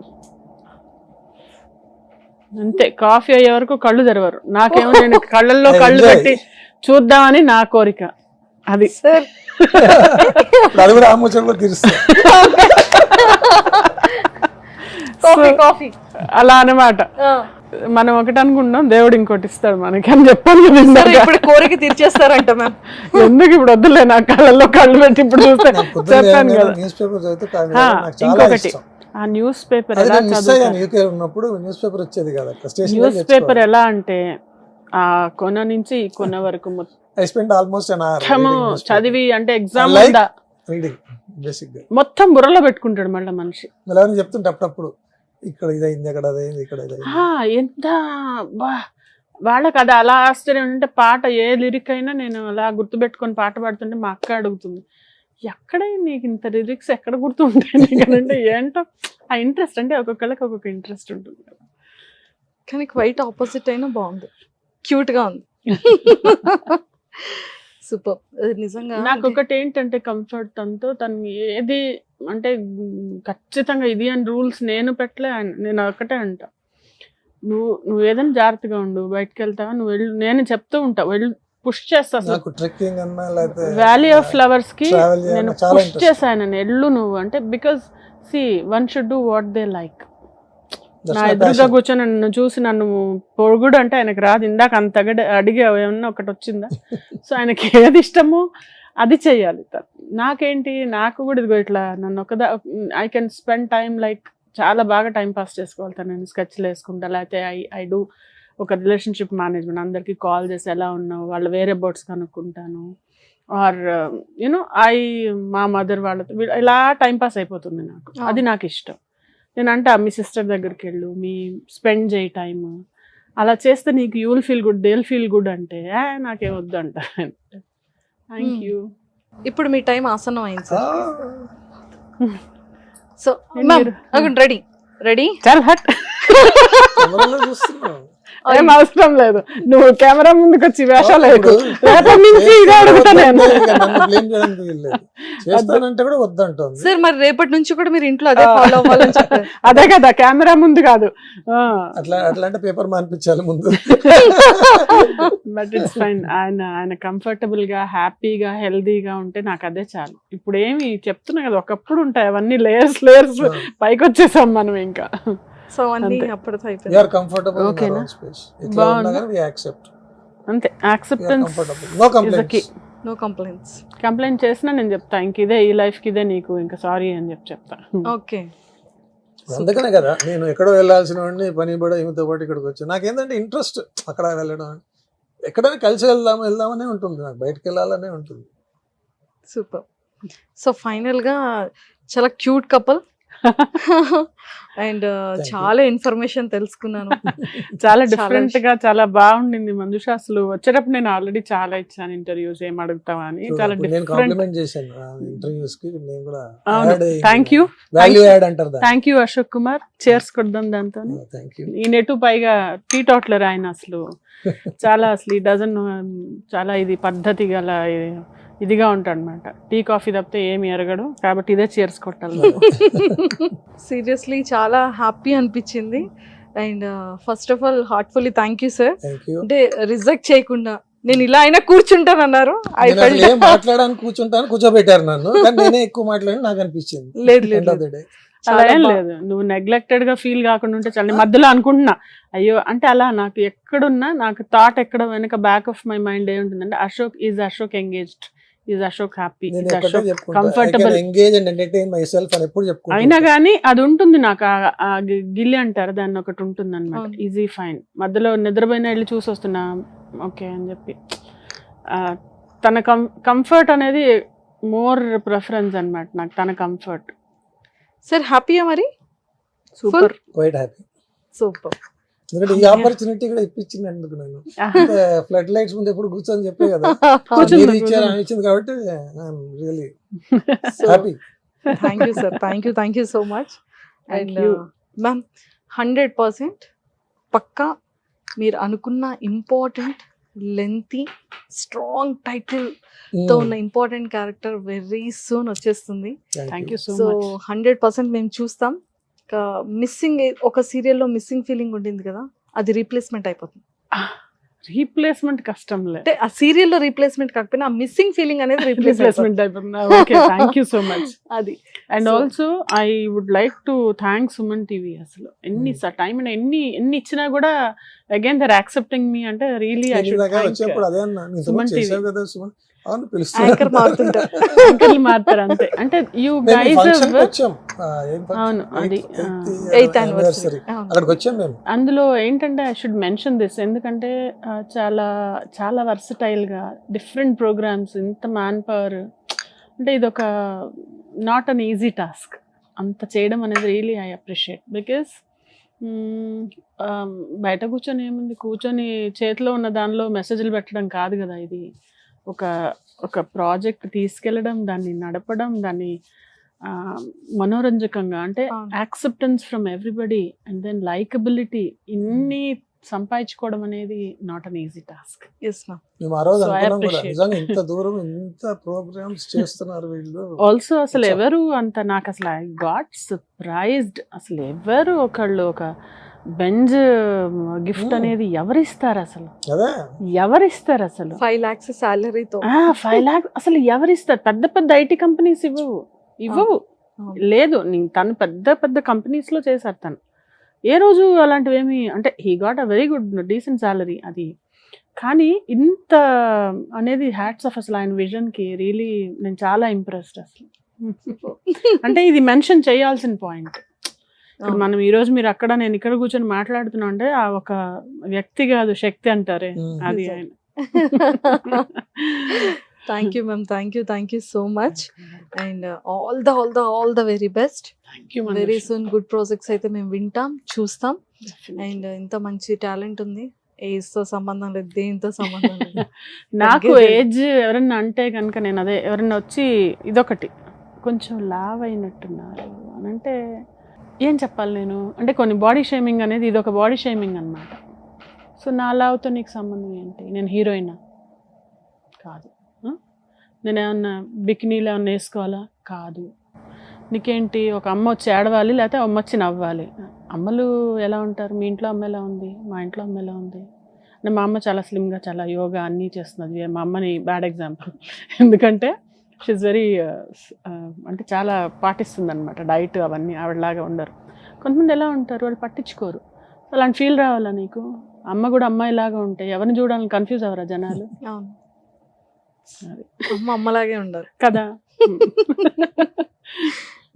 అంతే, కాఫీ అయ్యే వరకు కళ్ళు తెరవరు. నాకేమో నేను కళ్ళల్లో కళ్ళు పెట్టి చూద్దామని నా కోరిక అది. అలా అన్నమాట. మనం ఒకటి అనుకుంటాం, దేవుడు ఇంకోటి ఇస్తాడు మనకి అని చెప్పాను. ఇప్పుడు కోరిక తీర్చేస్తారంట మ్యామ్. ఎందుకు ఇప్పుడు వద్దులే, నా కళ్ళల్లో కళ్ళు పెట్టి ఇప్పుడు చూస్తే చెప్పాను కదా. ఇంకొకటి, ఆ న్యూస్ పేపర్ ఎలా న్యూస్ పేపర్ ఎలా అంటే ఆ కొన నుంచి ఈ కొన వరకు మొత్తం చదివి, అంటే ఎగ్జామ్ మొత్తం బుర్రలో పెట్టుకుంటాడు మళ్ళీ మనిషి. చెప్తుంటే అప్పుడప్పుడు ఇక్కడ ఇదైంది, అక్కడ అదైంది, ఇక్కడ ఎంత వాళ్ళకి అది అలా ఆశ్చర్యం. అంటే పాట ఏ లిరిక్ అయినా నేను అలా గుర్తుపెట్టుకొని పాట పాడుతుంటే మా అక్క అడుగుతుంది, ఎక్కడ నీకు ఇంత లిరిక్స్ ఎక్కడ గుర్తుంటాయి నీకంటే ఏంటో ఆ ఇంట్రెస్ట్. అంటే ఒక్కొక్కళ్ళకి ఒక్కొక్క ఇంట్రెస్ట్ ఉంటుంది కదా. కానీ క్వైట్ ఆపోజిట్ అయినా బాగుంది, క్యూట్ గా ఉంది. సూపర్. నిజంగా నాకు ఒకటి ఏంటంటే కంఫర్ట్, తనతో తను ఏది అంటే ఖచ్చితంగా ఇది అని రూల్స్ నేను పెట్టలే. నేను ఒకటే అంట, నువ్వు ఏదైనా జాగ్రత్తగా ఉండు, బయటకు వెళ్తావా నువ్వు వెళ్ళు, నేను చెప్తూ ఉంటా, వెళ్ళు పుష్ చేస్తా. వ్యాలీ ఆఫ్ ఫ్లవర్స్ కి నేను పుష్ చేశాను, ఎల్లు నువ్వు అంటే, because see one should do what they like. నా ఎదురుగా కూర్చొని నన్ను చూసి నన్ను పొరుగుడు అంటే ఆయనకు రాదు. ఇందాక అంత అడిగే ఏమన్నా ఒకటి వచ్చిందా? సో ఆయనకి ఏది ఇష్టమో అది చెయ్యాలి. నాకేంటి, నాకు కూడా ఇదిగో ఇట్లా నన్ను I can spend time like చాలా బాగా టైం పాస్ చేసుకోగలుగుతాను. నేను స్కెచ్లు వేసుకుంటా, లేకపోతే ఐ డూ ఒక రిలేషన్షిప్ మేనేజ్మెంట్, అందరికి కాల్ చేసి ఎలా ఉన్నావు, వాళ్ళు వేరే బోర్డ్స్ కనుక్కుంటాను. ఆర్ యూనో మా మదర్ వాళ్ళతో ఇలా టైం పాస్ అయిపోతుంది నాకు. అది నాకు ఇష్టం. నేను అంటే మీ సిస్టర్ దగ్గరికి వెళ్ళు, మీ స్పెండ్ చేయి టైమ్, అలా చేస్తే నీకు you will feel good, they will feel good అంటే నాకేం వద్దు అంట. Thank you. ఇప్పుడు మీ టైం ఆసనం అయింది సార్. సో రెడీ రెడీ చాలా హట్. ఏం అవసరం లేదు, నువ్వు కెమెరా ముందుకు వచ్చి వేషాలు అడుగుతా నేను. సార్ మరి రేపటి నుంచి కూడా మీరు ఇంట్లో అదే ఫాలో అవ్వాలని చెప్పారు. అదే కదా, కెమెరా ముందు కాదు. అట్లా అంటే పేపర్ మానిపించాలి ముందు. But it's fine. ఆయన కంఫర్టబుల్ గా, హ్యాపీగా, హెల్దీగా ఉంటే నాకు అదే చాలు. ఇప్పుడు ఏమి చెప్తున్నా కదా, ఒకప్పుడు ఉంటాయి అవన్నీ లేయర్స్ పైకి వచ్చేసాం మనం ఇంకా. సో అన్ని అప్పటితో అయిపోయింది. ఓకేనా, అంతే. Acceptance, no complaints. కంప్లైంట్ చేసినా నేను చెప్తా, ఇంక ఇదే ఈ లైఫ్ కి ఇదే నీకు, ఇంకా సారీ అని చెప్తా. ఓకే. అందుకనే కదా నేను ఎక్కడో వెళ్ళాల్సిన వాడిని పని పడ ఈమెతో పాటు ఇక్కడికి వచ్చాను. నాకేంటంటే ఇంట్రెస్ట్ అక్కడ వెళ్ళడం, ఎక్కడైనా కలిసి వెళ్దామనే ఉంటుంది, నాకు బయటకు వెళ్ళాలనే ఉంటుంది. సూపర్. సో ఫైనల్ గా చాలా క్యూట్ కపుల్ అండ్ చాలా ఇన్ఫర్మేషన్ తెలుసుకున్నాను. చాలా డిఫరెంట్ గా చాలా బాగుండింది మంజుష. అసలు వచ్చేటప్పుడు నేను ఆల్రెడీ చాలా ఇచ్చాను ఇంటర్వ్యూస్, ఏం అడుగుతావా అని. చాలా డిఫరెంట్ చేశాను ఇంటర్వ్యూస్ కి. నేను కూడా thank you Ashok Kumar. Chairs కొడదాం దాంతో. ఈ నెటు పైగా టీ టోట్లర్ ఆయన, అసలు చాలా అసలు ఈ డజన్ చాలా ఇది పద్ధతి గల ఇదిగా ఉంటాడు అనమాట. టీ కాఫీ తప్పితే ఏమి ఎరగడు, కాబట్టి ఇదే చేర్స్ కొట్టాలి. సీరియస్లీ చాలా హ్యాపీ అనిపించింది. And first of all heartfully thank you sir. అంటే రిజెక్ట్ చేయకుండా నేను ఇలా అయినా కూర్చుంటాను అన్నారు. మాట్లాడడానికి కూర్చోబెట్టారు నన్ను, నేనే ఎక్కువ మాట్లాడి నాకు అనిపించింది. లేదు అలా ఏం లేదు, నువ్వు నెగ్లెక్టెడ్ గా ఫీల్ కాకుండా ఉంటే చాలా. మధ్యలో అనుకుంటున్నా అయ్యో అంటే అలా నాకు ఎక్కడున్నా నాకు థాట్ ఎక్కడ వెనక బ్యాక్ ఆఫ్ మై మైండ్ ఏముంటుందంటే Ashok is Ashok engaged, is Ashok happy, is Ashok comfortable. అయినా కానీ అది ఉంటుంది నాకు, గిల్లి అంటారు దాన్ని, ఒకటి ఉంటుంది అనమాట. Easy fine. మధ్యలో నిద్రపోయిన వెళ్ళి చూసి వస్తున్నా, ఓకే అని చెప్పి తన కంఫర్ట్ అనేది మోర్ ప్రిఫరెన్స్ అన్నమాట నాకు, తన కంఫర్ట్. సార్ హ్యాపీయా మరి? సూపర్. Quite happy. సూపర్. ఎందుకంటే ఈ ఆపర్చునిటీ కూడా ఇప్పించింది ఎందుకు నేను ఫ్లడ్ లైట్స్ ముందు ఎప్పుడు కూర్చొని చెప్పే కదా కూర్చుంది, మీరు ఇచ్చారు అనిపించింది కాబట్టి really happy. Thank you sir, thank you so much. And ma'am 100% పక్కా మీరు అనుకున్న ఇంపార్టెంట్ లెంతీ స్ట్రాంగ్ టైటిల్ తో ఉన్న ఇంపార్టెంట్ క్యారెక్టర్ వెరీ సూన్ వచ్చేస్తుంది. Thank you so so much. 100% మేము చూస్తాం. మిస్సింగ్ ఒక సీరియల్లో మిస్సింగ్ ఫీలింగ్ ఉండింది కదా, అది రీప్లేస్మెంట్ అయిపోతుంది. రీప్లేస్మెంట్ కష్టంలే, అంటే ఆ సీరియల్లో రీప్లేస్మెంట్ కాకపోయినా ఆ మిస్సింగ్ ఫీలింగ్ అనేది రీప్లేస్మెంట్ అయిపోతుంది. Okay, thank you so much. అది. And So- also I would like to thank Suman TV. అసలు ఎన్ని టైం ఎన్ని ఇచ్చినా కూడా అగైన్ దర్ యాక్సెప్టింగ్ మీ అంటే రియలీ ఐ షుడ్ వచ్చేప్పుడు అదే అన్నా నేను సుమన్ సుమన్ TV. చేసావు కదా సుమన్ అవును యాంకర్ మారుతుంటారు. యాంకర్లు మారుతారు అంతే. అంటే యూ గైస్ వచ్చాం అవును, అది 8th anniversary. అక్కడికి వచ్చాం మేము. అందులో ఏంటంటే ఐ షుడ్ మెన్షన్ దిస్, ఎందుకంటే చాలా చాలా వర్సటైల్గా డిఫరెంట్ ప్రోగ్రామ్స్, ఇంత మ్యాన్ పవర్, అంటే ఇది ఒక నాట్ అన్ ఈజీ టాస్క్ అంత చేయడం అనేది. రియలీ ఐ అప్రిషియేట్ బికాస్ బయట కూర్చొని చేతిలో ఉన్న దానిలో మెసేజ్లు పెట్టడం కాదు కదా ఇది. ఒక ప్రాజెక్ట్ తీసుకెళ్ళడం, దాన్ని నడపడం, దాన్ని మనోరంజకంగా అంటే అవును. Acceptance from everybody and then likability, ఇన్ని సంపాదించుకోవడం అనేది not an easy task. Yes ma'am. మేము ఆ రోజు So I అనుకున్నాం కూడా appreciate. నిజంగా ఇంత దూరం ఇంత ప్రోగ్రామ్స్ చేస్తున్నారు వీళ్ళు. ఆల్సో అసలు It's a- ఎవరు అంత నాకు అసలు ఐ గాట్ సర్ప్రైజ్డ్. అసలు ఎవరు ఒకళ్ళు ఒక బెంజ్ గిఫ్ట్ అనేది ఎవరిస్తారు అసలు? అదే ఎవరిస్తారు అసలు? 5 lakhs సాలరీతో 5 lakhs అసలు ఎవరిస్తారు? పెద్ద పెద్ద ఐటీ కంపెనీస్ ఇవ్వవు. లేదు, తను పెద్ద పెద్ద కంపెనీస్ లో చేశారు తను. ఏ రోజు అలాంటివి ఏమి, అంటే he got a very good decent salary అది. కానీ ఇంత అనేది హ్యాట్స్ ఆఫ్ అసలు ఆయన విజన్ కి రియలీ నేను చాలా ఇంప్రెస్డ్ అసలు. అంటే ఇది మెన్షన్ చేయాల్సిన పాయింట్. ఇప్పుడు మనం ఈ రోజు మీరు అక్కడ నేను ఇక్కడ కూర్చొని మాట్లాడుతున్నా అంటే ఆ ఒక వ్యక్తి కాదు శక్తి అంటారే, అది ఆయన. Thank you ma'am, thank you so much. And all the very best. Very soon good projects అయితే మేము వింటాం, చూస్తాం. అండ్ ఇంత మంచి టాలెంట్ ఉంది, ఏజ్ తో సంబంధం లేదు, దేనితో సంబంధం లేదు. నాకు ఏజ్ ఎవరన్నా అంటే కనుక నేను అదే ఎవరన్నా వచ్చి ఇదొకటి కొంచెం లావ్ అయినట్టున్నారు అని అంటే ఏం చెప్పాలి నేను, అంటే కొన్ని బాడీ షేమింగ్ అనేది ఇది ఒక బాడీ షేమింగ్ అనమాట. సో నా లావ్తో నీకు సంబంధం ఏంటి? నేను హీరోయినా కాదు. నేను ఏమన్నా బికినీలు ఏమన్నా వేసుకోవాలా? కాదు. నీకేంటి ఒక అమ్మ వచ్చి ఏడవాలి లేకపోతే అమ్మ వచ్చి నవ్వాలి? అమ్మలు ఎలా ఉంటారు? మీ ఇంట్లో అమ్మ ఎలా ఉంది, మా ఇంట్లో అమ్మ ఎలా ఉంది? మా అమ్మ చాలా స్లిమ్గా చాలా యోగా అన్నీ చేస్తున్నది. మా అమ్మని బ్యాడ్ ఎగ్జాంపుల్, ఎందుకంటే షీఈ్ వెరీ అంటే చాలా పాటిస్తుంది అనమాట డైట్ అవన్నీ. ఆవిడలాగా ఉండరు. కొంతమంది ఎలా ఉంటారు, వాళ్ళు పట్టించుకోరు. అలాంటి ఫీల్ రావాలా నీకు? అమ్మ కూడా అమ్మాయిలాగా ఉంటే ఎవరిని చూడాలని కన్ఫ్యూజ్ అవ్వరా జనాలు? అవును, అమ్మలాగే ఉండరు కదా.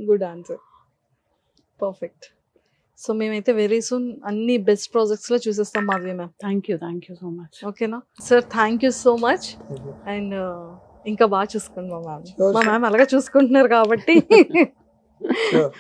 Good answer, perfect. సో మేమైతే వెరీ సూన్ అన్ని బెస్ట్ ప్రాజెక్ట్స్ లో చూసేస్తాం Madhavi ma'am. Thank you so much. ఓకేనా sir? Thank you so much. And ఇంకా బాగా చూసుకోండి మా మ్యామ్. Sure, మా మ్యామ్ అలాగే చూసుకుంటున్నారు కాబట్టి Sure.